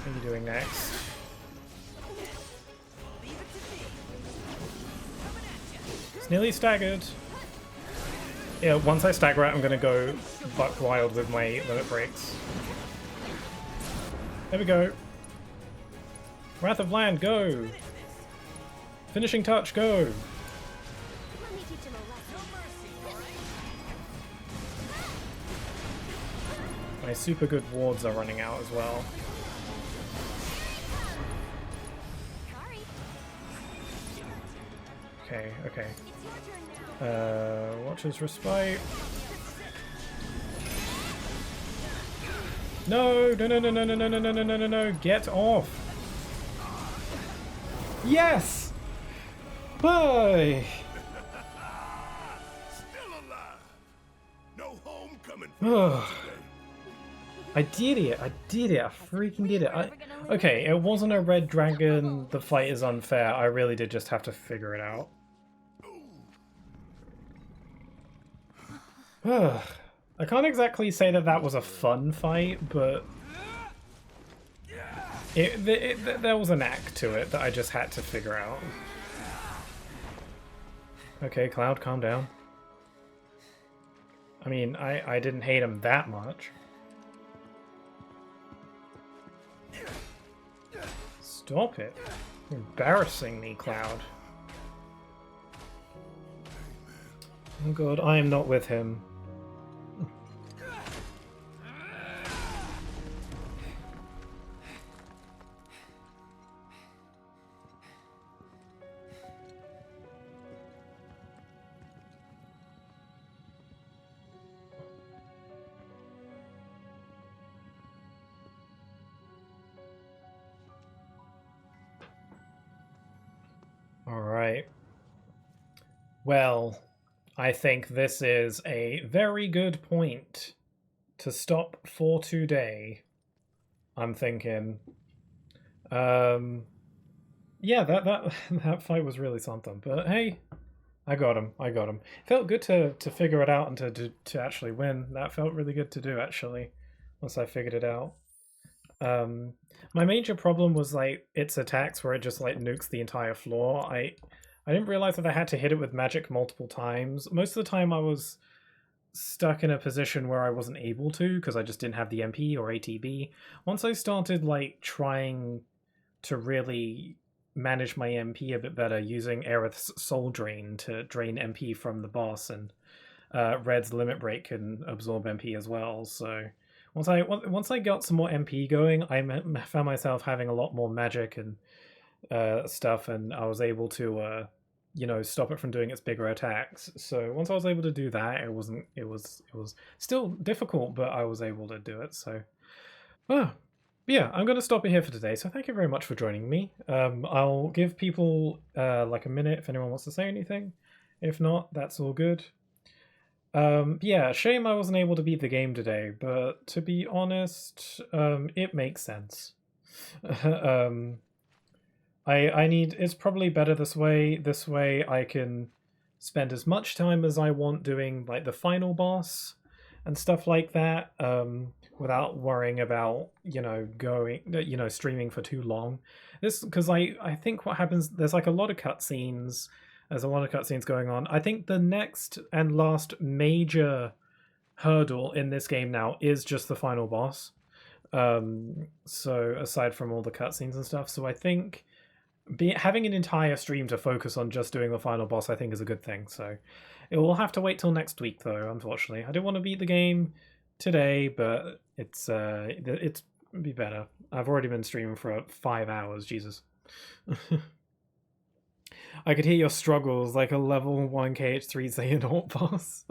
What are you doing next? It's nearly staggered. Yeah, once I stagger it, I'm gonna go buck wild with my limit breaks. There we go. Wrath of Land, go! Finishing touch, go! Let me teach him a lesson. My super good wards are running out as well. Okay, okay. Watcher's Respite. No, no, no, no, no, no, no, no, no, no, no, no, no, get off. Yes! Bye! Still alive. No homecoming Ugh. I did it, I did it, I freaking did it. Okay, it wasn't a red dragon, the fight is unfair, I really did just have to figure it out. Ugh. I can't exactly say that that was a fun fight, but there was an act to it that I just had to figure out. Okay, Cloud, calm down. I mean, I didn't hate him that much. Stop it. You're embarrassing me, Cloud. Oh god, I am not with him. Alright. Well, I think this is a very good point to stop for today. I'm thinking. Yeah, that fight was really something. But hey, I got him. I got him. Felt good to figure it out and to actually win. That felt really good to do, actually, once I figured it out. My major problem was like its attacks where it just like nukes the entire floor. I didn't realize that I had to hit it with magic multiple times. Most of the time I was stuck in a position where I wasn't able to because I just didn't have the MP or ATB. Once I started like trying to really manage my MP a bit better using Aerith's Soul Drain to drain MP from the boss, and Red's Limit Break can absorb MP as well, so once I got some more MP going, I found myself having a lot more magic and stuff, and I was able to, you know, stop it from doing its bigger attacks. So once I was able to do that, it was still difficult, but I was able to do it. So, yeah, I'm going to stop it here for today. So thank you very much for joining me. I'll give people like a minute if anyone wants to say anything. If not, that's all good. Yeah, shame I wasn't able to beat the game today, but to be honest, it makes sense. I need, it's probably better this way. This way I can spend as much time as I want doing like the final boss and stuff like that, without worrying about, you know, streaming for too long. This, because I think what happens, there's like a lot of cutscenes. There's a lot of cutscenes going on. I think the next and last major hurdle in this game now is just the final boss. So aside from all the cutscenes and stuff, so I think having an entire stream to focus on just doing the final boss, I think, is a good thing. So it will have to wait till next week, though. Unfortunately, I didn't want to beat the game today, but it's be better. I've already been streaming for 5 hours. Jesus. I could hear your struggles like a level 1 KH3 Xehanort boss.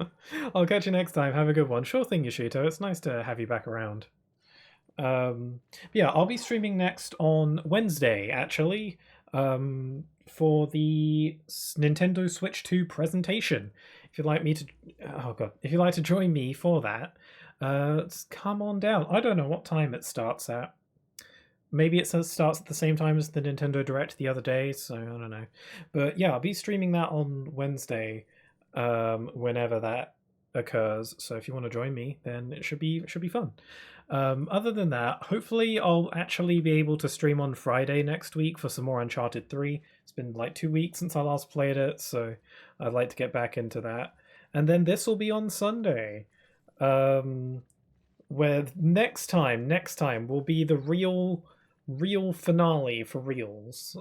I'll catch you next time. Have a good one. Sure thing, Yoshito. It's nice to have you back around. Yeah, I'll be streaming next on Wednesday, actually, for the Nintendo Switch 2 presentation. If you'd like me to... Oh, God. If you'd like to join me for that, come on down. I don't know what time it starts at. Maybe it starts at the same time as the Nintendo Direct the other day, so I don't know. But yeah, I'll be streaming that on Wednesday, whenever that occurs. So if you want to join me, then it should be fun. Other than that, hopefully I'll actually be able to stream on Friday next week for some more Uncharted 3. It's been like 2 weeks since I last played it, so I'd like to get back into that. And then this will be on Sunday, where next time will be the real finale for reals.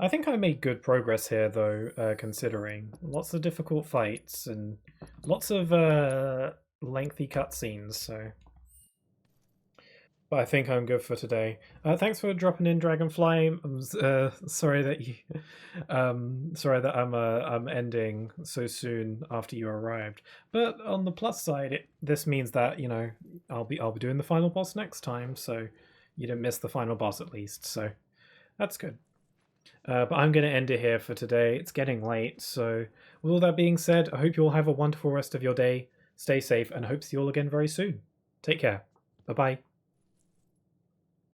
I think I made good progress here, though, considering lots of difficult fights and lots of lengthy cutscenes. So, but I think I'm good for today. Thanks for dropping in, Dragonfly. I'm sorry that you, sorry that I'm ending so soon after you arrived. But on the plus side, this means that I'll be doing the final boss next time, so you didn't miss the final boss at least. So that's good. But I'm going to end it here for today. It's getting late, so with all that being said, I hope you all have a wonderful rest of your day. Stay safe, and hope to see you all again very soon. Take care. Bye-bye.